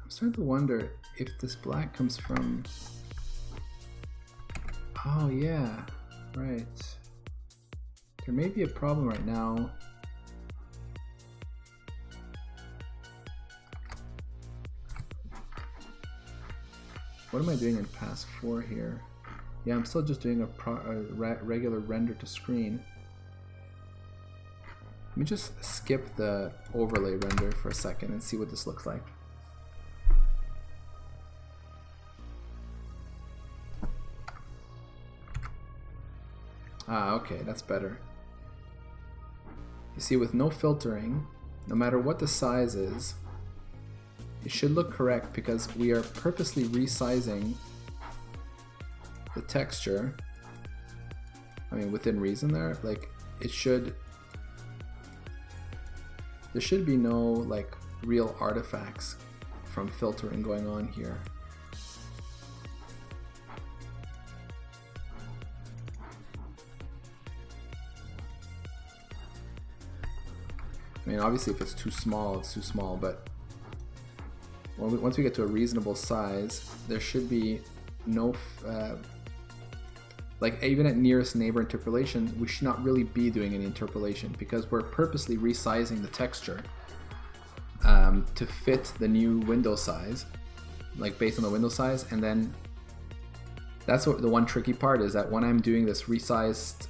Speaker 1: starting to wonder if this black comes from... Oh yeah, right. There may be a problem right now. What am I doing in pass 4 here? Yeah, I'm still just doing a regular render to screen. Let me just skip the overlay render for a second and see what this looks like. Ah, okay, that's better. You see, with no filtering, no matter what the size is, it should look correct because we are purposely resizing the texture. I mean, within reason there, like there should be no like real artifacts from filtering going on here. I mean, obviously if it's too small, it's too small, but once we get to a reasonable size, there should be no like even at nearest neighbor interpolation, we should not really be doing any interpolation because we're purposely resizing the texture to fit the new window size, like based on the window size. And then that's what the one tricky part is, that when I'm doing this resized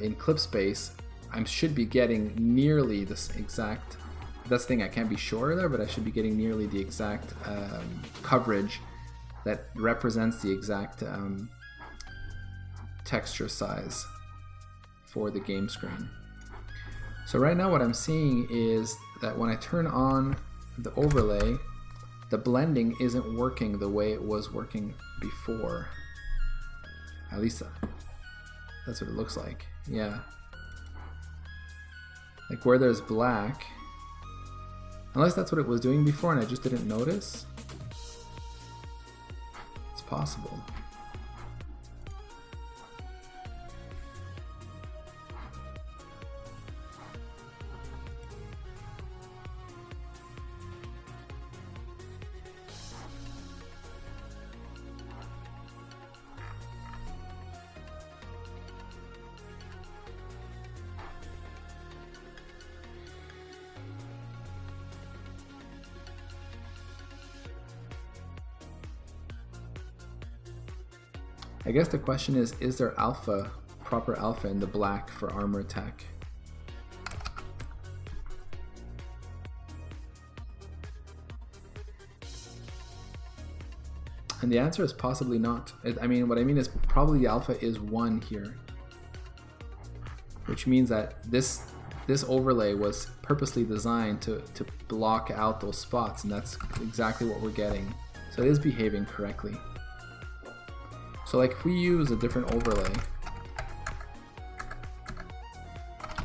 Speaker 1: in clip space, I should be getting nearly this exact, that's the thing, I can't be sure there, but I should be getting nearly the exact coverage that represents the exact texture size for the game screen. So right now what I'm seeing is that when I turn on the overlay, the blending isn't working the way it was working before. At least that's what it looks like. Yeah. Like where there's black, unless that's what it was doing before and I just didn't notice. It's possible. I guess the question is there alpha, proper alpha in the black for armor tech? And the answer is possibly not. I mean, what I mean is probably the alpha is 1 here. Which means that this overlay was purposely designed to block out those spots, and that's exactly what we're getting. So it is behaving correctly. So like if we use a different overlay,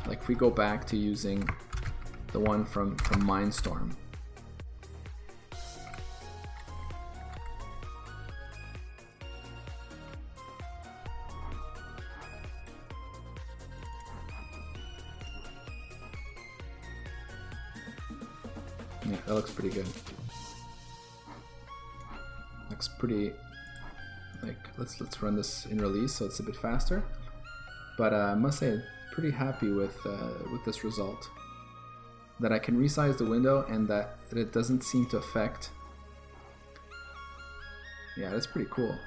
Speaker 1: like if we go back to using the one from Mindstorm, yeah, that looks pretty good. Looks pretty. Like let's run this in release so it's a bit faster, but I must say I'm pretty happy with this result. That I can resize the window and that it doesn't seem to affect. Yeah, that's pretty cool.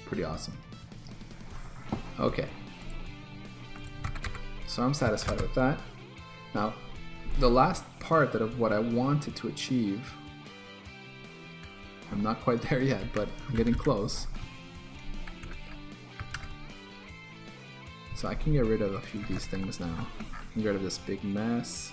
Speaker 1: Pretty awesome. Okay, so I'm satisfied with that. Now, the last part of what I wanted to achieve, I'm not quite there yet, but I'm getting close. So I can get rid of a few of these things now. I can get rid of this big mess.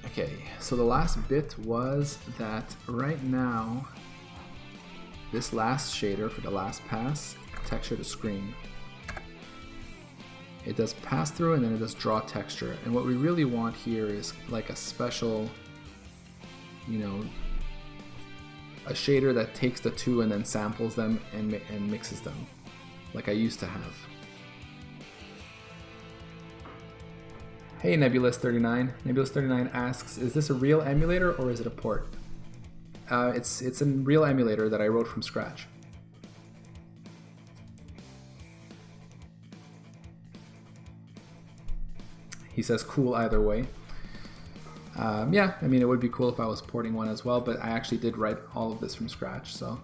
Speaker 1: Okay, so the last bit was that right now, this last shader for the last pass, texture to screen, it does pass through and then it does draw texture. And what we really want here is like a special, you know, a shader that takes the two and then samples them and mixes them, like I used to have. Hey Nebulous39. Nebulous39 asks, is this a real emulator or is it a port? It's a real emulator that I wrote from scratch. He says cool either way. Yeah, I mean it would be cool if I was porting one as well, but I actually did write all of this from scratch, so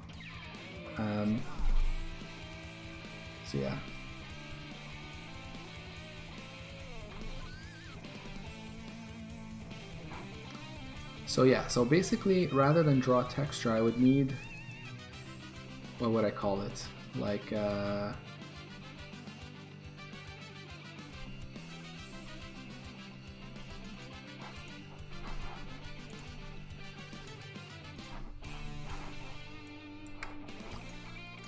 Speaker 1: yeah. So yeah, so basically rather than draw texture, I would need, what would I call it? Like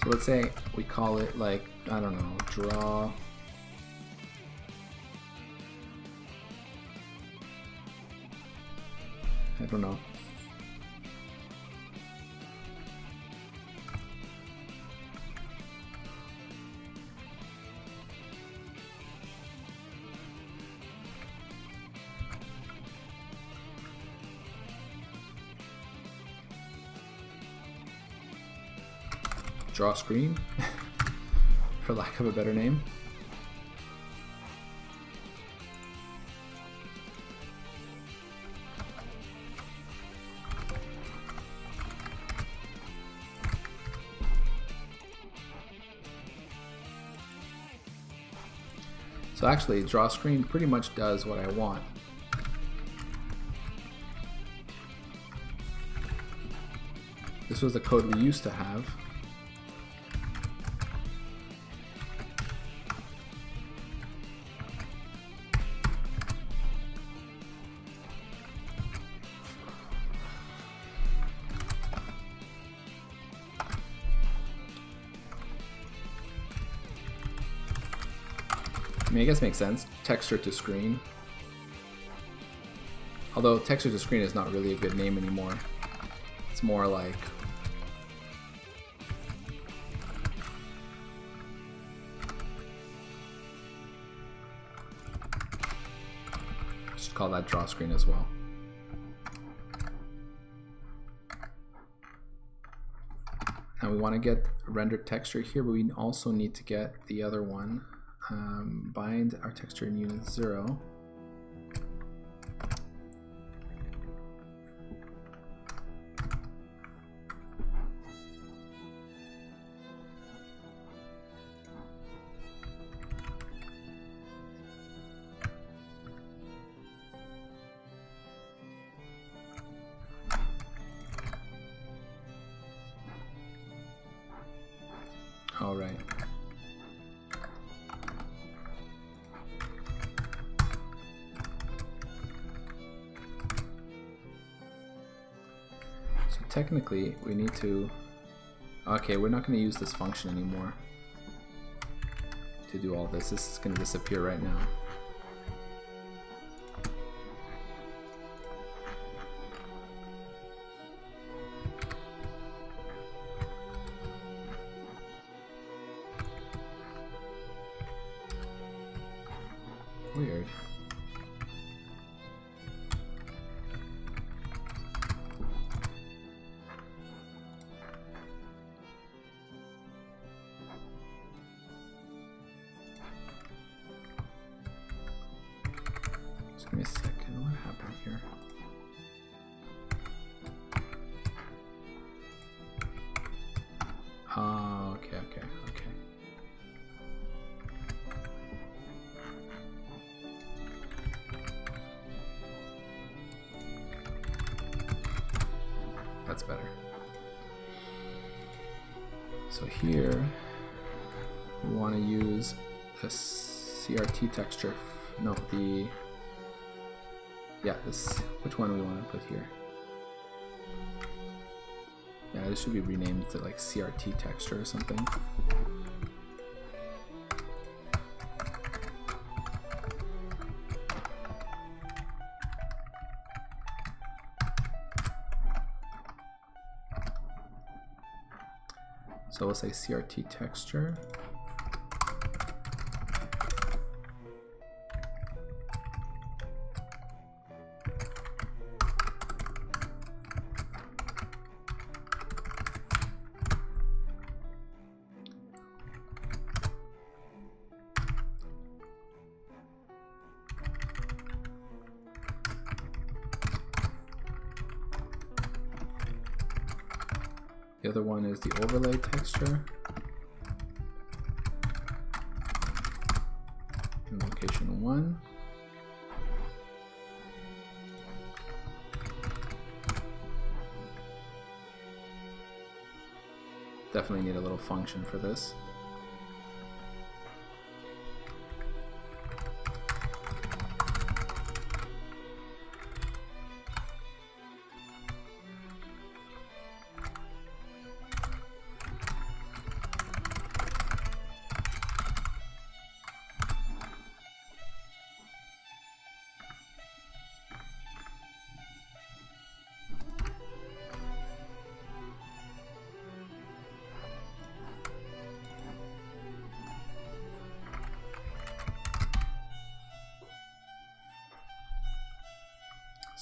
Speaker 1: So let's say we call it like, I don't know, draw. I don't know. Draw screen, for lack of a better name. So actually, draw screen pretty much does what I want. This was the code we used to have. I mean, I guess it makes sense. Texture to screen. Although texture to screen is not really a good name anymore. It's more like just call that draw screen as well. Now we want to get rendered texture here, but we also need to get the other one. Bind our texture in unit 0. All right. Technically, we need to... Okay, we're not going to use this function anymore to do all this. This is going to disappear right now. Weird. Just give me a second. What happened here? Oh, okay. That's better. So here we want to use the CRT texture. No, this. Which one do we want to put here? Yeah, this should be renamed to like CRT texture or something. So we'll say CRT texture. The other one is the overlay texture. In location 1. Definitely need a little function for this.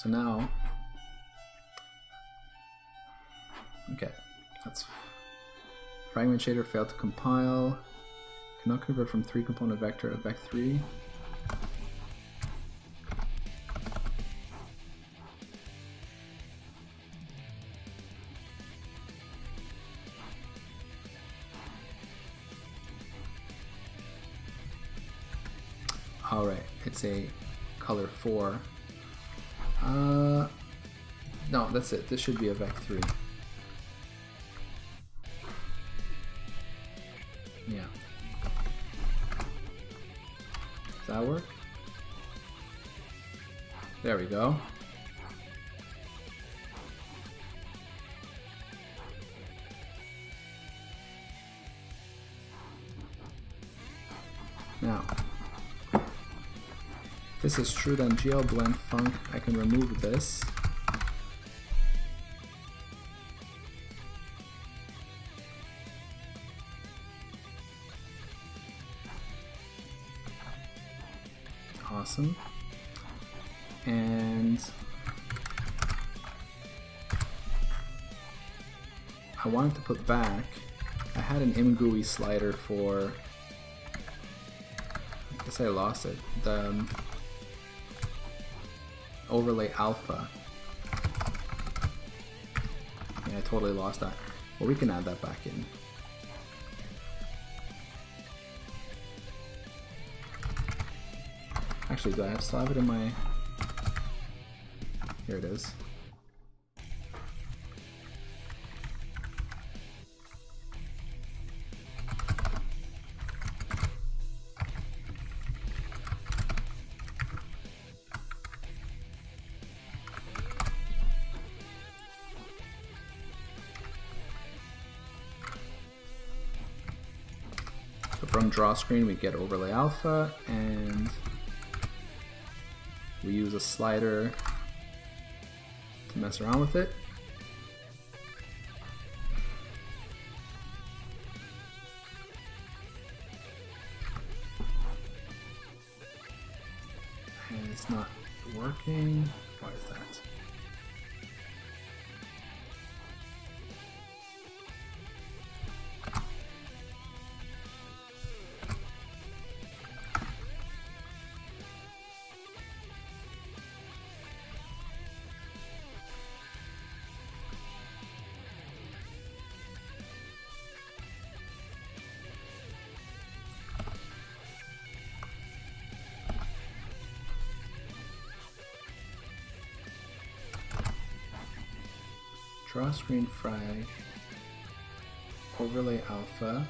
Speaker 1: So now, okay, that's fragment shader failed to compile. Cannot convert from 3-component vector to Vec3. All right, it's a color 4. No, that's it. This should be a Vec3. Yeah. Does that work? There we go. Now, if this is true, then GL blend func, I can remove this. Awesome. And I wanted to put back, I had an mGUI slider for, I guess I lost it, the overlay alpha. Yeah, I totally lost that. Well, we can add that back in. Actually, do I still have it in my... Here it is. So from draw screen, we get overlay alpha, and we use a slider to mess around with it. And it's not working. Why is that? Draw screen frag, overlay alpha,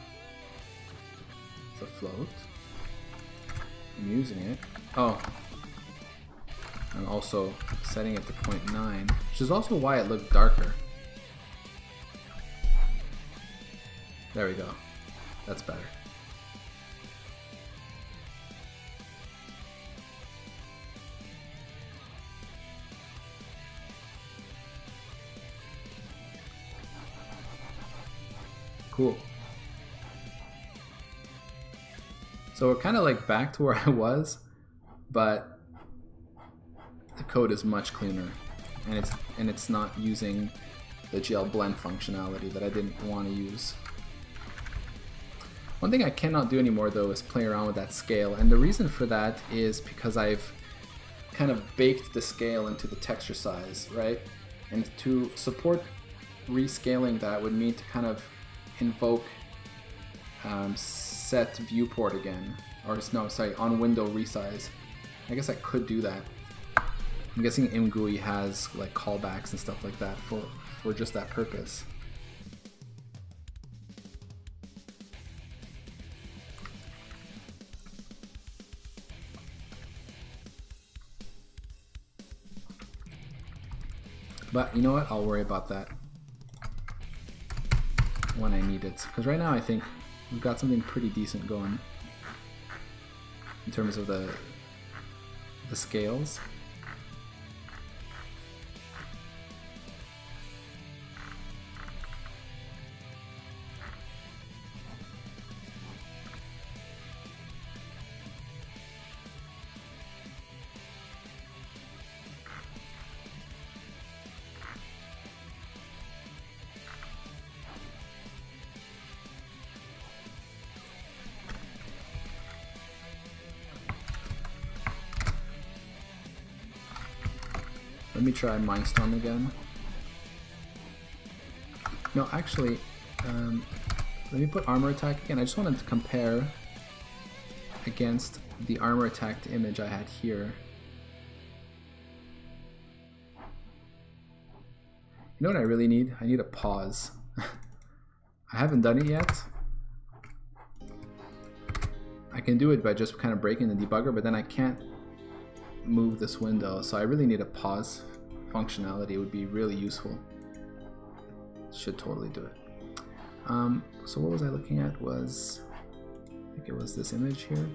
Speaker 1: it's a float, I'm using it, oh, I'm also setting it to 0.9, which is also why it looked darker. There we go, that's better. Cool. So we're kind of like back to where I was, but the code is much cleaner, and it's not using the GL blend functionality that I didn't want to use. One thing I cannot do anymore though is play around with that scale, and the reason for that is because I've kind of baked the scale into the texture size, right? And to support rescaling that would mean to kind of invoke set viewport again, or no, sorry, on window resize. I guess I could do that. I'm guessing mGUI has like callbacks and stuff like that for just that purpose. But you know what? I'll worry about that when I need it, because right now I think we've got something pretty decent going in terms of the scales. Let me try Mindstorm again. No, actually, let me put armor attack again. I just wanted to compare against the armor attacked image I had here. You know what I really need? I need a pause. I haven't done it yet. I can do it by just kind of breaking the debugger, but then I can't move this window, so I really need a pause functionality. It would be really useful. Should totally do it. So what was I looking at? I think it was this image here.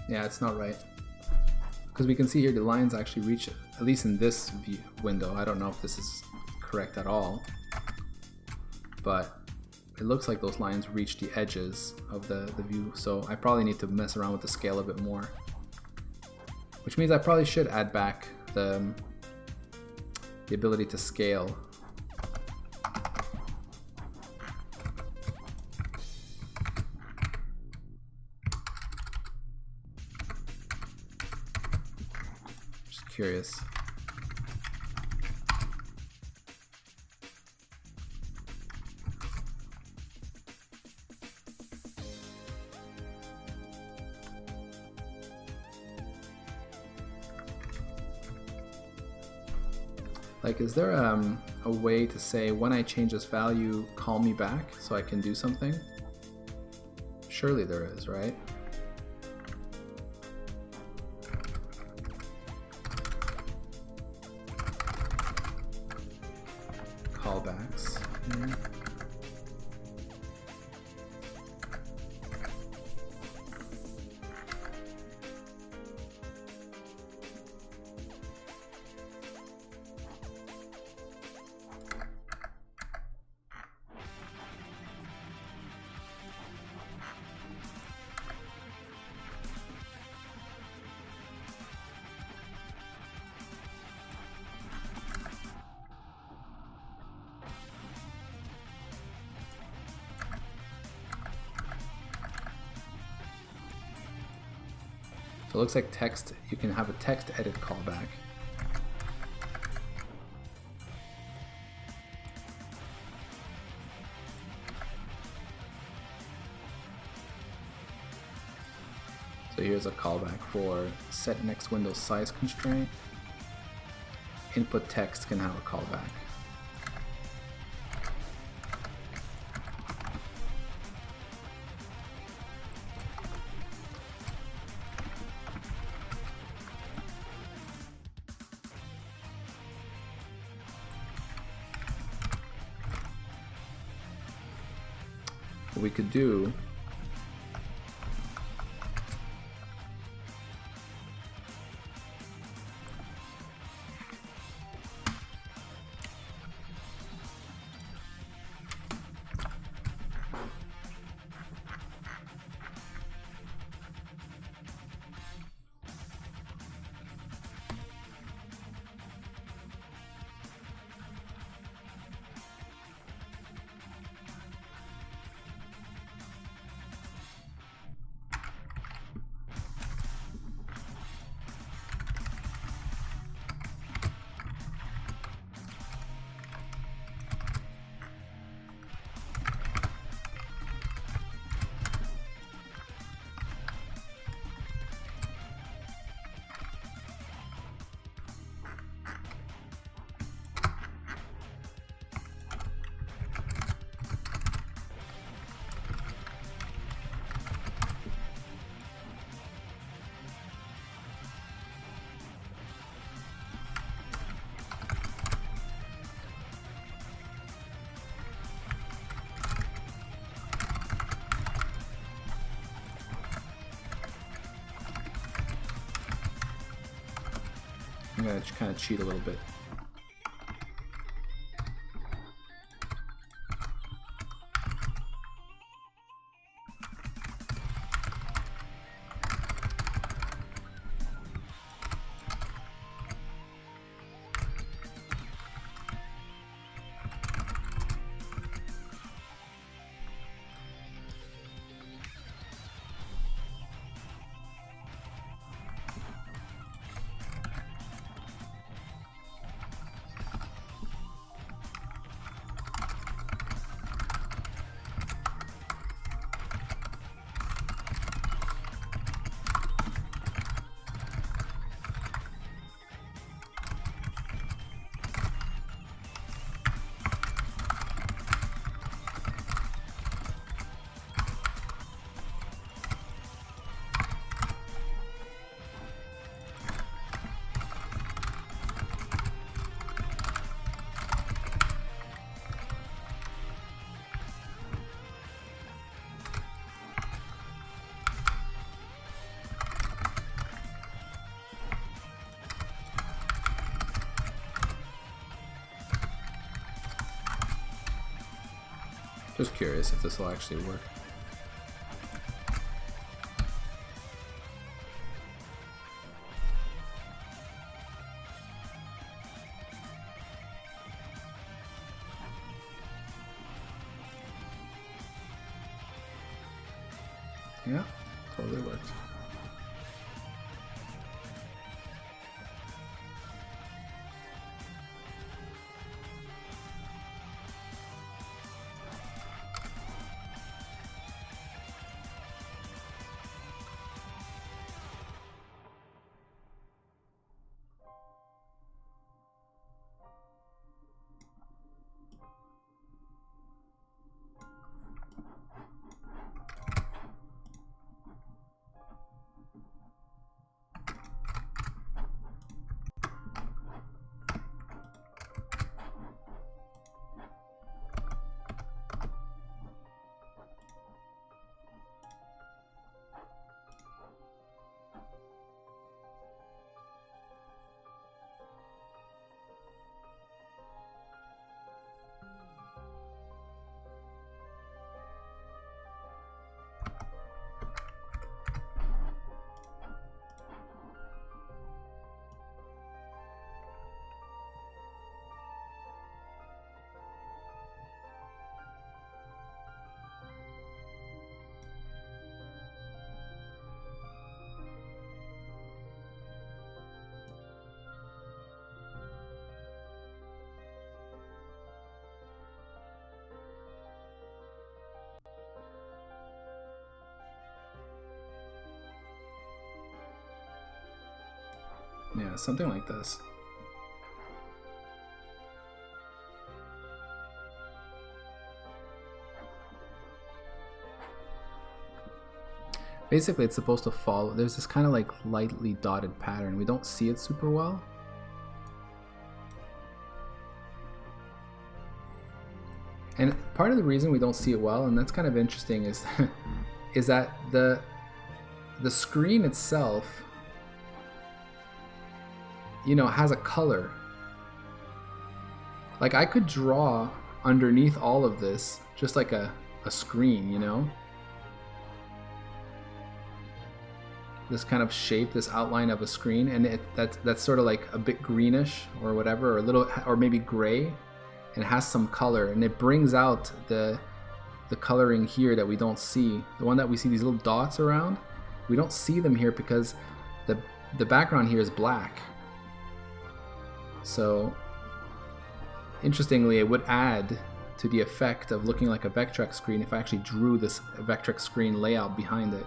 Speaker 1: Yeah, it's not right. Because we can see here the lines actually reach, at least in this view window. I don't know if this is correct at all, but it looks like those lines reach the edges of the view. So I probably need to mess around with the scale a bit more. Which means I probably should add back the ability to scale. Curious. Like, is there a way to say when I change this value, call me back so I can do something? Surely there is, right? Callbacks here. So it looks like text, you can have a text edit callback. So here's a callback for set next window size constraint. Input text can have a callback. What we could do I'm gonna kind of cheat a little bit. Just curious if this will actually work. Yeah, totally works. Yeah, something like this. Basically, it's supposed to follow. There's this kind of like lightly dotted pattern. We don't see it super well. And part of the reason we don't see it well, and that's kind of interesting, is is that the screen itself, you know, has a color. Like I could draw underneath all of this just like a screen, you know? This kind of shape, this outline of a screen, and that's sort of like a bit greenish or whatever, or a little, or maybe gray, and has some color, and it brings out the coloring here that we don't see. The one that we see these little dots around, we don't see them here because the background here is black. So interestingly, it would add to the effect of looking like a Vectrex screen if I actually drew this Vectrex screen layout behind it.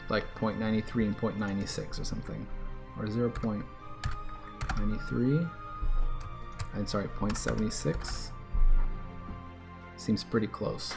Speaker 1: Like 0.93 and 0.96 or something, or 0.93. I'm sorry, 0.76. Seems pretty close.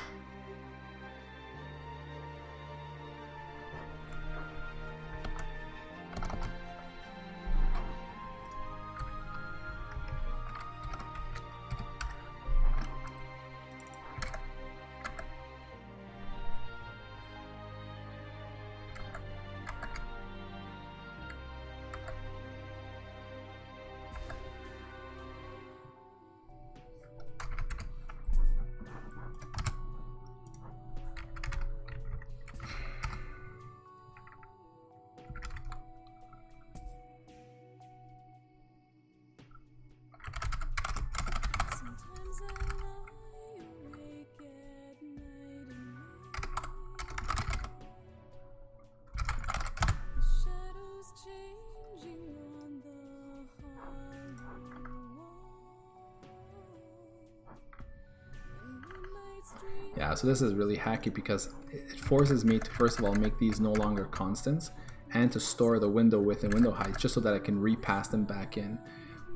Speaker 1: Yeah, so this is really hacky because it forces me to first of all make these no longer constants and to store the window width and window height just so that I can repass them back in.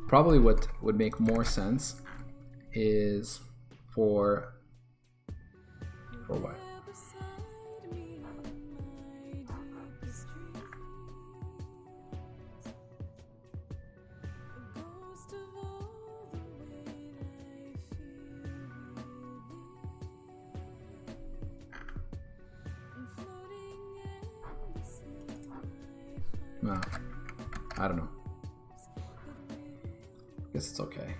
Speaker 1: Probably what would make more sense is for what? No, I don't know. Guess it's okay.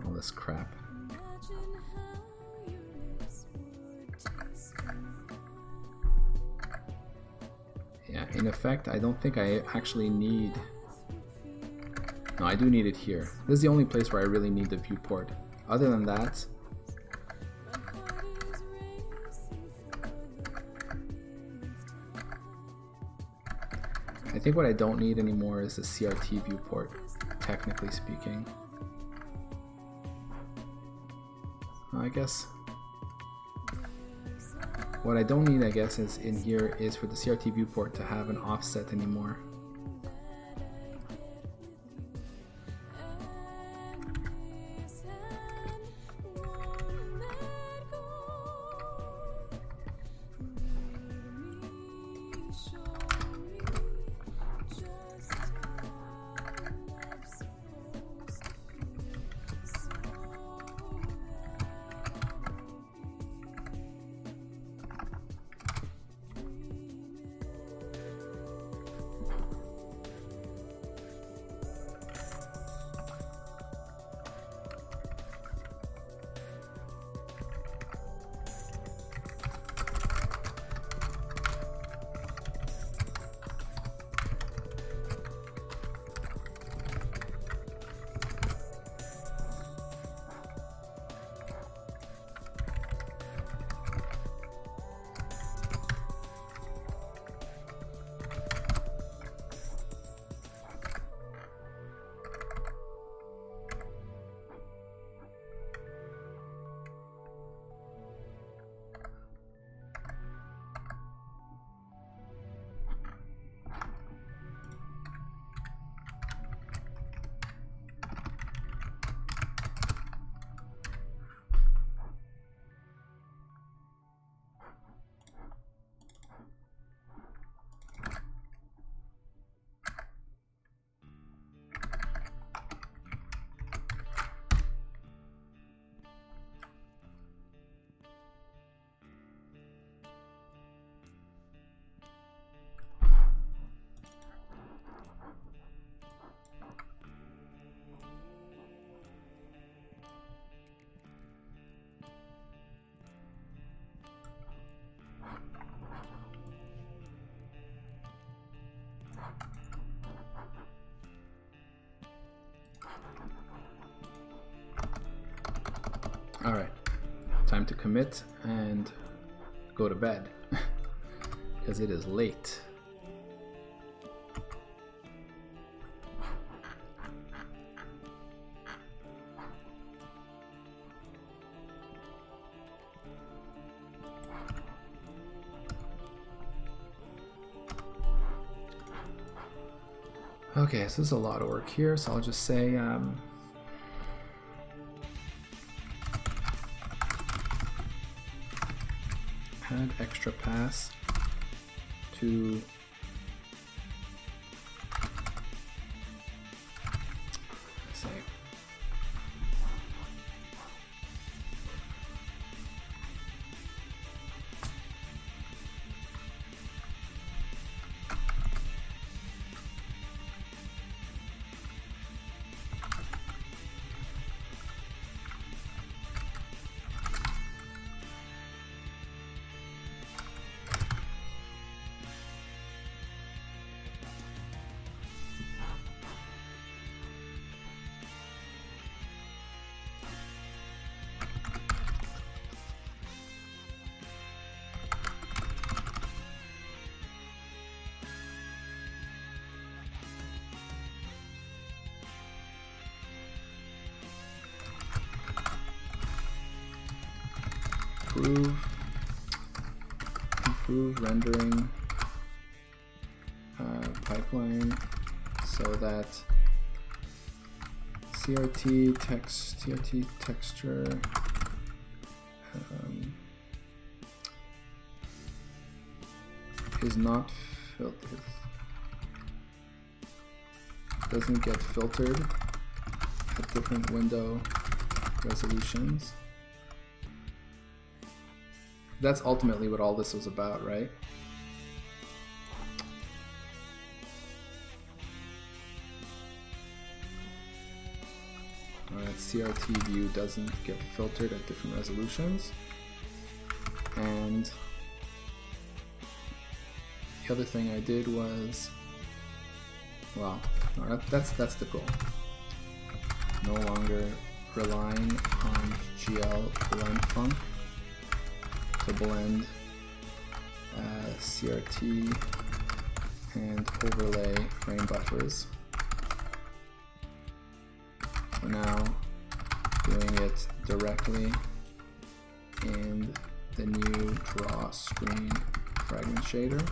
Speaker 1: All this crap. Yeah, in effect, I don't think I actually need... No, I do need it here. This is the only place where I really need the viewport. Other than that... I think what I don't need anymore is the CRT viewport, technically speaking. I guess what I don't need, I guess, is in here is for the CRT viewport to have an offset anymore. All right, time to commit and go to bed because it is late. Okay, so there's a lot of work here, so I'll just say add extra pass to say improve rendering pipeline so that CRT texture is not filtered, doesn't get filtered at different window resolutions. That's ultimately what all this was about, right? Alright, CRT view doesn't get filtered at different resolutions. And the other thing I did was, well, that's the goal. No longer relying on GL blend func to blend CRT and overlay frame buffers. So now doing it directly in the new draw screen fragment shader.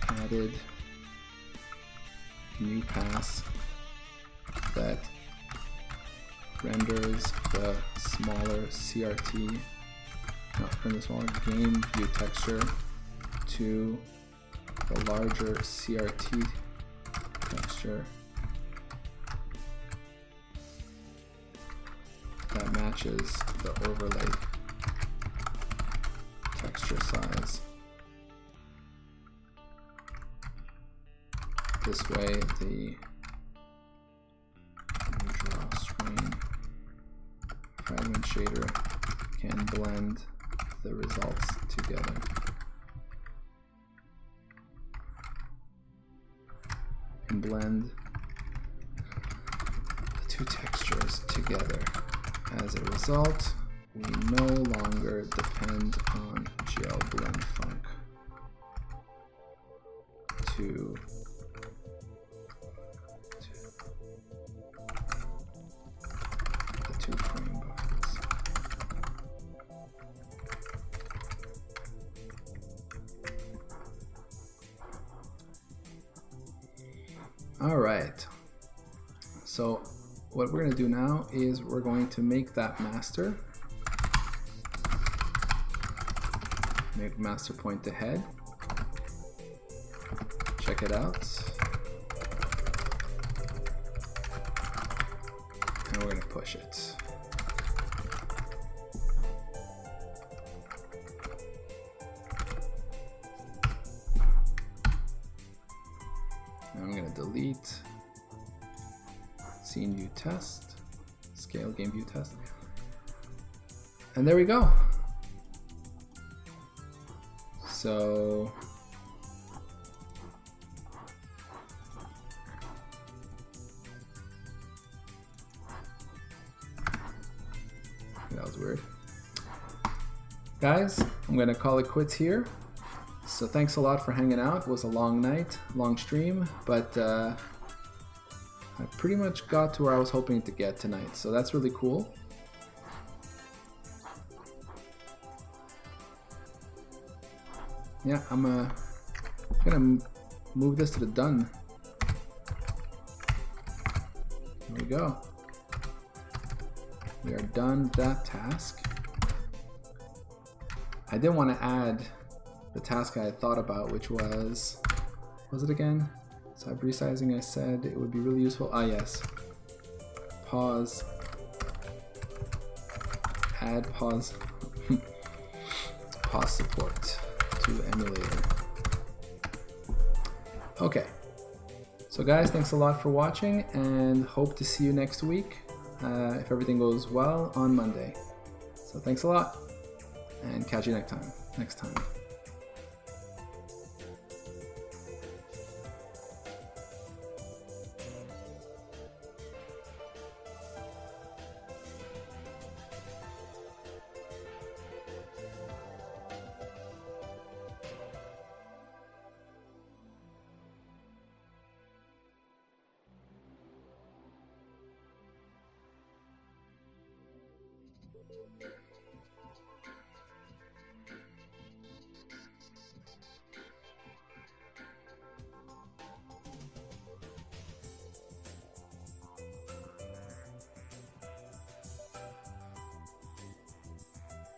Speaker 1: Added new pass that renders the smaller CRT, from the smaller game view texture to the larger CRT texture that matches the overlay texture size. This way the draw screen fragment shader can blend the results together. And blend the two textures together. As a result, we no longer depend on GL blend func to the two frame buffers. All right, so what we're going to do now is we're going to make that master, make master point to head, check it out, and we're going to push it. I'm going to delete scene view test, scale game view test, and there we go. So guys, I'm gonna call it quits here. So thanks a lot for hanging out. It was a long night, long stream, but I pretty much got to where I was hoping to get tonight, so that's really cool. Yeah, I'm gonna move this to the done. There we go. We are done that task. I did want to add the task I had thought about, which was it again? Side resizing, I said it would be really useful. Ah, yes. Pause. Add pause. Pause support to emulator. Okay. So guys, thanks a lot for watching, and hope to see you next week, if everything goes well, on Monday. So thanks a lot, and catch you next time.